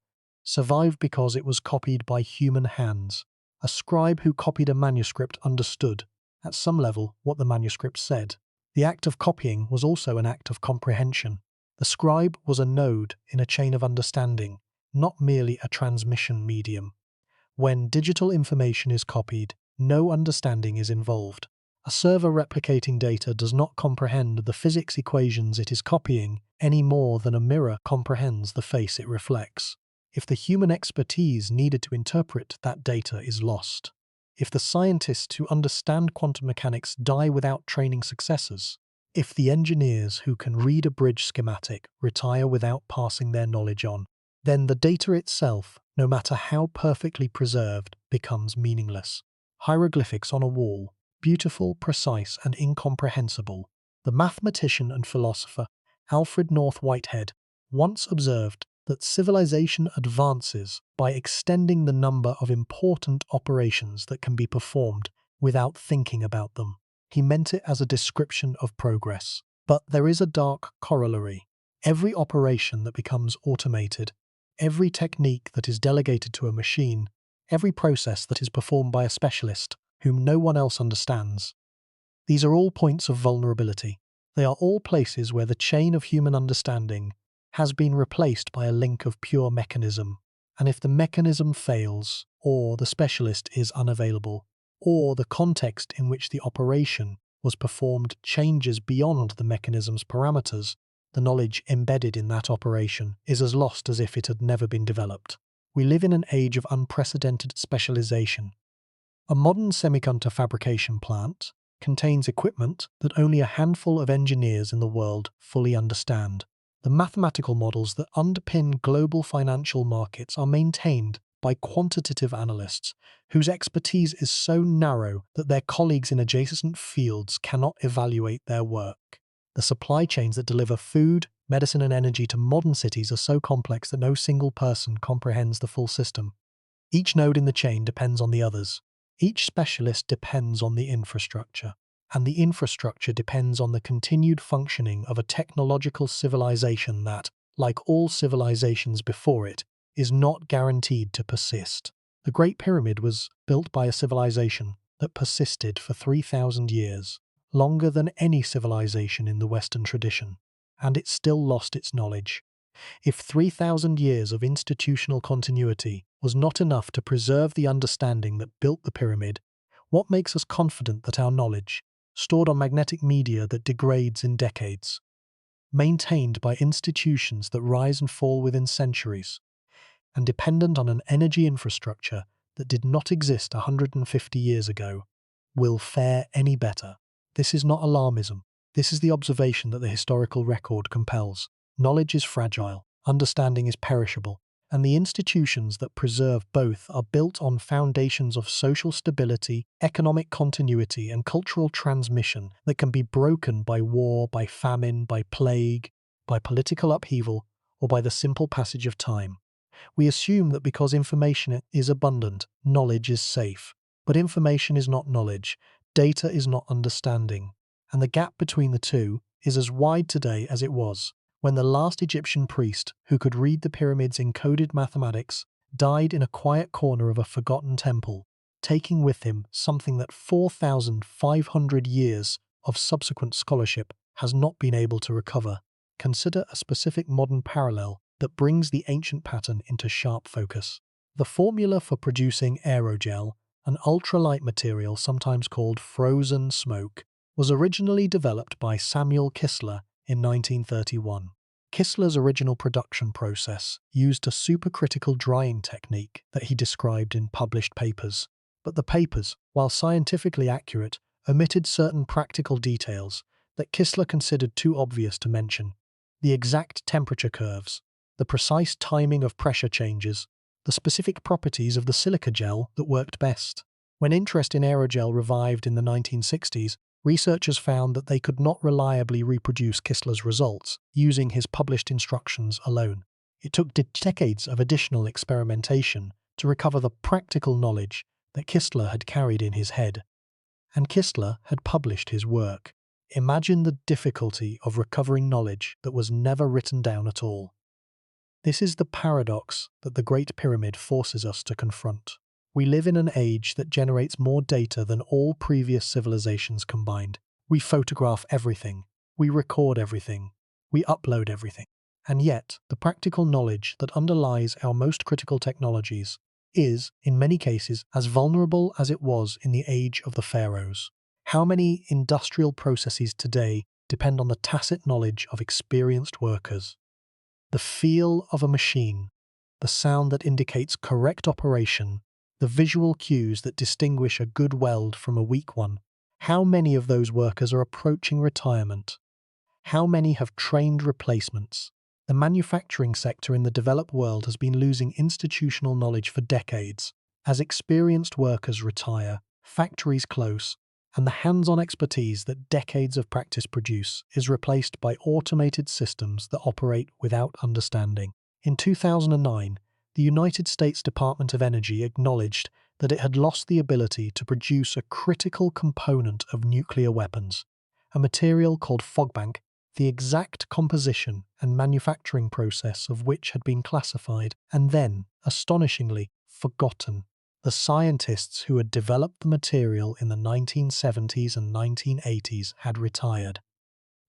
[SPEAKER 1] because it was copied by human hands. A scribe who copied a manuscript understood, at some level, what the manuscript said. The act of copying was also an act of comprehension. The scribe was a node in a chain of understanding, not merely a transmission medium. When digital information is copied, no understanding is involved. A server replicating data does not comprehend the physics equations it is copying any more than a mirror comprehends the face it reflects. If the human expertise needed to interpret that data is lost, if the scientists who understand quantum mechanics die without training successors, if the engineers who can read a bridge schematic retire without passing their knowledge on, then the data itself, no matter how perfectly preserved, becomes meaningless. Hieroglyphics on a wall, beautiful, precise, and incomprehensible. The mathematician and philosopher Alfred North Whitehead once observed that civilization advances by extending the number of important operations that can be performed without thinking about them. He meant it as a description of progress. But there is a dark corollary. Every operation that becomes automated, every technique that is delegated to a machine, every process that is performed by a specialist whom no one else understands. These are all points of vulnerability. They are all places where the chain of human understanding has been replaced by a link of pure mechanism. And if the mechanism fails, or the specialist is unavailable, or the context in which the operation was performed changes beyond the mechanism's parameters, the knowledge embedded in that operation is as lost as if it had never been developed. We live in an age of unprecedented specialization. A modern semiconductor fabrication plant contains equipment that only a handful of engineers in the world fully understand. The mathematical models that underpin global financial markets are maintained by quantitative analysts whose expertise is so narrow that their colleagues in adjacent fields cannot evaluate their work. The supply chains that deliver food, medicine, and energy to modern cities are so complex that no single person comprehends the full system. Each node in the chain depends on the others. Each specialist depends on the infrastructure, and the infrastructure depends on the continued functioning of a technological civilization that, like all civilizations before it, is not guaranteed to persist. The Great Pyramid was built by a civilization that persisted for 3,000 years, longer than any civilization in the Western tradition, and it still lost its knowledge. If 3,000 years of institutional continuity was not enough to preserve the understanding that built the pyramid, what makes us confident that our knowledge, stored on magnetic media that degrades in decades, maintained by institutions that rise and fall within centuries, and dependent on an energy infrastructure that did not exist 150 years ago, will fare any better? This is not alarmism. This is the observation that the historical record compels. Knowledge is fragile, understanding is perishable, and the institutions that preserve both are built on foundations of social stability, economic continuity, and cultural transmission that can be broken by war, by famine, by plague, by political upheaval, or by the simple passage of time. We assume that because information is abundant, knowledge is safe. But information is not knowledge, data is not understanding, and the gap between the two is as wide today as it was when the last Egyptian priest who could read the pyramid's encoded mathematics died in a quiet corner of a forgotten temple, taking with him something that 4,500 years of subsequent scholarship has not been able to recover. Consider a specific modern parallel that brings the ancient pattern into sharp focus. The formula for producing aerogel, an ultralight material sometimes called frozen smoke, was originally developed by Samuel Kistler in 1931. Kistler's original production process used a supercritical drying technique that he described in published papers, but the papers, while scientifically accurate, omitted certain practical details that Kistler considered too obvious to mention: the exact temperature curves, the precise timing of pressure changes, the specific properties of the silica gel that worked best. When interest in aerogel revived in the 1960s, researchers found that they could not reliably reproduce Kistler's results using his published instructions alone. It took decades of additional experimentation to recover the practical knowledge that Kistler had carried in his head. And Kistler had published his work. Imagine the difficulty of recovering knowledge that was never written down at all. This is the paradox that the Great Pyramid forces us to confront. We live in an age that generates more data than all previous civilizations combined. We photograph everything, we record everything, we upload everything. And yet, the practical knowledge that underlies our most critical technologies is, in many cases, as vulnerable as it was in the age of the pharaohs. How many industrial processes today depend on the tacit knowledge of experienced workers? The feel of a machine, the sound that indicates correct operation, the visual cues that distinguish a good weld from a weak one. How many of those workers are approaching retirement? How many have trained replacements? The manufacturing sector in the developed world has been losing institutional knowledge for decades. As experienced workers retire, factories close, and the hands-on expertise that decades of practice produce is replaced by automated systems that operate without understanding. In 2009, the United States Department of Energy acknowledged that it had lost the ability to produce a critical component of nuclear weapons, a material called fogbank, the exact composition and manufacturing process of which had been classified and then, astonishingly, forgotten. The scientists who had developed the material in the 1970s and 1980s had retired.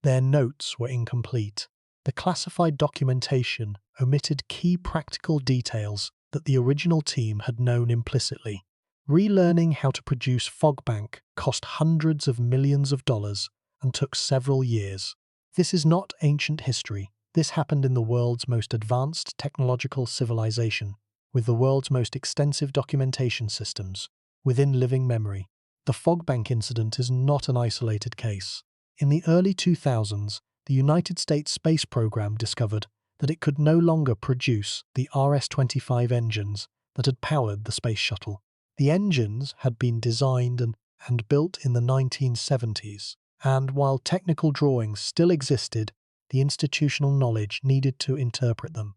[SPEAKER 1] Their notes were incomplete. The classified documentation omitted key practical details that the original team had known implicitly. Relearning how to produce fogbank cost hundreds of millions of dollars and took several years. This is not ancient history. This happened in the world's most advanced technological civilization, with the world's most extensive documentation systems, within living memory. The fogbank incident is not an isolated case. In the early 2000s, the United States space program discovered that it could no longer produce the RS-25 engines that had powered the space shuttle. The engines had been designed and built in the 1970s, and while technical drawings still existed, the institutional knowledge needed to interpret them.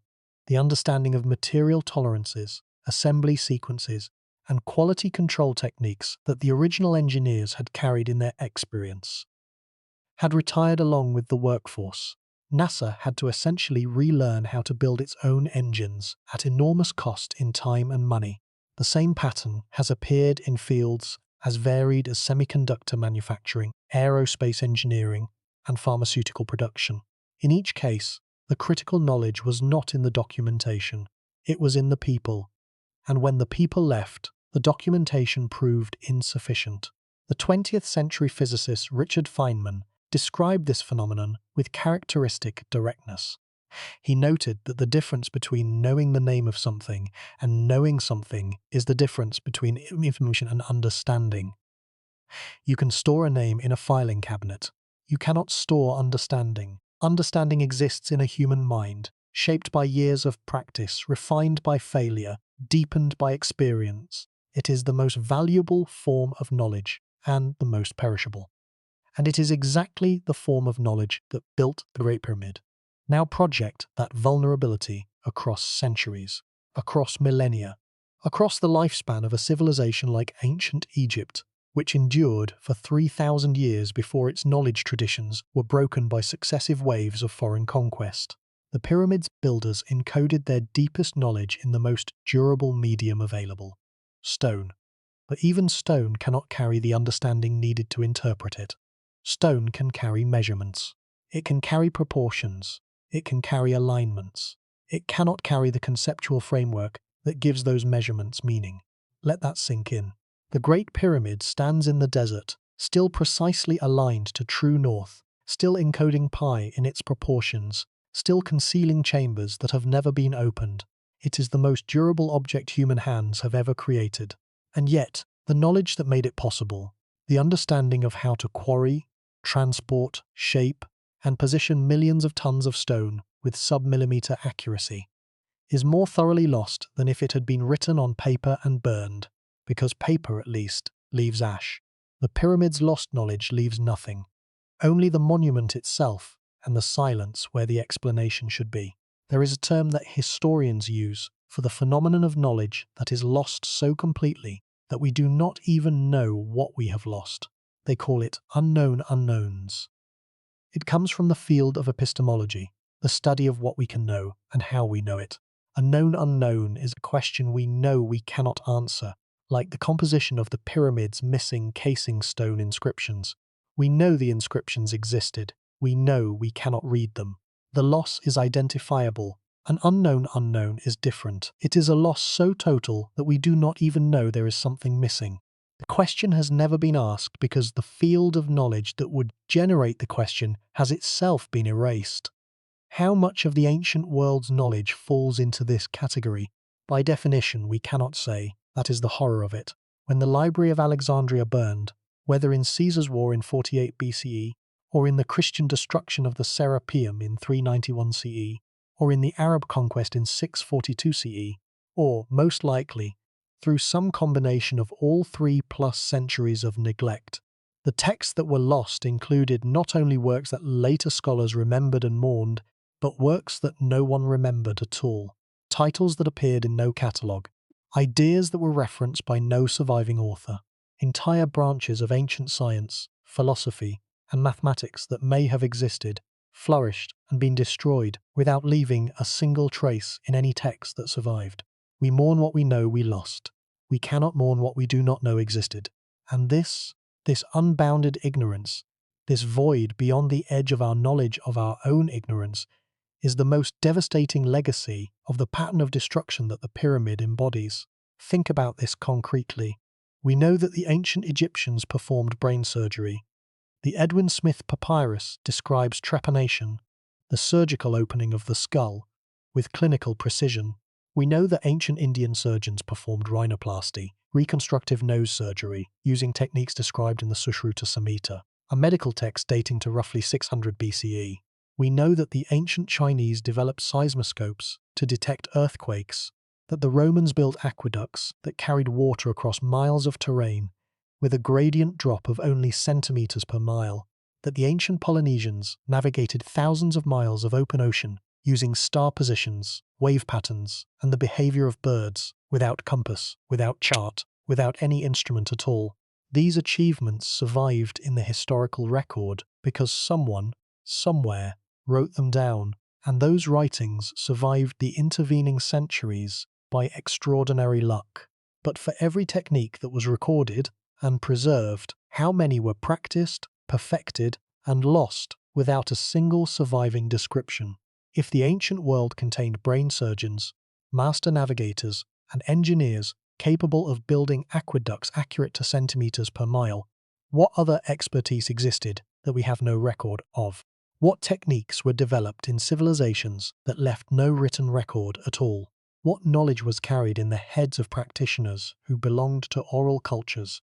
[SPEAKER 1] The understanding of material tolerances, assembly sequences, and quality control techniques that the original engineers had carried in their experience had retired along with the workforce. NASA had to essentially relearn how to build its own engines at enormous cost in time and money. The same pattern has appeared in fields as varied as semiconductor manufacturing, aerospace engineering, and pharmaceutical production. In each case, the critical knowledge was not in the documentation, it was in the people. And when the people left, the documentation proved insufficient. The 20th century physicist Richard Feynman described this phenomenon with characteristic directness. He noted that the difference between knowing the name of something and knowing something is the difference between information and understanding. You can store a name in a filing cabinet. You cannot store understanding. Understanding exists in a human mind, shaped by years of practice, refined by failure, deepened by experience. It is the most valuable form of knowledge and the most perishable. And it is exactly the form of knowledge that built the Great Pyramid. Now project that vulnerability across centuries, across millennia, across the lifespan of a civilization like ancient Egypt, which endured for 3,000 years before its knowledge traditions were broken by successive waves of foreign conquest. The pyramid's builders encoded their deepest knowledge in the most durable medium available: stone. But even stone cannot carry the understanding needed to interpret it. Stone can carry measurements. It can carry proportions. It can carry alignments. It cannot carry the conceptual framework that gives those measurements meaning. Let that sink in. The Great Pyramid stands in the desert, still precisely aligned to true north, still encoding pi in its proportions, still concealing chambers that have never been opened. It is the most durable object human hands have ever created. And yet, the knowledge that made it possible, the understanding of how to quarry, transport, shape, and position millions of tons of stone with sub-millimeter accuracy, is more thoroughly lost than if it had been written on paper and burned, because paper, at least, leaves ash. The pyramid's lost knowledge leaves nothing, only the monument itself and the silence where the explanation should be. There is a term that historians use for the phenomenon of knowledge that is lost so completely that we do not even know what we have lost. They call it unknown unknowns. It comes from the field of epistemology, the study of what we can know and how we know it. A known unknown is a question we know we cannot answer, like the composition of the pyramid's missing casing stone inscriptions. We know the inscriptions existed. We know we cannot read them. The loss is identifiable. An unknown unknown is different. It is a loss so total that we do not even know there is something missing. The question has never been asked because the field of knowledge that would generate the question has itself been erased. How much of the ancient world's knowledge falls into this category? By definition, we cannot say. That is the horror of it. When the Library of Alexandria burned, whether in Caesar's war in 48 BCE, or in the Christian destruction of the Serapeum in 391 CE, or in the Arab conquest in 642 CE, or, most likely, through some combination of all 3+ centuries of neglect, the texts that were lost included not only works that later scholars remembered and mourned, but works that no one remembered at all, titles that appeared in no catalogue, ideas that were referenced by no surviving author, entire branches of ancient science, philosophy, and mathematics that may have existed, flourished, and been destroyed without leaving a single trace in any text that survived. We mourn what we know we lost. We cannot mourn what we do not know existed. And this unbounded ignorance, this void beyond the edge of our knowledge of our own ignorance, is the most devastating legacy of the pattern of destruction that the pyramid embodies. Think about this concretely. We know that the ancient Egyptians performed brain surgery. The Edwin Smith Papyrus describes trepanation, the surgical opening of the skull, with clinical precision. We know that ancient Indian surgeons performed rhinoplasty, reconstructive nose surgery, using techniques described in the Sushruta Samhita, a medical text dating to roughly 600 BCE. We know that the ancient Chinese developed seismoscopes to detect earthquakes, that the Romans built aqueducts that carried water across miles of terrain with a gradient drop of only centimeters per mile, that the ancient Polynesians navigated thousands of miles of open ocean using star positions, wave patterns, and the behavior of birds, without compass, without chart, without any instrument at all. These achievements survived in the historical record because someone, somewhere, wrote them down, and those writings survived the intervening centuries by extraordinary luck. But for every technique that was recorded and preserved, how many were practiced, perfected, and lost without a single surviving description? If the ancient world contained brain surgeons, master navigators, and engineers capable of building aqueducts accurate to centimeters per mile, what other expertise existed that we have no record of? What techniques were developed in civilizations that left no written record at all? What knowledge was carried in the heads of practitioners who belonged to oral cultures,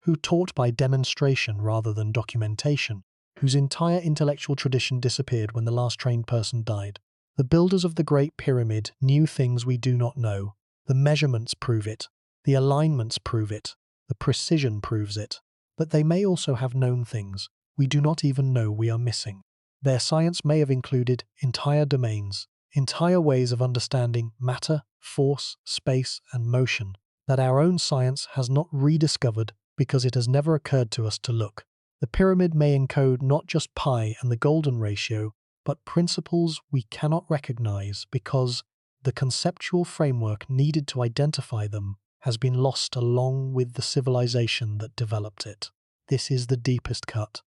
[SPEAKER 1] who taught by demonstration rather than documentation, whose entire intellectual tradition disappeared when the last trained person died? The builders of the Great Pyramid knew things we do not know. The measurements prove it, the alignments prove it, the precision proves it. But they may also have known things we do not even know we are missing. Their science may have included entire domains, entire ways of understanding matter, force, space, and motion that our own science has not rediscovered because it has never occurred to us to look. The pyramid may encode not just pi and the golden ratio, but principles we cannot recognize because the conceptual framework needed to identify them has been lost along with the civilization that developed it. This is the deepest cut.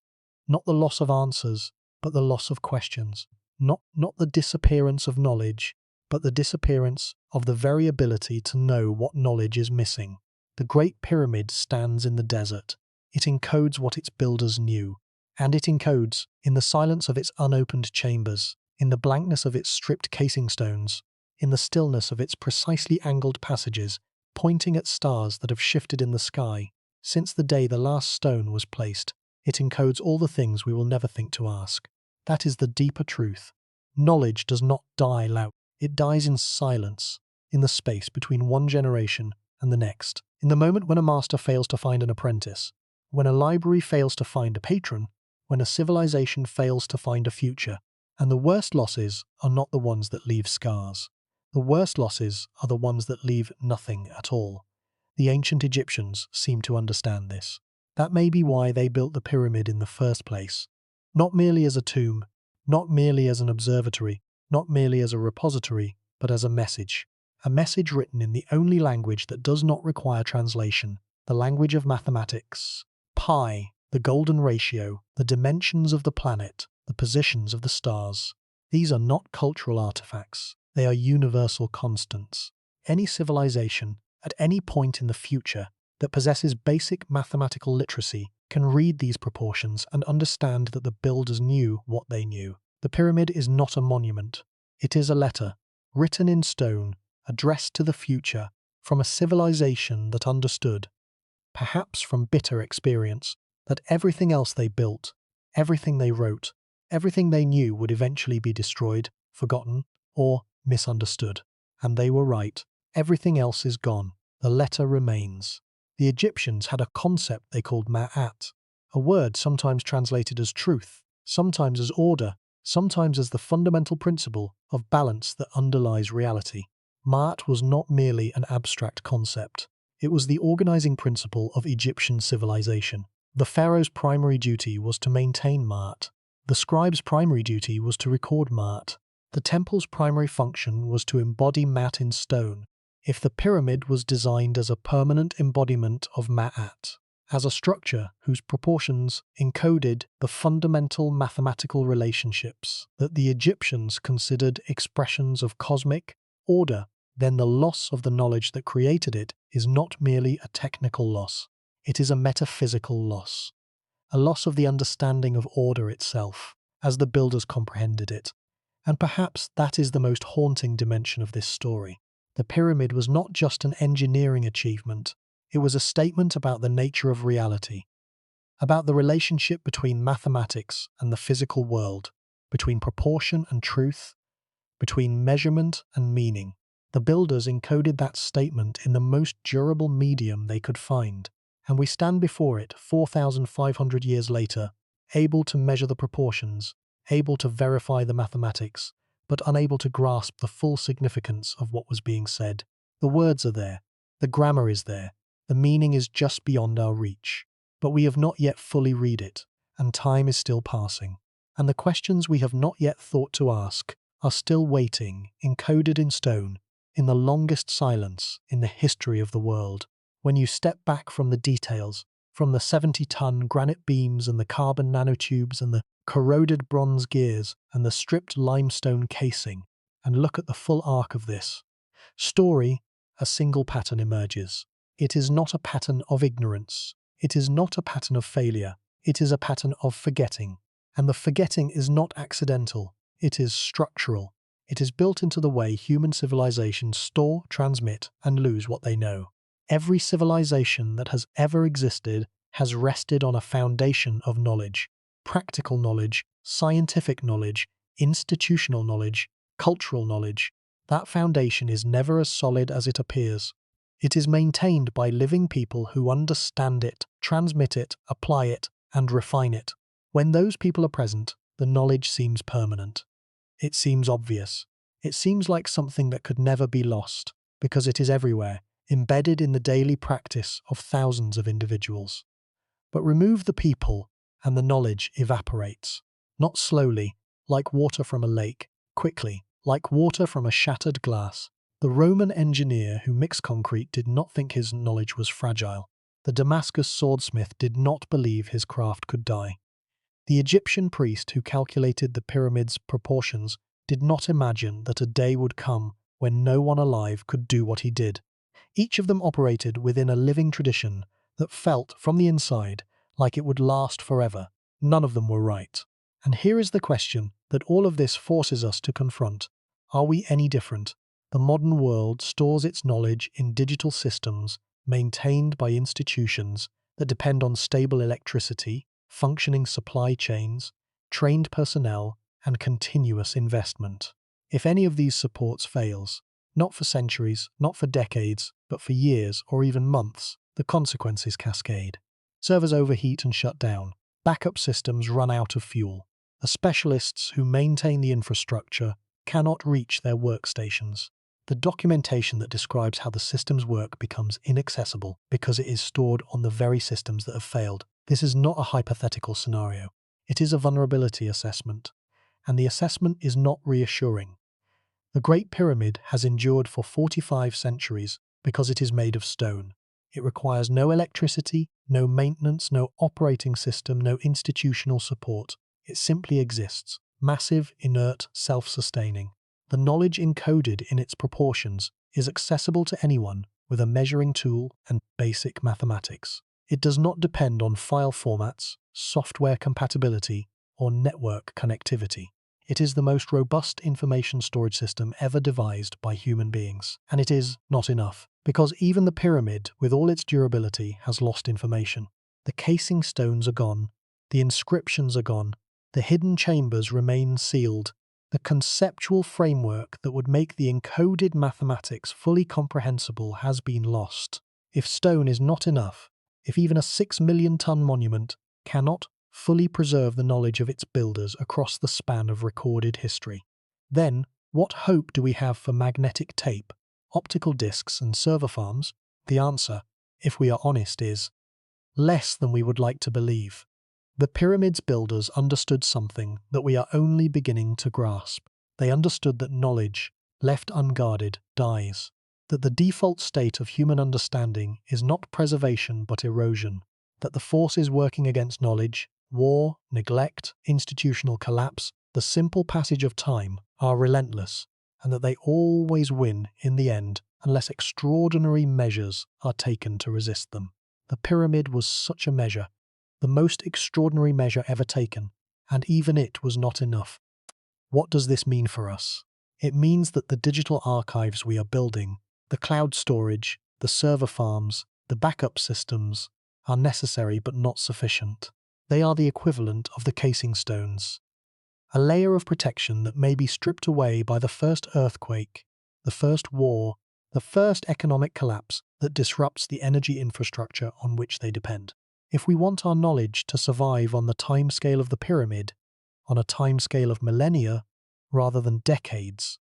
[SPEAKER 1] Not the loss of answers, but the loss of questions. Not the disappearance of knowledge, but the disappearance of the very ability to know what knowledge is missing. The Great Pyramid stands in the desert. It encodes what its builders knew, and it encodes, in the silence of its unopened chambers, in the blankness of its stripped casing stones, in the stillness of its precisely angled passages, pointing at stars that have shifted in the sky. Since the day the last stone was placed, it encodes all the things we will never think to ask. That is the deeper truth. Knowledge does not die loud. It dies in silence, in the space between one generation and the next. In the moment when a master fails to find an apprentice, when a library fails to find a patron, when a civilization fails to find a future. And the worst losses are not the ones that leave scars. The worst losses are the ones that leave nothing at all. The ancient Egyptians seem to understand this. That may be why they built the pyramid in the first place. Not merely as a tomb, not merely as an observatory, not merely as a repository, but as a message. A message written in the only language that does not require translation, the language of mathematics. Pi, the golden ratio, the dimensions of the planet, the positions of the stars. These are not cultural artifacts. They are universal constants. Any civilization, at any point in the future, that possesses basic mathematical literacy can read these proportions and understand that the builders knew what they knew. The pyramid is not a monument. It is a letter, written in stone, addressed to the future, from a civilization that understood, perhaps from bitter experience, that everything else they built, everything they wrote, everything they knew would eventually be destroyed, forgotten, or misunderstood. And they were right. Everything else is gone. The letter remains. The Egyptians had a concept they called ma'at, a word sometimes translated as truth, sometimes as order, sometimes as the fundamental principle of balance that underlies reality. Ma'at was not merely an abstract concept. It was the organizing principle of Egyptian civilization. The pharaoh's primary duty was to maintain Ma'at. The scribe's primary duty was to record Ma'at. The temple's primary function was to embody Ma'at in stone. If the pyramid was designed as a permanent embodiment of Ma'at, as a structure whose proportions encoded the fundamental mathematical relationships that the Egyptians considered expressions of cosmic order, then the loss of the knowledge that created it is not merely a technical loss. It is a metaphysical loss. A loss of the understanding of order itself, as the builders comprehended it. And perhaps that is the most haunting dimension of this story. The pyramid was not just an engineering achievement, it was a statement about the nature of reality, about the relationship between mathematics and the physical world, between proportion and truth, between measurement and meaning. The builders encoded that statement in the most durable medium they could find, and we stand before it 4,500 years later, able to measure the proportions, able to verify the mathematics, but unable to grasp the full significance of what was being said. The words are there, the grammar is there, the meaning is just beyond our reach, but we have not yet fully read it, and time is still passing, and the questions we have not yet thought to ask are still waiting, encoded in stone, in the longest silence in the history of the world. When you step back from the details, from the 70-ton granite beams and the carbon nanotubes and the corroded bronze gears and the stripped limestone casing, and look at the full arc of this story, a single pattern emerges. It is not a pattern of ignorance. It is not a pattern of failure. It is a pattern of forgetting. And the forgetting is not accidental. It is structural. It is built into the way human civilizations store, transmit, and lose what they know. Every civilization that has ever existed has rested on a foundation of knowledge. Practical knowledge, scientific knowledge, institutional knowledge, cultural knowledge. That foundation is never as solid as it appears. It is maintained by living people who understand it, transmit it, apply it, and refine it. When those people are present, the knowledge seems permanent. It seems obvious. It seems like something that could never be lost, because it is everywhere, embedded in the daily practice of thousands of individuals. But remove the people, and the knowledge evaporates. Not slowly, like water from a lake, quickly, like water from a shattered glass. The Roman engineer who mixed concrete did not think his knowledge was fragile. The Damascus swordsmith did not believe his craft could die. The Egyptian priest who calculated the pyramid's proportions did not imagine that a day would come when no one alive could do what he did. Each of them operated within a living tradition that felt, from the inside, like it would last forever. None of them were right. And here is the question that all of this forces us to confront. Are we any different? The modern world stores its knowledge in digital systems maintained by institutions that depend on stable electricity, functioning supply chains, trained personnel, and continuous investment. If any of these supports fails, not for centuries, not for decades, but for years or even months, the consequences cascade. Servers overheat and shut down. Backup systems run out of fuel. The specialists who maintain the infrastructure cannot reach their workstations. The documentation that describes how the systems work becomes inaccessible because it is stored on the very systems that have failed. This is not a hypothetical scenario. It is a vulnerability assessment, and the assessment is not reassuring. The Great Pyramid has endured for 45 centuries because it is made of stone. It requires no electricity, no maintenance, no operating system, no institutional support. It simply exists, massive, inert, self-sustaining. The knowledge encoded in its proportions is accessible to anyone with a measuring tool and basic mathematics. It does not depend on file formats, software compatibility, or network connectivity. It is the most robust information storage system ever devised by human beings. And it is not enough, because even the pyramid, with all its durability, has lost information. The casing stones are gone, the inscriptions are gone, the hidden chambers remain sealed. The conceptual framework that would make the encoded mathematics fully comprehensible has been lost. If stone is not enough, if even a 6 million-ton monument cannot fully preserve the knowledge of its builders across the span of recorded history, then what hope do we have for magnetic tape, optical discs, and server farms? The answer, if we are honest, is less than we would like to believe. The pyramid's builders understood something that we are only beginning to grasp. They understood that knowledge, left unguarded, dies. That the default state of human understanding is not preservation but erosion. That the forces working against knowledge, war, neglect, institutional collapse, the simple passage of time, are relentless, and that they always win in the end unless extraordinary measures are taken to resist them. The pyramid was such a measure, the most extraordinary measure ever taken, and even it was not enough. What does this mean for us? It means that the digital archives we are building, the cloud storage, the server farms, the backup systems, are necessary but not sufficient. They are the equivalent of the casing stones, a layer of protection that may be stripped away by the first earthquake, the first war, the first economic collapse that disrupts the energy infrastructure on which they depend. If we want our knowledge to survive on the timescale of the pyramid, on a timescale of millennia rather than decades,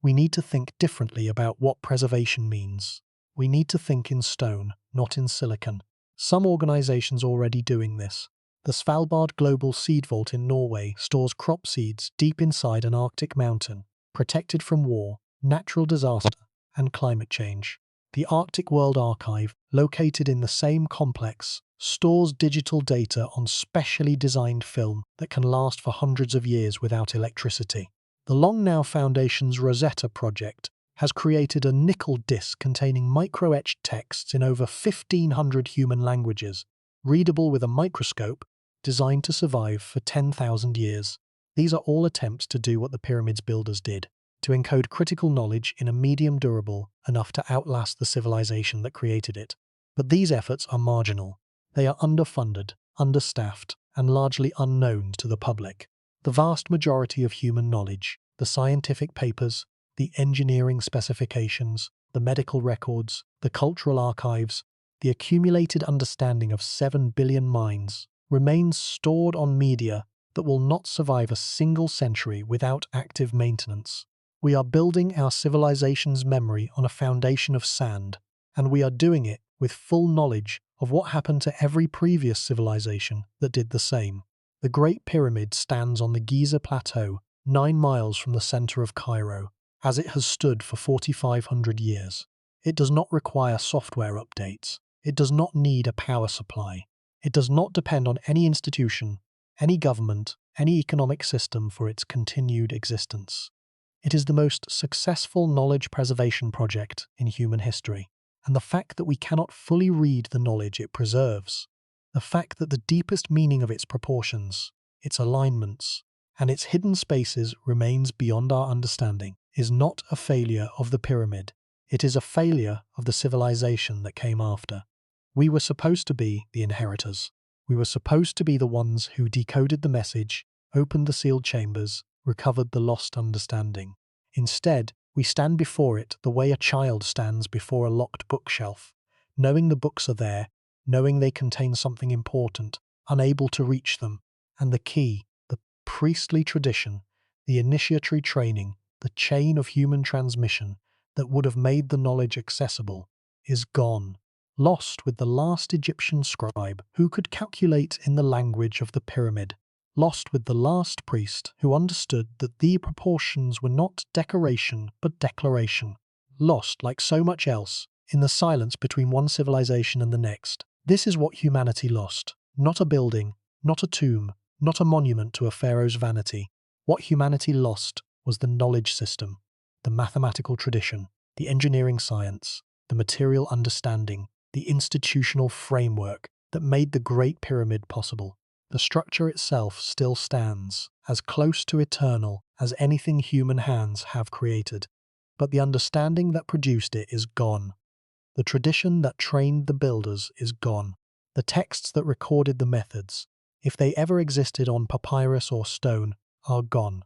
[SPEAKER 1] we need to think differently about what preservation means. We need to think in stone, not in silicon. Some organizations are already doing this. The Svalbard Global Seed Vault in Norway stores crop seeds deep inside an Arctic mountain, protected from war, natural disaster, and climate change. The Arctic World Archive, located in the same complex, stores digital data on specially designed film that can last for hundreds of years without electricity. The Long Now Foundation's Rosetta project has created a nickel disc containing micro-etched texts in over 1,500 human languages, readable with a microscope, designed to survive for 10,000 years. These are all attempts to do what the pyramid's builders did, to encode critical knowledge in a medium durable enough to outlast the civilization that created it. But these efforts are marginal. They are underfunded, understaffed, and largely unknown to the public. The vast majority of human knowledge, the scientific papers, the engineering specifications, the medical records, the cultural archives, the accumulated understanding of 7 billion minds, remains stored on media that will not survive a single century without active maintenance. We are building our civilization's memory on a foundation of sand, and we are doing it with full knowledge of what happened to every previous civilization that did the same. The Great Pyramid stands on the Giza Plateau, 9 miles from the center of Cairo, as it has stood for 4,500 years. It does not require software updates. It does not need a power supply. It does not depend on any institution, any government, any economic system for its continued existence. It is the most successful knowledge preservation project in human history, and the fact that we cannot fully read the knowledge it preserves, the fact that the deepest meaning of its proportions, its alignments, and its hidden spaces remains beyond our understanding, is not a failure of the pyramid. It is a failure of the civilization that came after. We were supposed to be the inheritors. We were supposed to be the ones who decoded the message, opened the sealed chambers, recovered the lost understanding. Instead, we stand before it the way a child stands before a locked bookshelf, knowing the books are there, knowing they contain something important, unable to reach them, and the key, the priestly tradition, the initiatory training, the chain of human transmission that would have made the knowledge accessible, is gone, lost with the last Egyptian scribe who could calculate in the language of the pyramid, lost with the last priest who understood that the proportions were not decoration but declaration, lost, like so much else, in the silence between one civilization and the next. This is what humanity lost. Not a building, not a tomb, not a monument to a pharaoh's vanity. What humanity lost was the knowledge system, the mathematical tradition, the engineering science, the material understanding, the institutional framework that made the Great Pyramid possible. The structure itself still stands, as close to eternal as anything human hands have created. But the understanding that produced it is gone. The tradition that trained the builders is gone. The texts that recorded the methods, if they ever existed on papyrus or stone, are gone.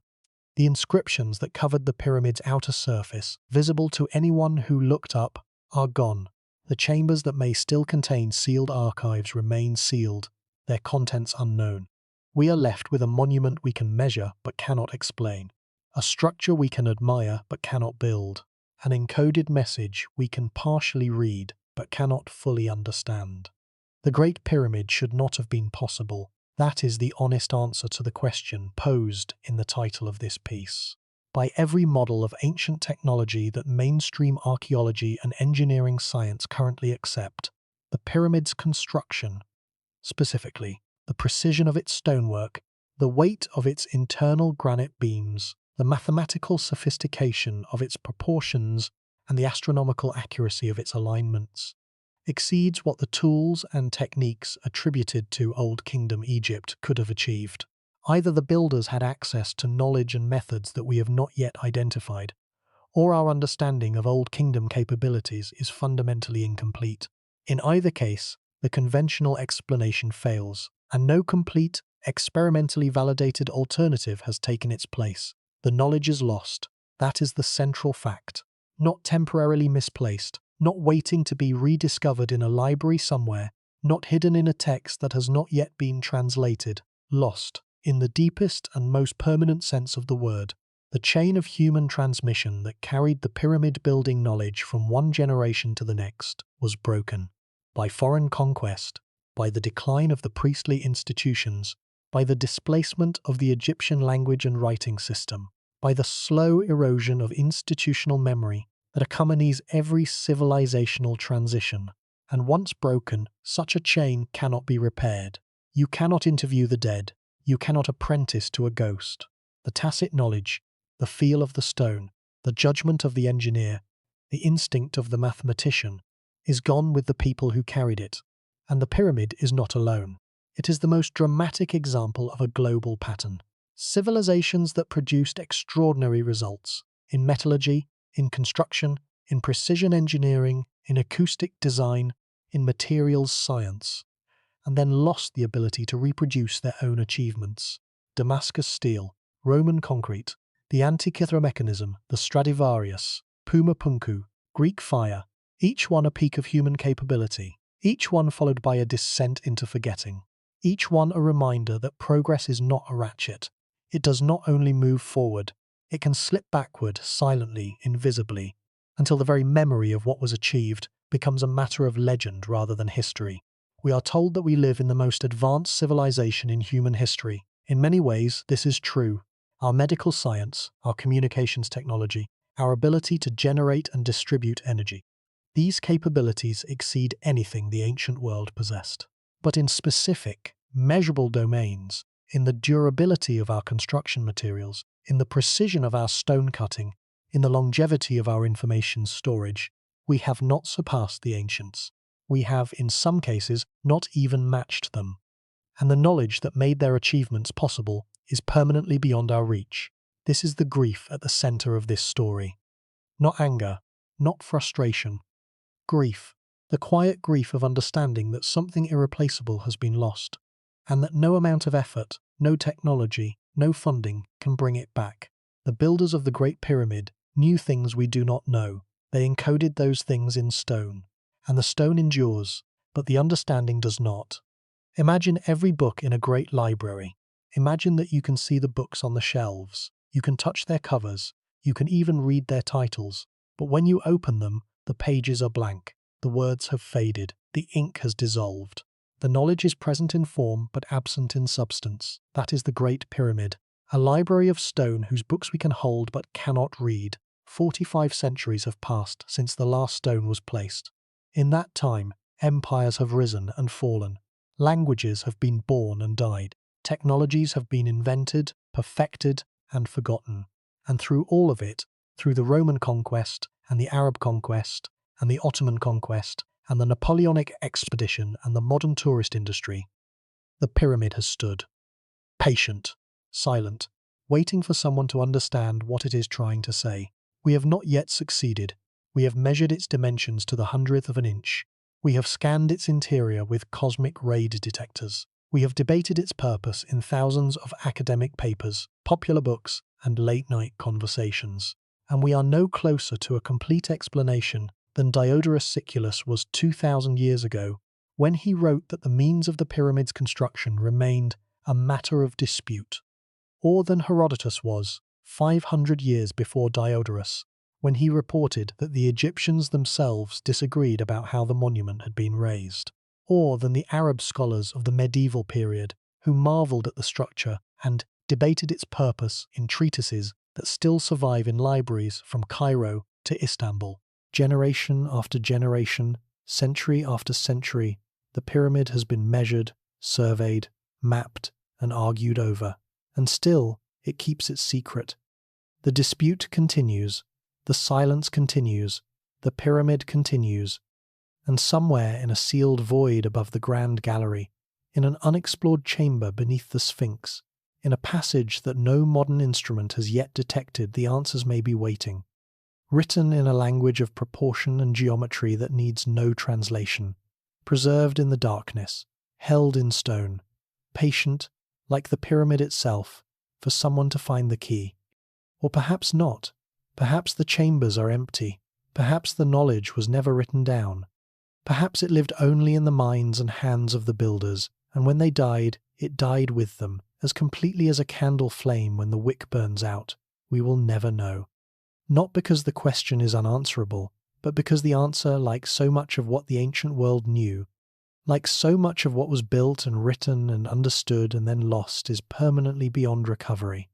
[SPEAKER 1] The inscriptions that covered the pyramid's outer surface, visible to anyone who looked up, are gone. The chambers that may still contain sealed archives remain sealed, their contents unknown. We are left with a monument we can measure but cannot explain, a structure we can admire but cannot build, an encoded message we can partially read but cannot fully understand. The Great Pyramid should not have been possible. That is the honest answer to the question posed in the title of this piece. By every model of ancient technology that mainstream archaeology and engineering science currently accept, the pyramid's construction, specifically the precision of its stonework, the weight of its internal granite beams, the mathematical sophistication of its proportions, and the astronomical accuracy of its alignments, exceeds what the tools and techniques attributed to Old Kingdom Egypt could have achieved. Either the builders had access to knowledge and methods that we have not yet identified, or our understanding of Old Kingdom capabilities is fundamentally incomplete. In either case, the conventional explanation fails, and no complete, experimentally validated alternative has taken its place. The knowledge is lost. That is the central fact. Not temporarily misplaced, not waiting to be rediscovered in a library somewhere, not hidden in a text that has not yet been translated. Lost, in the deepest and most permanent sense of the word. The chain of human transmission that carried the pyramid-building knowledge from one generation to the next was broken. By foreign conquest, by the decline of the priestly institutions, by the displacement of the Egyptian language and writing system, by the slow erosion of institutional memory that accompanies every civilizational transition. And once broken, such a chain cannot be repaired. You cannot interview the dead. You cannot apprentice to a ghost. The tacit knowledge, the feel of the stone, the judgment of the engineer, the instinct of the mathematician, is gone with the people who carried it. And the pyramid is not alone. It is the most dramatic example of a global pattern. Civilizations that produced extraordinary results in metallurgy, in construction, in precision engineering, in acoustic design, in materials science, and then lost the ability to reproduce their own achievements. Damascus steel, Roman concrete, the Antikythera mechanism, the Stradivarius, Puma Punku, Greek fire, each one a peak of human capability, each one followed by a descent into forgetting, each one a reminder that progress is not a ratchet. It does not only move forward, it can slip backward silently, invisibly, until the very memory of what was achieved becomes a matter of legend rather than history. We are told that we live in the most advanced civilization in human history. In many ways, this is true. Our medical science, our communications technology, our ability to generate and distribute energy. These capabilities exceed anything the ancient world possessed. But in specific, measurable domains, in the durability of our construction materials, in the precision of our stone cutting, in the longevity of our information storage, we have not surpassed the ancients. We have, in some cases, not even matched them. And the knowledge that made their achievements possible is permanently beyond our reach. This is the grief at the center of this story. Not anger, not frustration. Grief. The quiet grief of understanding that something irreplaceable has been lost, and that no amount of effort, no technology, no funding can bring it back. The builders of the Great Pyramid knew things we do not know. They encoded those things in stone, and the stone endures, but the understanding does not. Imagine every book in a great library. Imagine that you can see the books on the shelves, you can touch their covers, you can even read their titles, but when you open them, the pages are blank, the words have faded, the ink has dissolved. The knowledge is present in form but absent in substance. That is the Great Pyramid, a library of stone whose books we can hold but cannot read. 45 centuries have passed since the last stone was placed. In that time, empires have risen and fallen. Languages have been born and died. Technologies have been invented, perfected, and forgotten. And through all of it, through the Roman conquest, and the Arab conquest, and the Ottoman conquest, and the Napoleonic expedition, and the modern tourist industry, the pyramid has stood. Patient, silent, waiting for someone to understand what it is trying to say. We have not yet succeeded. We have measured its dimensions to the hundredth of an inch. We have scanned its interior with cosmic ray detectors. We have debated its purpose in thousands of academic papers, popular books, and late-night conversations. And we are no closer to a complete explanation than Diodorus Siculus was 2,000 years ago, when he wrote that the means of the pyramid's construction remained a matter of dispute, or than Herodotus was 500 years before Diodorus, when he reported that the Egyptians themselves disagreed about how the monument had been raised, or than the Arab scholars of the medieval period, who marveled at the structure and debated its purpose in treatises that still survive in libraries from Cairo to Istanbul. Generation after generation, century after century, the pyramid has been measured, surveyed, mapped, and argued over, and still it keeps its secret. The dispute continues, the silence continues, the pyramid continues, and somewhere in a sealed void above the Grand Gallery, in an unexplored chamber beneath the Sphinx, in a passage that no modern instrument has yet detected, the answers may be waiting, written in a language of proportion and geometry that needs no translation, preserved in the darkness, held in stone, patient, like the pyramid itself, for someone to find the key. Or perhaps not. Perhaps the chambers are empty. Perhaps the knowledge was never written down. Perhaps it lived only in the minds and hands of the builders, and when they died, it died with them, as completely as a candle flame when the wick burns out. We will never know. Not because the question is unanswerable, but because the answer, like so much of what the ancient world knew, like so much of what was built and written and understood and then lost, is permanently beyond recovery.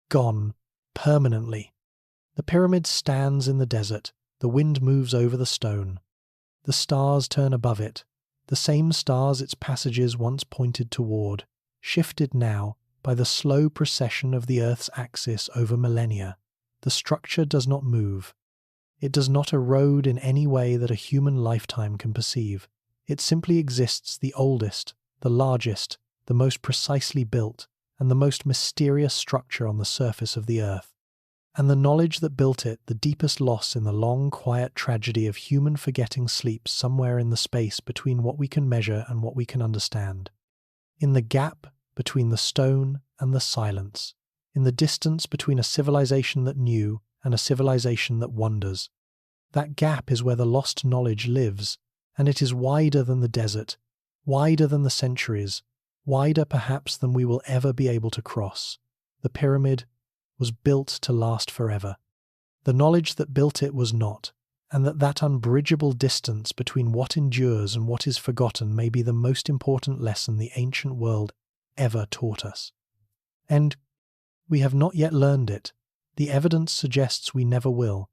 [SPEAKER 1] Gone. Permanently. The pyramid stands in the desert. The wind moves over the stone. The stars turn above it, the same stars its passages once pointed toward, shifted now by the slow precession of the Earth's axis over millennia. The structure does not move. It does not erode in any way that a human lifetime can perceive. It simply exists, the oldest, the largest, the most precisely built, and the most mysterious structure on the surface of the Earth. And the knowledge that built it, the deepest loss in the long, quiet tragedy of human forgetting, sleeps somewhere in the space between what we can measure and what we can understand. In the gap between the stone and the silence. In the distance between a civilization that knew and a civilization that wonders. That gap is where the lost knowledge lives, and it is wider than the desert, wider than the centuries, wider perhaps than we will ever be able to cross. The pyramid was built to last forever. The knowledge that built it was not, and that unbridgeable distance between what endures and what is forgotten may be the most important lesson the ancient world ever taught us. And we have not yet learned it. The evidence suggests we never will.